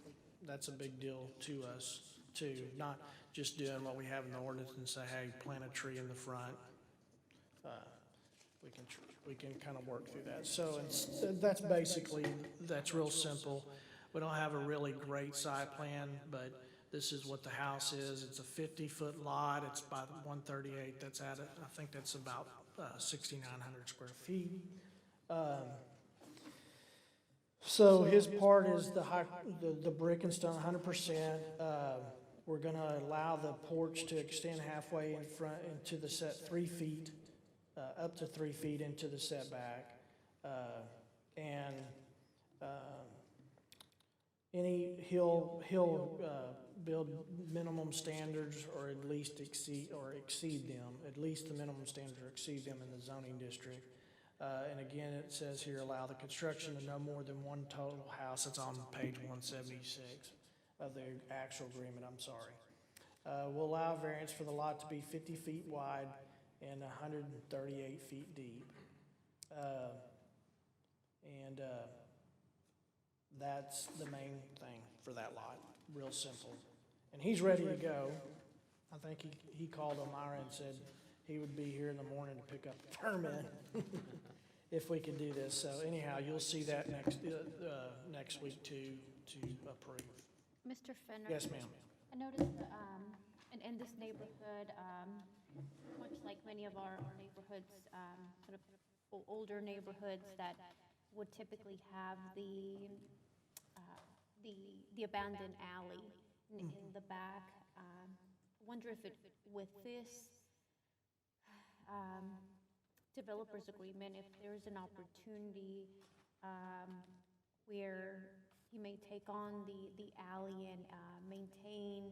that's a big deal to us too, not just doing what we have in the ordinance and say, hey, plant a tree in the front. We can kind of work through that. So that's basically, that's real simple. We don't have a really great site plan, but this is what the house is. It's a 50-foot lot. It's by 138. That's at it. I think that's about 6,900 square feet. So his part is the brick and stone, 100%. We're going to allow the porch to extend halfway in front into the set 3 feet, up to 3 feet into the setback, and he'll build minimum standards or at least exceed them, at least the minimum standards or exceed them in the zoning district. And again, it says here, allow the construction of no more than one total house. It's on page 176 of the actual agreement, I'm sorry. We'll allow variance for the lot to be 50 feet wide and 138 feet deep. That's the main thing for that lot, real simple. And he's ready to go. I think he called Elmira and said he would be here in the morning to pick up the permit if we could do this. So anyhow, you'll see that next week to approve. Mr. Fenner? Yes, ma'am. I noticed in this neighborhood, much like many of our neighborhoods, sort of older neighborhoods that would typically have the abandoned alley in the back. Wonder if with this developers agreement, if there's an opportunity where he may take on the alley and maintain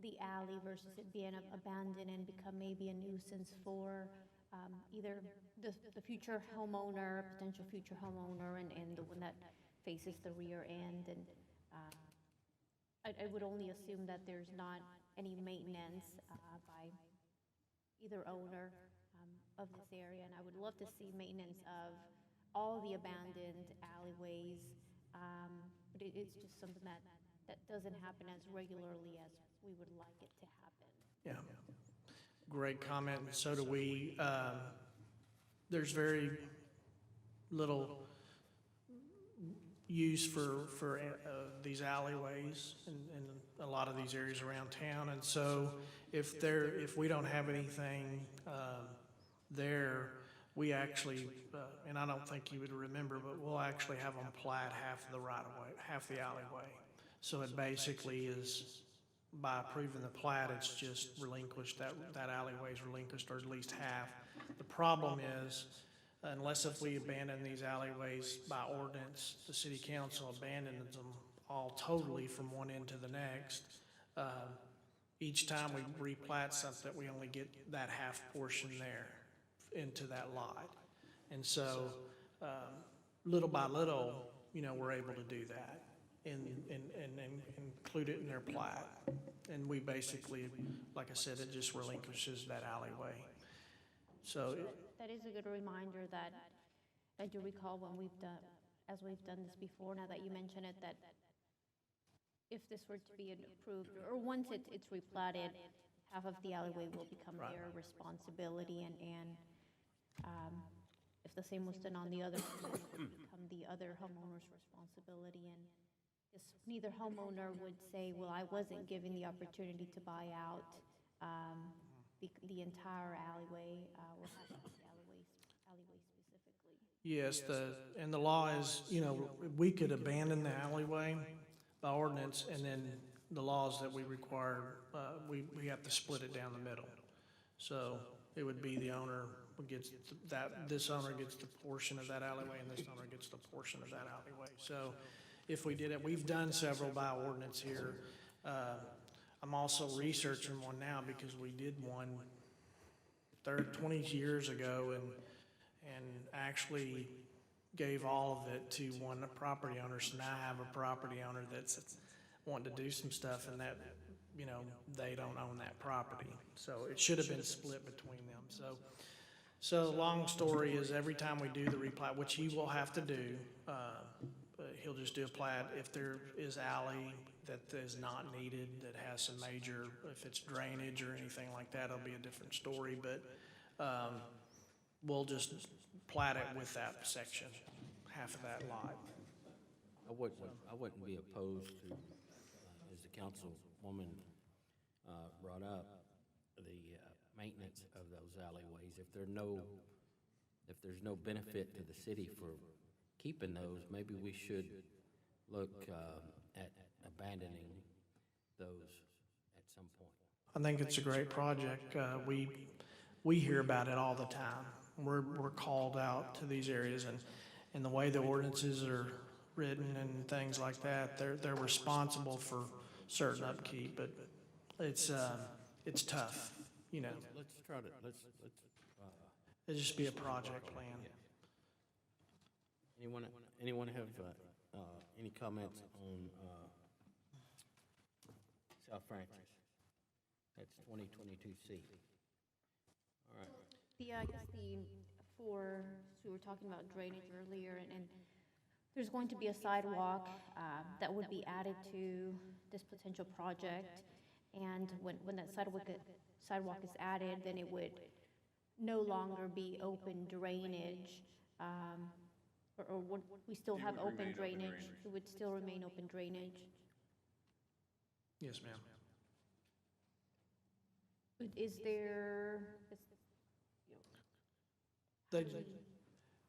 the alley versus it being abandoned and become maybe a nuisance for either the future homeowner, potential future homeowner, and the one that faces the rear end. And I would only assume that there's not any maintenance by either owner of this area, and I would love to see maintenance of all the abandoned alleyways, but it's just something that doesn't happen as regularly as we would like it to happen. Yeah, great comment, and so do we. There's very little use for these alleyways in a lot of these areas around town, and so if we don't have anything there, we actually, and I don't think you would remember, but we'll actually have them plat half of the right-of-way, half the alleyway. So it basically is, by approving the plat, it's just relinquished, that alleyway is relinquished, or at least half. The problem is, unless if we abandon these alleyways by ordinance, the city council abandons them all totally from one end to the next. Each time we replat something, we only get that half portion there into that lot. And so, little by little, we're able to do that and include it in their plat. And we basically, like I said, it just relinquishes that alleyway. So that is a good reminder that I do recall when we've done this before, now that you mention it, that if this were to be approved, or once it's replatted, half of the alleyway will become their responsibility, and if the same was done on the other side, it would become the other homeowner's responsibility, and neither homeowner would say, well, I wasn't given the opportunity to buy out the entire alleyway, or half of the alleyway specifically. yes, and the law is, we could abandon the alleyway by ordinance, and then the laws that we require, we have to split it down the middle. So it would be the owner gets this owner gets the portion of that alleyway, and this owner gets the portion of that alleyway. So if we did it, we've done several by ordinance here. I'm also researching one now because we did one 20 years ago and actually gave all of it to one property owner. So now I have a property owner that's wanting to do some stuff, and that, they don't own that property. So it should have been split between them. So long story is, every time we do the replat, which he will have to do, he'll just do a plat. If there is alley, that is not needed, that has some major, if it's drainage or anything like that, it'll be a different story, but we'll just plat it with that section, half of that lot. I wouldn't be opposed to, as the councilwoman brought up, the maintenance of those alleyways. If there's no benefit to the city for keeping those, maybe we should look at abandoning those at some point. I think it's a great project. We hear about it all the time. We're called out to these areas, and the way the ordinances are written and things like that, they're responsible for certain upkeep, but it's tough, you know. Let's try to, It'll just be a project plan. anyone have any comments on South Francis? That's 2022C. All right. I guess so we were talking about drainage earlier, and there's going to be a sidewalk that would be added to this potential project. And when that sidewalk is added, then it would no longer be open drainage, or would we still have open drainage? It would still remain open drainage. Yes, ma'am. Is there,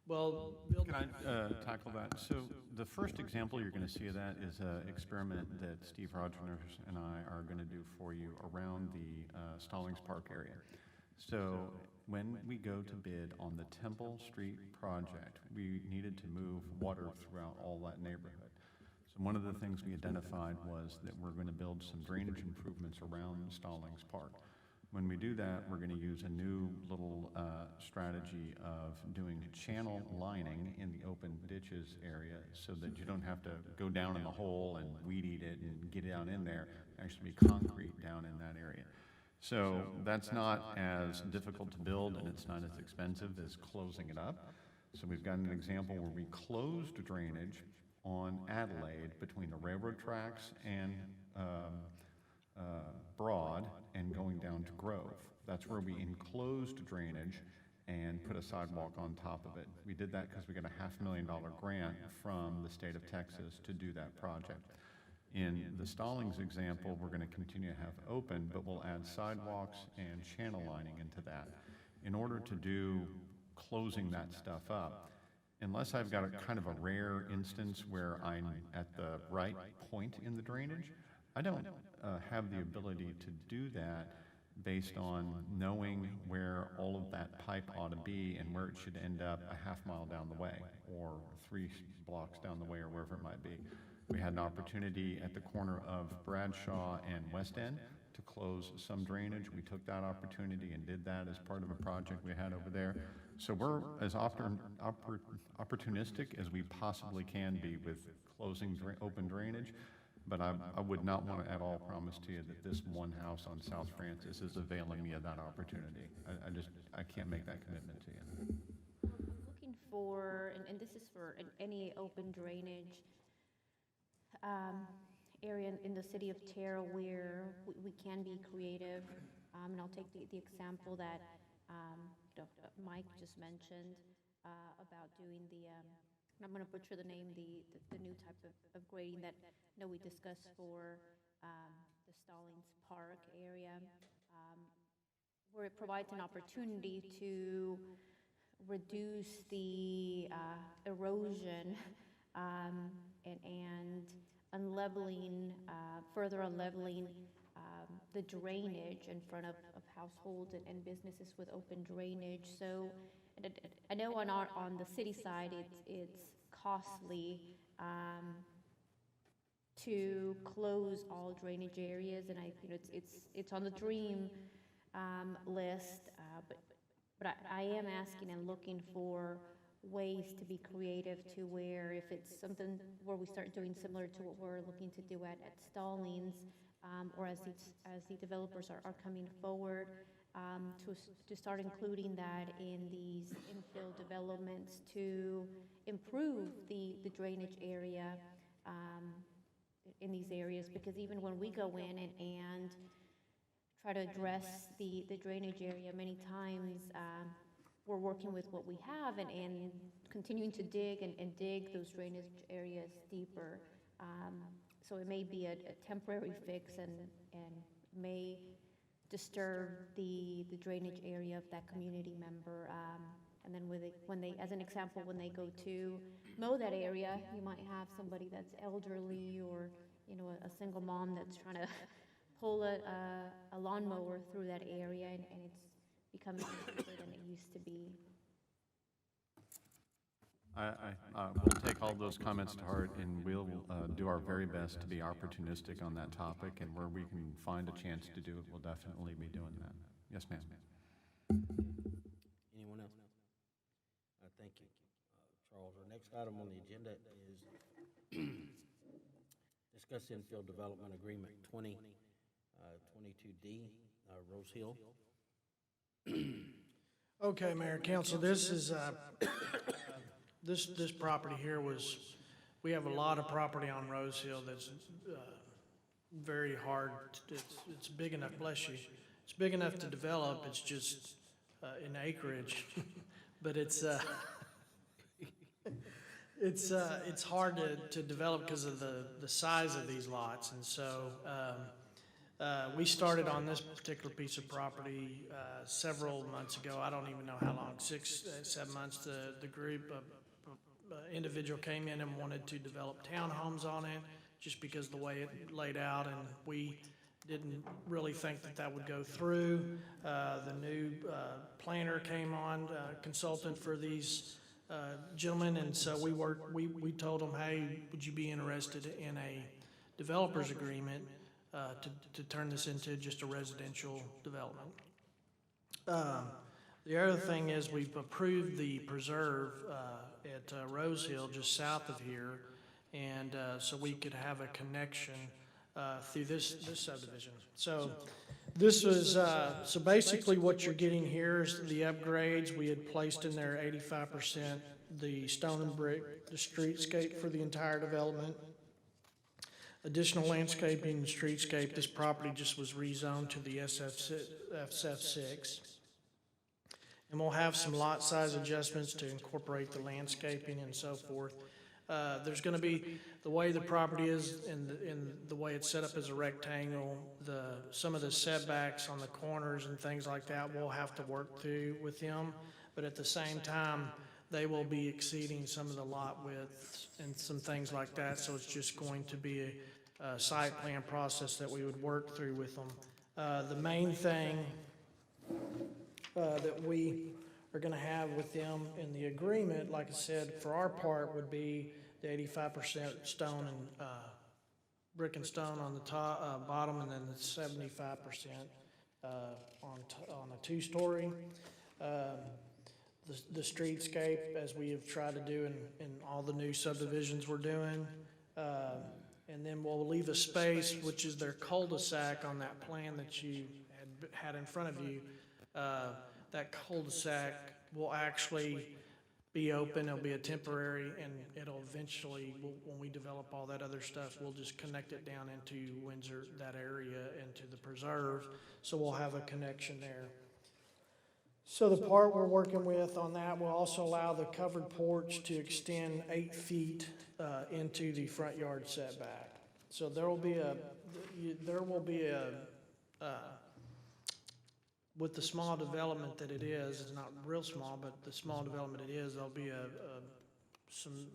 Well, Bill, Can I tackle that? So the first example you're going to see of that is an experiment that Steve Rogers and I are going to do for you around the Stallings Park area. So when we go to bid on the Temple Street project, we needed to move water throughout all that neighborhood. So one of the things we identified was that we're going to build some drainage improvements around Stallings Park. When we do that, we're going to use a new little strategy of doing channel lining in the open ditches area so that you don't have to go down in the hole and weed eat it and get down in there. Actually be concrete down in that area. So that's not as difficult to build, and it's not as expensive as closing it up. So we've got an example where we closed drainage on Adelaide between the railroad tracks and Broad and going down to Grove. That's where we enclosed drainage and put a sidewalk on top of it. We did that because we got a $500,000 grant from the state of Texas to do that project. In the Stallings example, we're going to continue to have open, but we'll add sidewalks and channel lining into that. In order to do closing that stuff up, unless I've got a kind of a rare instance where I'm at the right point in the drainage, I don't have the ability to do that based on knowing where all of that pipe ought to be and where it should end up a half mile down the way or 3 blocks down the way or wherever it might be. We had an opportunity at the corner of Bradshaw and West End to close some drainage. We took that opportunity and did that as part of a project we had over there. So we're as opportunistic as we possibly can be with closing open drainage. But I would not want to at all promise to you that this one house on South Francis is availing me of that opportunity. I can't make that commitment to you. looking for, and this is for any open drainage area in the city of Terra where we can be creative, and I'll take the example that Mike just mentioned about doing the, I'm going to butcher the name, the new type of grading that we discussed for the Stallings Park area, where it provides an opportunity to reduce the erosion and unleveling, further unleveling the drainage in front of households and businesses with open drainage. So I know on the city side it's costly to close all drainage areas, and it's on the dream list, but I am asking and looking for ways to be creative to where if it's something where we start doing similar to what we're looking to do at Stallings, or as the developers are coming forward, to start including that in these infill developments to improve the drainage area. in these areas, because even when we go in and try to address the drainage area, many times, we're working with what we have and continuing to dig and dig those drainage areas deeper. So it may be a temporary fix and may disturb the drainage area of that community member. And then when they, as an example, when they go to mow that area, you might have somebody that's elderly or, you know, a single mom that's trying to pull a lawnmower through that area, and it's becoming cheaper than it used to be. We'll take all those comments to heart, and we'll do our very best to be opportunistic on that topic, and where we can find a chance to do it, we'll definitely be doing that. Yes, ma'am. Anyone else? Thank you, Charles. Our next item on the agenda is discuss infill development agreement 2022D, Rose Hill. Okay, Mayor and Council, this is, this property here was, we have a lot of property on Rose Hill that's very hard. It's big enough, bless you, it's big enough to develop, it's just in acreage. But it's hard to develop because of the size of these lots. And so we started on this particular piece of property several months ago. I don't even know how long, 6, 7 months. The group of individual came in and wanted to develop townhomes on it just because the way it laid out, and we didn't really think that would go through. The new planner came on, consultant for these gentlemen, and so we told them, hey, would you be interested in a developer's agreement to turn this into just a residential development? The other thing is we've approved the preserve at Rose Hill, just south of here, and so we could have a connection through this subdivision. So this was, so basically what you're getting here is the upgrades. We had placed in there 85%, the stone and brick, the streetscape for the entire development. Additional landscaping and streetscape. This property just was rezoned to the SF6. And we'll have some lot size adjustments to incorporate the landscaping and so forth. There's going to be, the way the property is and the way it's set up as a rectangle, some of the setbacks on the corners and things like that we'll have to work through with them. But at the same time, they will be exceeding some of the lot widths and some things like that. So it's just going to be a site plan process that we would work through with them. The main thing that we are going to have with them in the agreement, like I said, for our part would be the 85% stone and brick and stone on the top, bottom, and then the 75% on a two-story. The streetscape, as we have tried to do in all the new subdivisions we're doing. And then we'll leave a space, which is their cul-de-sac on that plan that you had in front of you. That cul-de-sac will actually be open. It'll be a temporary, and it'll eventually, when we develop all that other stuff, we'll just connect it down into Windsor, that area, into the preserve. So we'll have a connection there. So the part we're working with on that will also allow the covered porch to extend 8 feet into the front yard setback. So there will be a with the small development that it is, it's not real small, but the small development it is, there'll be some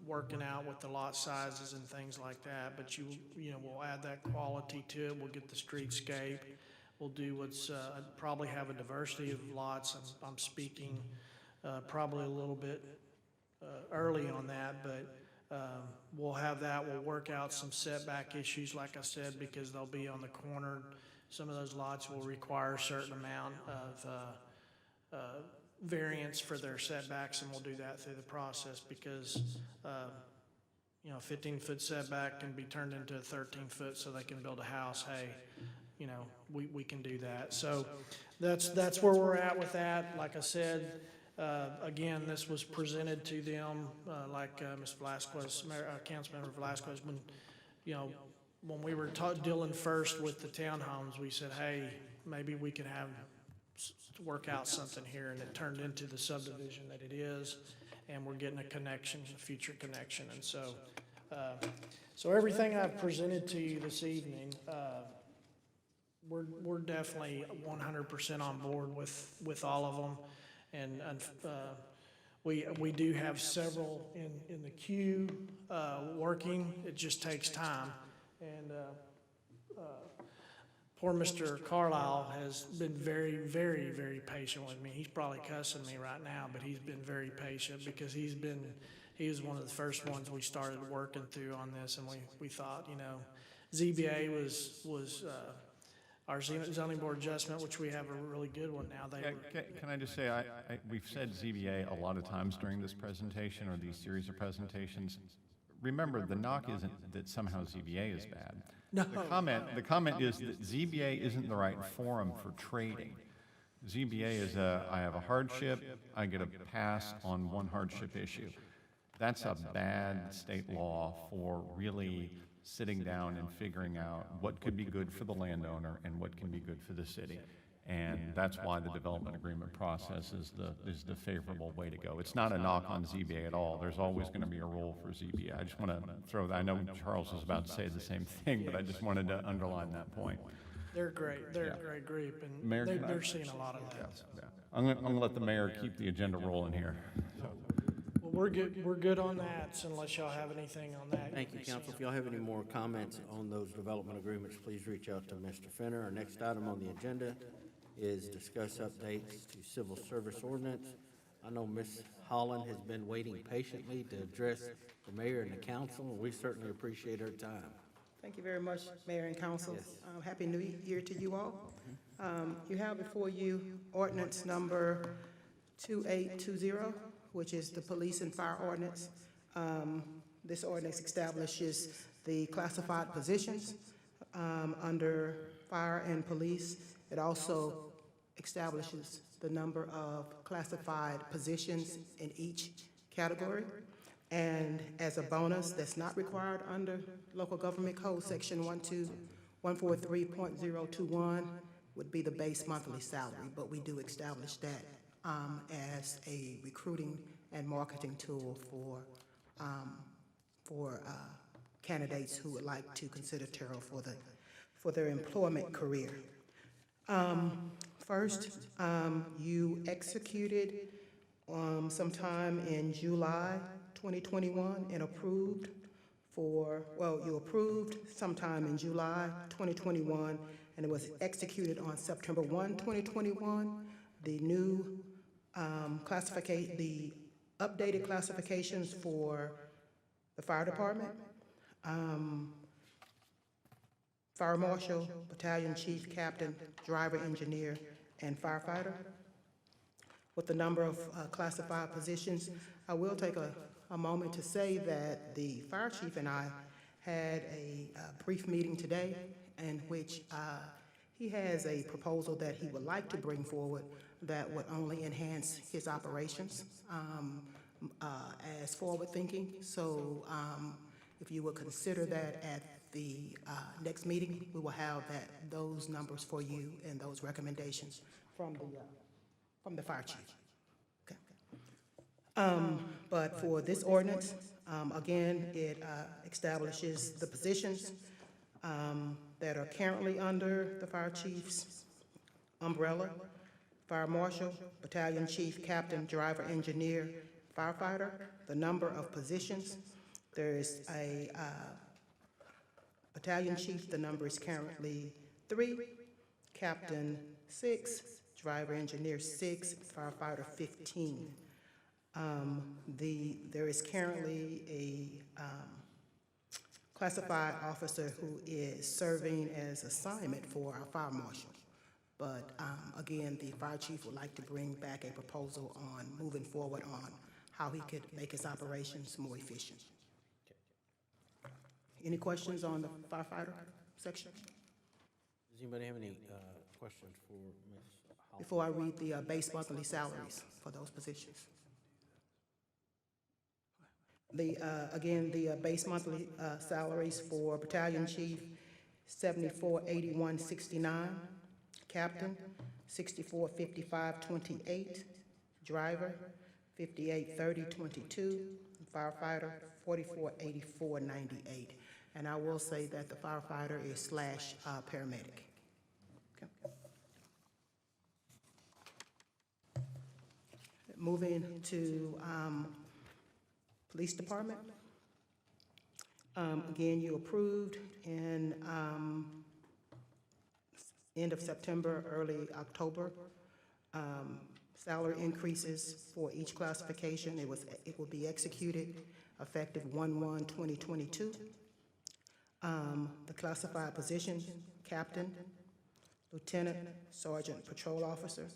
working out with the lot sizes and things like that. But you know, we'll add that quality to it. We'll get the streetscape. We'll do what's probably have a diversity of lots. I'm speaking probably a little bit early on that, but we'll have that. We'll work out some setback issues, like I said, because they'll be on the corner. Some of those lots will require a certain amount of variance for their setbacks, and we'll do that through the process because, you know, 15-foot setback can be turned into a 13-foot so they can build a house. Hey, you know, we can do that. So that's where we're at with that. Like I said, again, this was presented to them, like Ms. Velasquez, Councilmember Velasquez, when when we were dealing first with the townhomes, we said, hey, maybe we could work out something here, and it turned into the subdivision that it is, and we're getting a connection, a future connection, and so, so everything I've presented to you this evening, we're definitely 100% on board with all of them, and we do have several in the queue working. It just takes time, and poor Mr. Carlisle has been very, very, very patient with me. He's probably cussing me right now, but he's been very patient because he was one of the first ones we started working through on this, and we thought, ZBA was our zoning board adjustment, which we have a really good one now. Can I just say, we've said ZBA a lot of times during this presentation or these series of presentations. Remember, the knock isn't that somehow ZBA is bad. No. The comment is that ZBA isn't the right forum for trading. ZBA is I have a hardship, I get a pass on one hardship issue. That's a bad state law for really sitting down and figuring out what could be good for the landowner and what can be good for the city. And that's why the development agreement process is the favorable way to go. It's not a knock on ZBA at all. There's always going to be a role for ZBA. I just want to throw that. I know Charles was about to say the same thing, but I just wanted to underline that point. They're great. They're a great group, and Mayor, they're seeing a lot of that. Yeah. I'm going to let the mayor keep the agenda rolling here. Well, we're good on that, so unless y'all have anything on that. Thank you, council. If y'all have any more comments on those development agreements, please reach out to Mr. Fenner. Our next item on the agenda is discuss updates to civil service ordinance. I know Ms. Holland has been waiting patiently to address the mayor and the council, and we certainly appreciate her time. Thank you very much, Mayor and Council. Yes. Happy New Year to you all. You have before you ordinance number 2820, which is the police and fire ordinance. This ordinance establishes the classified positions under fire and police. It also establishes the number of classified positions in each category. And as a bonus, that's not required under Local Government Code, Section 143.021 would be the base monthly salary, but we do establish that as a recruiting and marketing tool for candidates who would like to consider Terrell for their employment career. First, you executed sometime in July 2021 and approved you approved sometime in July 2021, and it was executed on September 1, 2021. The new the updated classifications for the fire department, fire marshal, battalion chief, captain, driver, engineer, and firefighter. With the number of classified positions, I will take a moment to say that the fire chief and I had a brief meeting today in which he has a proposal that he would like to bring forward that would only enhance his operations as forward-thinking. So if you would consider that at the next meeting, we will have those numbers for you and those recommendations from the fire chief. Okay. But for this ordinance, again, it establishes the positions that are currently under the fire chief's umbrella: fire marshal, battalion chief, captain, driver, engineer, firefighter. The number of positions, there is a battalion chief, the number is currently 3, captain 6, driver, engineer 6, firefighter 15. There is currently a classified officer who is serving as assignment for our fire marshal. But again, the fire chief would like to bring back a proposal on moving forward on how he could make his operations more efficient. Any questions on the firefighter section? Does anybody have any questions for Ms. Holland? Before I read the base monthly salaries for those positions. Again, the base monthly salaries for battalion chief, 7481.69, captain, 6455.28, driver, 5830.22, firefighter, 4484.98. And I will say that the firefighter is slash paramedic. Okay. Moving to police department. Again, you approved in end of September, early October, salary increases for each classification. It will be executed effective 1/1/2022. The classified position, captain, lieutenant, sergeant, patrol officer.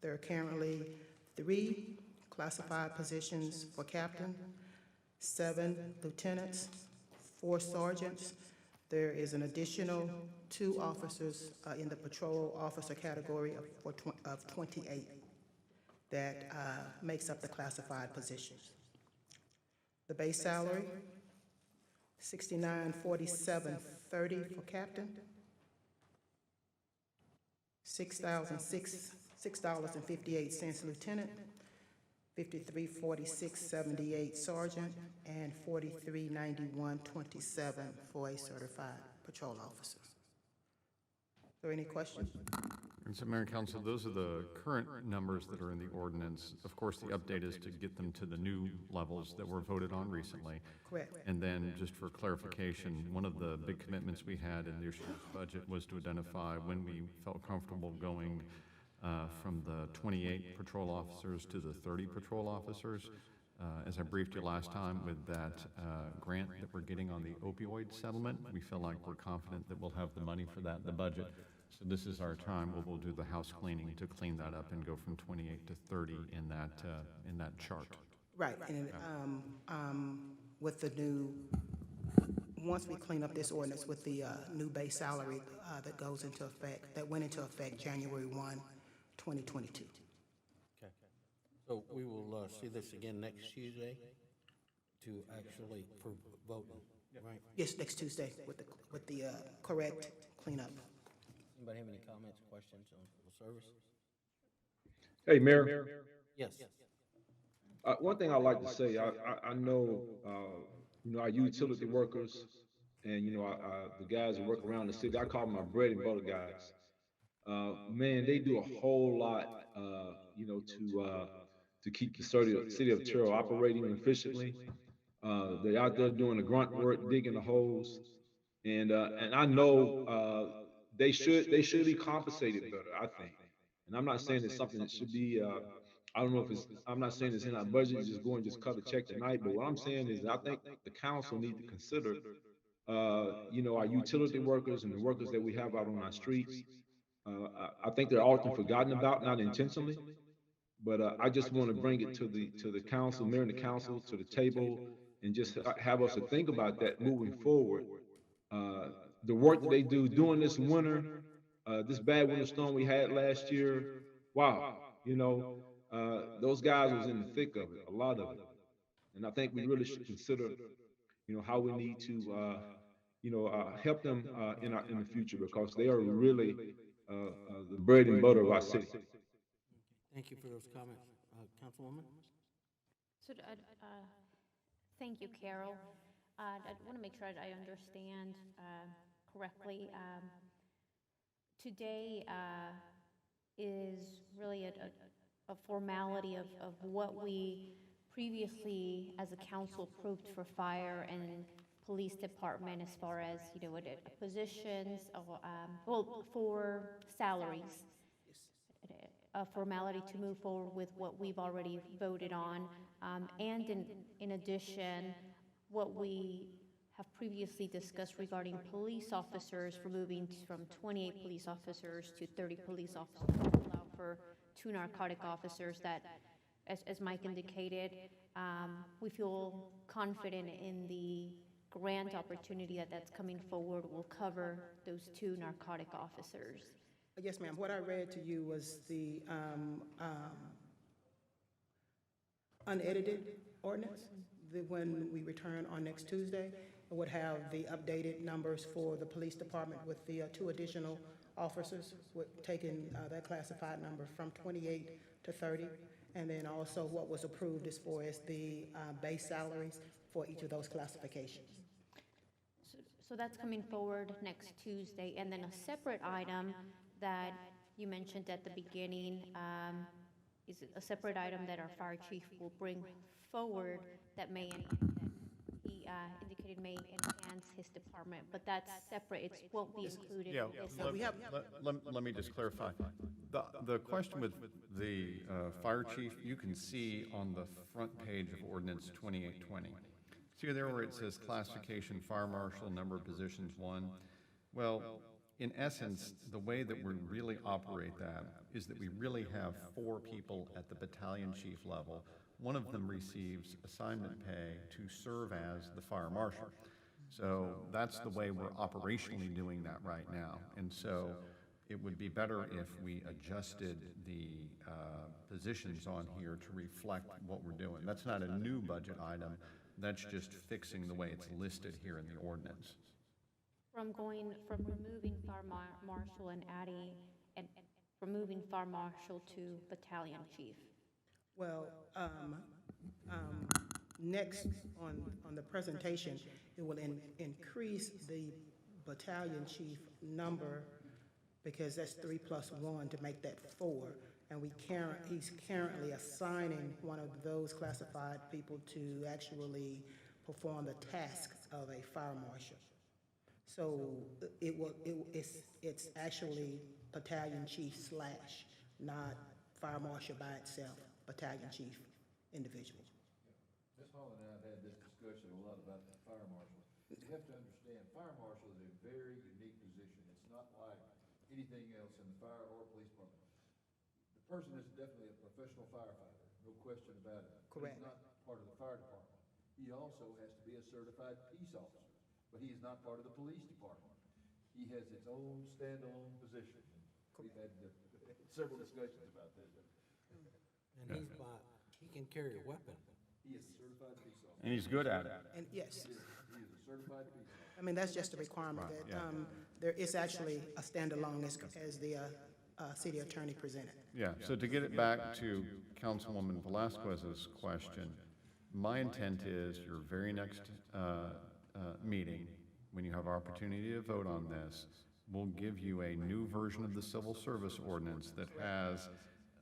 There are currently 3 classified positions for captain, 7 lieutenants, 4 sergeants. There is an additional 2 officers in the patrol officer category of 28 that makes up the classified positions. The base salary, $69,4730 for captain, $6,006.58 lieutenant, $53,4678 sergeant, and $43,9127 for a certified patrol officer. Are there any questions? And so, Mayor and Council, those are the current numbers that are in the ordinance. Of course, the update is to get them to the new levels that were voted on recently. Correct. And then, just for clarification, one of the big commitments we had in this year's budget was to identify when we felt comfortable going from the 28 patrol officers to the 30 patrol officers. As I briefed you last time with that grant that we're getting on the opioid settlement, we feel like we're confident that we'll have the money for that in the budget. So this is our time where we'll do the house cleaning to clean that up and go from 28 to 30 in that chart. Right, and with the new, once we clean up this ordinance with the new base salary that goes into effect, that went into effect January 1, 2022. Okay. So we will see this again next Tuesday to actually, for voting, right? Yes, next Tuesday with the correct cleanup. Anybody have any comments, questions on civil service? Hey, Mayor, Yes. one thing I'd like to say, I know, our utility workers and, the guys that work around the city, I call them my bread and butter guys. Man, they do a whole lot, to keep the city of Terrell operating efficiently. They're out there doing the grunt work, digging the holes. And I know, they should be compensated better, I think. And I'm not saying it's something that should be, I don't know if I'm not saying it's in our budget, just go and just cut a check tonight, but what I'm saying is I think the council need to consider, our utility workers and the workers that we have out on our streets. I think they're often forgotten about, not intentionally, but I just want to bring it to the council, mayor and the council, to the table, and just have us to think about that moving forward. The work that they do during this winter, this bad winter storm we had last year, wow, those guys was in the thick of it, a lot of it. And I think we really should consider, how we need to, help them in the future, because they are really the bread and butter of our city. Thank you for those comments. Councilwoman? So, thank you, Carol. I want to make sure I understand correctly. Today is really a formality of what we previously, as a council, approved for fire and police department as far as, positions, for salaries. A formality to move forward with what we've already voted on. And in addition, what we have previously discussed regarding police officers, for moving from 28 police officers to 30 police officers, allow for 2 narcotic officers that, as Mike indicated, we feel confident in the grant opportunity that's coming forward will cover those 2 narcotic officers. Yes, ma'am. What I read to you was the unedited ordinance. when we return on next Tuesday, it would have the updated numbers for the police department with the 2 additional officers, taking that classified number from 28 to 30, and then also what was approved as far as the base salaries for each of those classifications. So that's coming forward next Tuesday, and then a separate item that you mentioned at the beginning, is a separate item that our fire chief will bring forward that he indicated may enhance his department, but that's separate, it won't be included Yeah, in this. let me just clarify. The question with the fire chief, you can see on the front page of Ordinance 2820. See there where it says classification, fire marshal, number of positions 1? Well, in essence, the way that we really operate that is that we really have 4 people at the battalion chief level. One of them receives assignment pay to serve as the fire marshal. So that's the way we're operationally doing that right now. And so it would be better if we adjusted the positions on here to reflect what we're doing. That's not a new budget item. That's just fixing the way it's listed here in the ordinance. From removing fire marshal and adding, and from moving fire marshal to battalion chief. Well, next on the presentation, it will increase the battalion chief number, because that's 3 plus 1 to make that 4. And he's currently assigning one of those classified people to actually perform the task of a fire marshal. So it's actually battalion chief / not fire marshal by itself, battalion chief individual. Ms. Hall and I have had this discussion a lot about the fire marshal. You have to understand, fire marshal is a very unique position. It's not like anything else in the fire or police department. The person is definitely a professional firefighter, no question about it. Correct. He's not part of the fire department. He also has to be a certified peace officer, but he is not part of the police department. He has its own standalone position. We've had several discussions about that. And he can carry a weapon. He is a certified peace officer. And he's good at it. And yes, He is a certified peace officer. I mean, that's just a requirement that there is actually a standalone as the city attorney presented. Yeah, so to get it back to Councilwoman Velasquez's question, my intent is your very next meeting, when you have opportunity to vote on this, we'll give you a new version of the civil service ordinance that has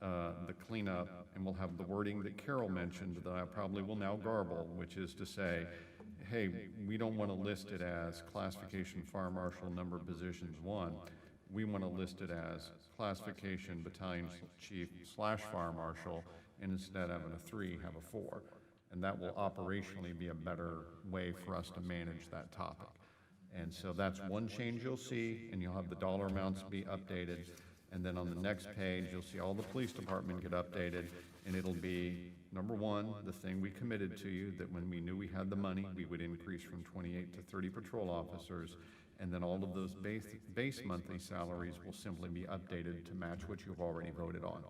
the cleanup, and we'll have the wording that Carol mentioned that I probably will now garble, which is to say, hey, we don't want to list it as classification fire marshal number of positions 1. We want to list it as classification battalion chief / fire marshal, and instead of having a 3, have a 4. And that will operationally be a better way for us to manage that topic. And so that's one change you'll see, and you'll have the dollar amounts be updated. And then on the next page, you'll see all the police department get updated, and it'll be, number 1, the thing we committed to you, that when we knew we had the money, we would increase from 28 to 30 patrol officers, and then all of those base monthly salaries will simply be updated to match what you've already voted on.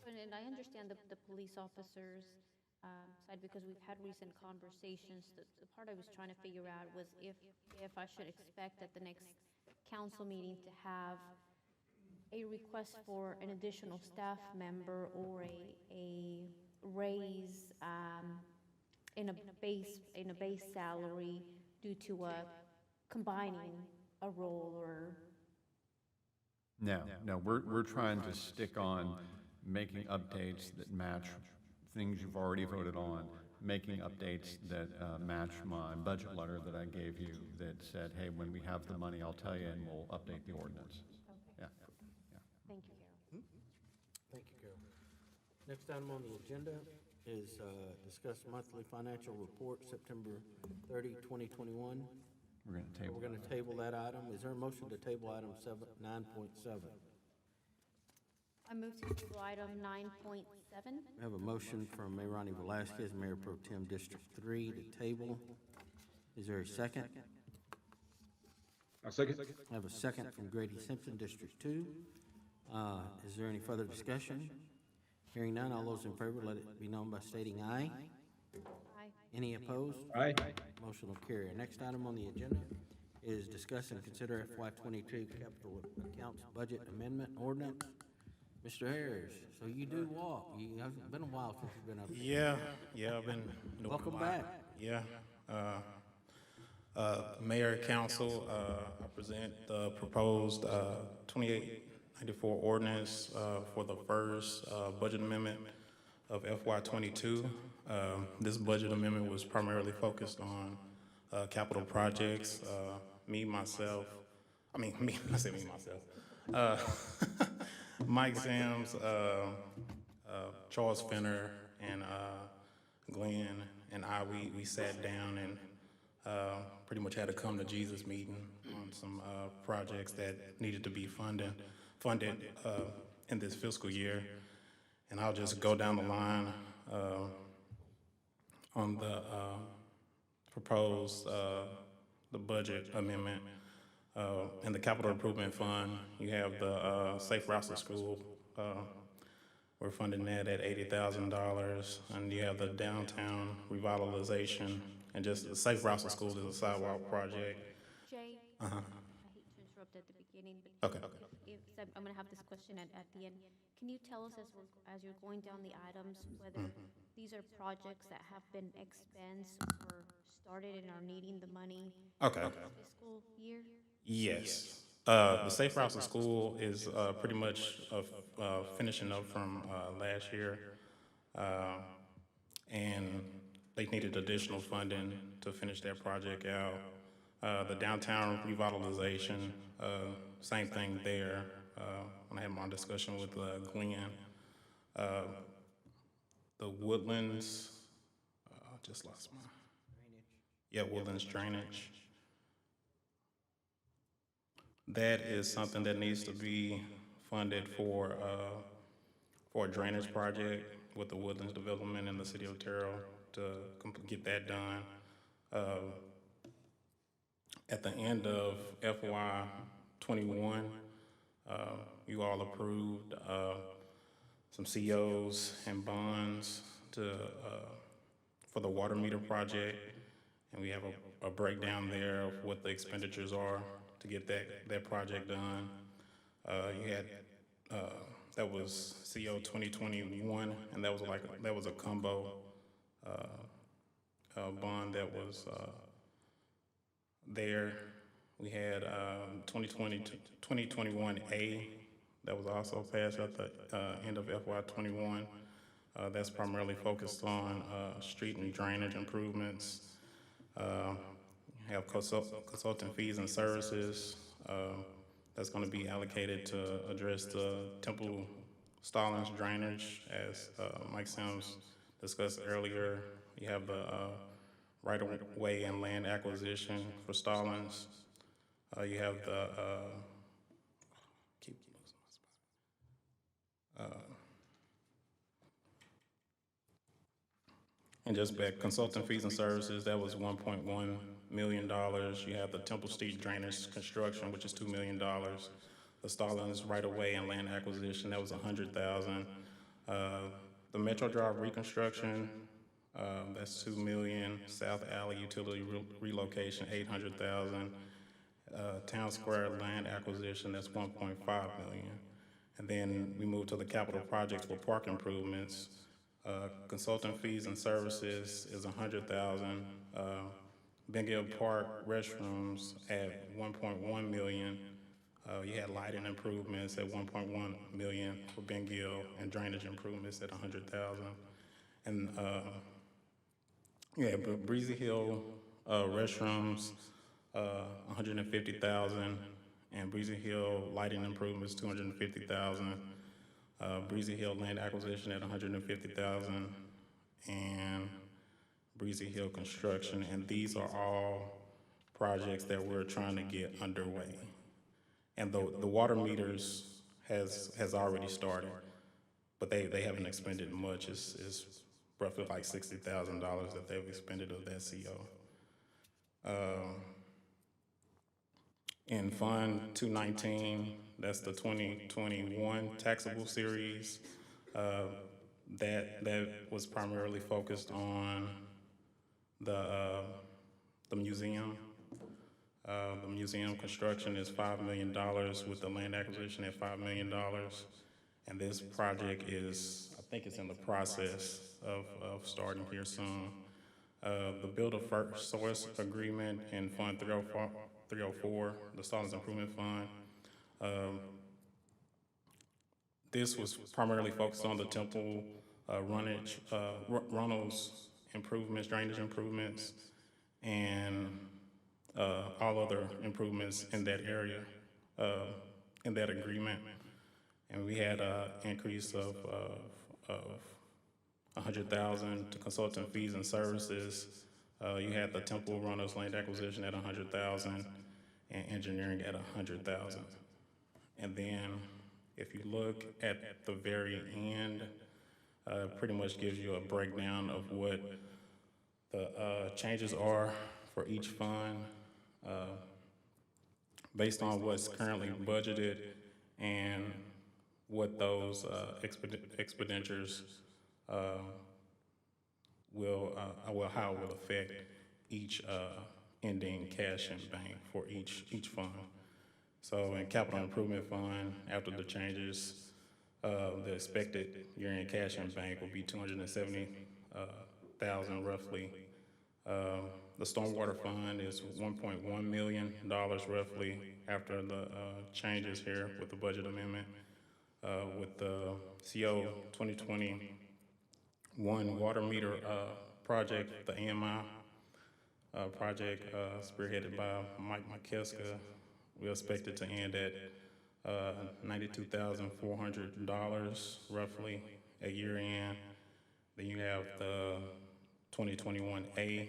And I understand the police officers side, because we've had recent conversations. The part I was trying to figure out was if I should expect at the next council meeting to have a request for an additional staff member or a raise in a base salary due to combining a role or. No, we're trying to stick on making updates that match things you've already voted on, making updates that match my budget letter that I gave you that said, hey, when we have the money, I'll tell you, and we'll update the ordinance. Okay. Yeah. Thank you, Carol. Thank you, Carol. Next item on the agenda is discuss monthly financial report, September 30, 2021. We're going to table. We're going to table that item. Is there a motion to table item 9.7? I move to table item 9.7. We have a motion from Mayor Ronnie Velasquez, Mayor Pro Tem District 3, to table. Is there a second? A second. I have a second from Grady Simpson, District 2. Is there any further discussion? Hearing none, all those in favor, let it be known by stating aye. Aye. Any opposed? Aye. Motion will carry. Our next item on the agenda is discuss and consider FY '22 capital accounts budget amendment ordinance. Mr. Harris, so you do walk. You haven't been a while since you've been up here. Yeah, I've been doing Welcome a lot. back. Yeah. Mayor and council, I present the proposed 2894 ordinance for the first budget amendment of FY '22. This budget amendment was primarily focused on capital projects. Mike Sims, Charles Fenner, and Glenn and I, we sat down and pretty much had a come to Jesus meeting on some projects that needed to be funded in this fiscal year. And I'll just go down the line on the proposed the budget amendment. In the capital improvement fund, you have the safe routes to school. We're funding that at $80,000, and you have the downtown revitalization, and just the safe routes to school is a sidewalk project. Jay? Uh-huh. I hate to interrupt at the beginning, but Okay. if I'm gonna have this question at the end. Can you tell us as you're going down the items, whether these are projects that have been expensed or started and are needing the money Okay. this fiscal year? Yes. The safe routes to school is pretty much finishing up from last year, and they needed additional funding to finish that project out. The downtown revitalization, same thing there. When I had my discussion with Glenn, the Woodlands, just lost my. Yeah, Woodlands drainage. That is something that needs to be funded for a drainage project with the Woodlands Development in the city of Terrell to get that done. At the end of FY '21, you all approved some COs and bonds for the water meter project, and we have a breakdown there of what the expenditures are to get that project done. You had that was CO 2021, and that was a combo bond that was there. We had 2021A that was also passed at the end of FY '21. That's primarily focused on street and drainage improvements. Have consultant fees and services that's going to be allocated to address the Temple Stallings drainage, as Mike Sims discussed earlier. You have the right-of-way and land acquisition for Stallings. You have the and just back consultant fees and services, that was $1.1 million. You have the Temple Street drainage construction, which is $2 million. The Stallings right-of-way and land acquisition, that was $100,000. The Metro Drive reconstruction, that's $2 million. South Alley utility relocation, $800,000. Town Square land acquisition, that's $1.5 million. And then we move to the capital projects for park improvements. Consultant fees and services is $100,000. Bengill Park restrooms at $1.1 million. You had lighting improvements at $1.1 million for Bengill, and drainage improvements at $100,000. And Breezy Hill restrooms, $150,000, and Breezy Hill lighting improvements, $250,000. Breezy Hill land acquisition at $150,000, and Breezy Hill construction, and these are all projects that we're trying to get underway. And the water meters has already started, but they haven't expended much. It's roughly like $60,000 that they've expended of that CO. In Fund 219, that's the 2021 taxable series. That was primarily focused on the museum. The museum construction is $5 million with the land acquisition at $5 million. And this project is, I think it's in the process of starting here soon. The Build a First Source Agreement in Fund 304, the Stallings Improvement Fund. This was primarily focused on the Temple runnels improvements, drainage improvements, and all other improvements in that area, in that agreement. And we had an increase of $100,000 to consultant fees and services. You had the Temple runnels land acquisition at $100,000 and engineering at $100,000. And then if you look at the very end, pretty much gives you a breakdown of what the changes are for each fund based on what's currently budgeted and what those expenditures how it will affect each ending cash in bank for each fund. So in capital improvement fund, after the changes, the expected year-end cash in bank will be $270,000 roughly. The stormwater fund is $1.1 million roughly after the changes here with the budget amendment. With the CO 2021 water meter project, the AMI project spearheaded by Mike McKeska, we expect it to end at $92,400 roughly at year end. Then you have the 2021A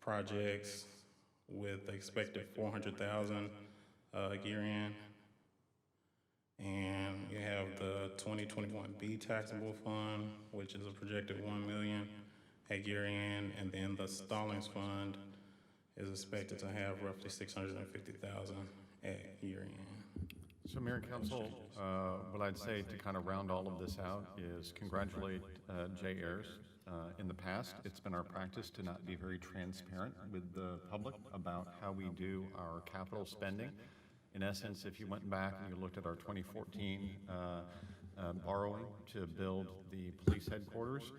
projects with expected $400,000 year end. And you have the 2021B taxable fund, which is a projected $1 million at year end, and then the Stallings fund is expected to have roughly $650,000 at year end. So Mayor and Council, what I'd say to kind of round all of this out is congratulate Jay Ayers. In the past, it's been our practice to not be very transparent with the public about how we do our capital spending. In essence, if you went back and you looked at our 2014 borrowing to build the police headquarters,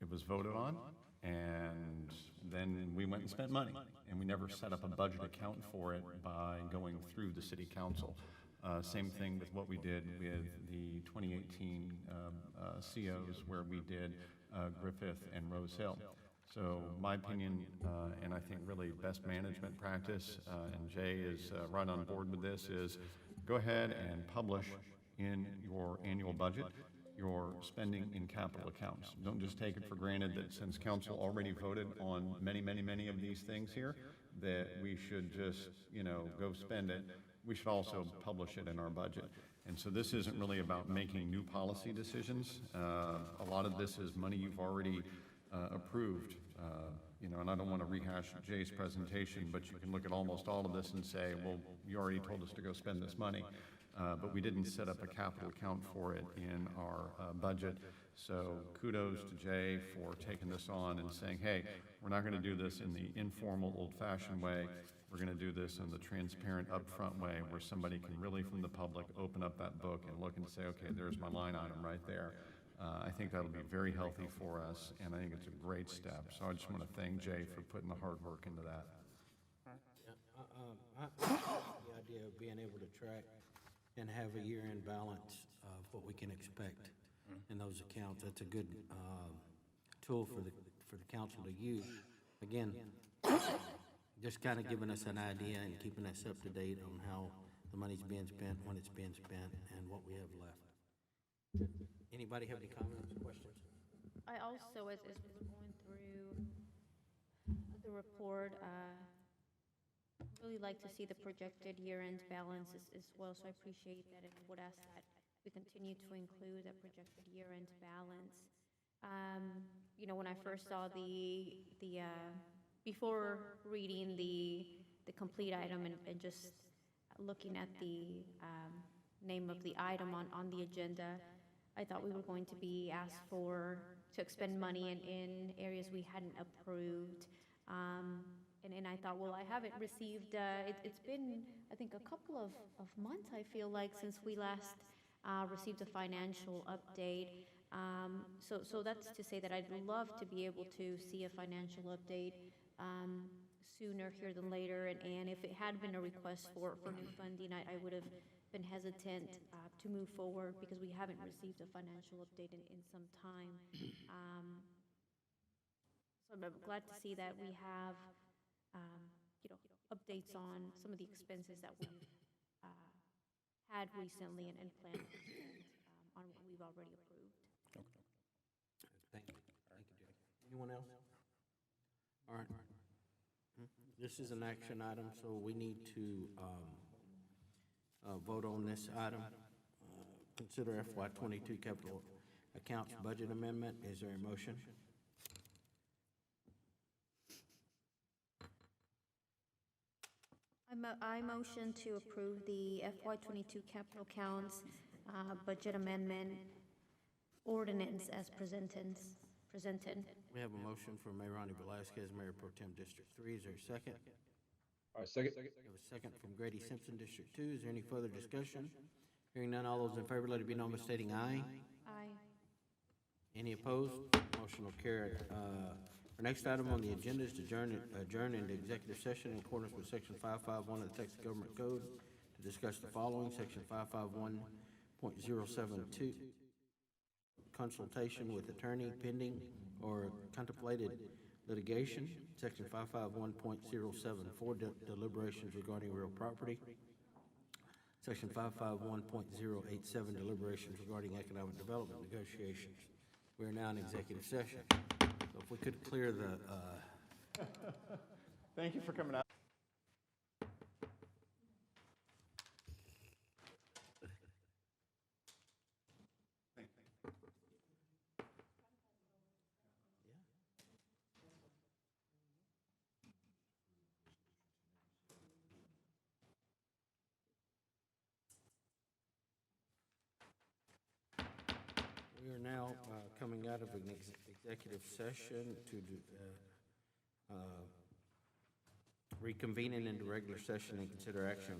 it was voted on, and then we went and spent money, and we never set up a budget account for it by going through the city council. Same thing with what we did with the 2018 COs, where we did Griffith and Rose Hill. So my opinion, and I think really best management practice, and Jay is right on board with this, is go ahead and publish in your annual budget your spending in capital accounts. Don't just take it for granted that since council already voted on many, many, many of these things here, that we should just, go spend it. We should also publish it in our budget. And so this isn't really about making new policy decisions. A lot of this is money you've already approved, and I don't want to rehash Jay's presentation, but you can look at almost all of this and say, well, you already told us to go spend this money, but we didn't set up a capital account for it in our budget. So kudos to Jay for taking this on and saying, hey, we're not going to do this in the informal, old-fashioned way. We're going to do this in the transparent, upfront way where somebody can really, from the public, open up that book and look and say, okay, there's my line item right there. I think that'll be very healthy for us, and I think it's a great step. So I just want to thank Jay for putting the hard work into that. The idea of being able to track and have a year-end balance of what we can expect in those accounts, that's a good tool for the council to use. Again, just kind of giving us an idea and keeping us up to date on how the money's being spent, when it's being spent, and what we have left. Anybody have any comments, questions? I also, as we were going through the report, really like to see the projected year-end balances as well, so I appreciate that, and would ask that we continue to include a projected year-end balance. When I first saw before reading the complete item and just looking at the name of the item on the agenda, I thought we were going to be asked for to expend money in areas we hadn't approved. And I thought, well, I haven't received, it's been, I think, a couple of months, I feel like, since we last received a financial update. So that's to say that I'd love to be able to see a financial update sooner here than later. And if it had been a request for new funding, I would have been hesitant to move forward because we haven't received a financial update in some time. So I'm glad to see that we have, updates on some of the expenses that we've had recently and plan to spend on what we've already approved. Thank you. Thank you, Jackie. Anyone else? All right. This is an action item, so we need to vote on this item. Consider FY '22 capital accounts budget amendment. Is there a motion? I motion to approve the FY '22 capital accounts budget amendment ordinance as presented. We have a motion from Mayor Ronnie Velasquez, Mayor Pro Tem District 3. Is there a second? All right, second. We have a second from Grady Simpson, District 2. Is there any further discussion? Hearing none, all those in favor, let it be known by stating aye. Aye. Any opposed? Motion will carry. Our next item on the agenda is to adjourn into executive session in accordance with Section 551 of the Texas Government Code to discuss the following: Section 551.072, consultation with attorney pending or contemplated litigation; Section 551.074, deliberations regarding real property; Section 551.087, deliberations regarding economic development negotiations. We are now in executive session. So if we could clear the, Thank you for coming out. we are now coming out of an executive session to reconvening into regular session and consider action,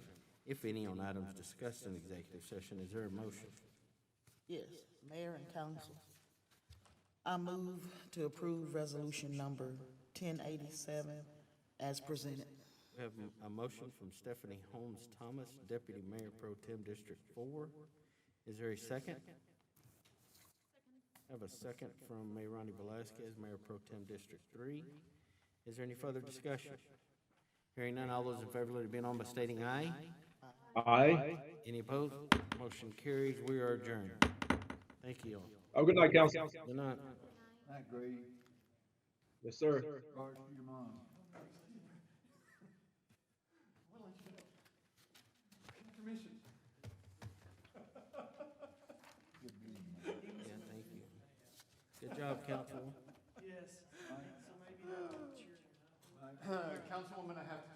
if any, on items discussed in executive session. Is there a motion? Yes, Mayor and Council, I move to approve resolution number 1087 as presented. We have a motion from Stephanie Holmes Thomas, Deputy Mayor Pro Tem District 4. Is there a second? I have a second from Mayor Ronnie Velasquez, Mayor Pro Tem District 3. Is there any further discussion? Hearing none, all those in favor, let it be known by stating aye. Aye. Any opposed? Motion carries. We are adjourned. Thank you all. Have a good night, council. Good night. Night, Grady. Yes, sir. Regards to your mom. Good meeting you. Yeah, thank you. Good job, Councilwoman. Yes. So maybe that's your. Councilwoman, I have to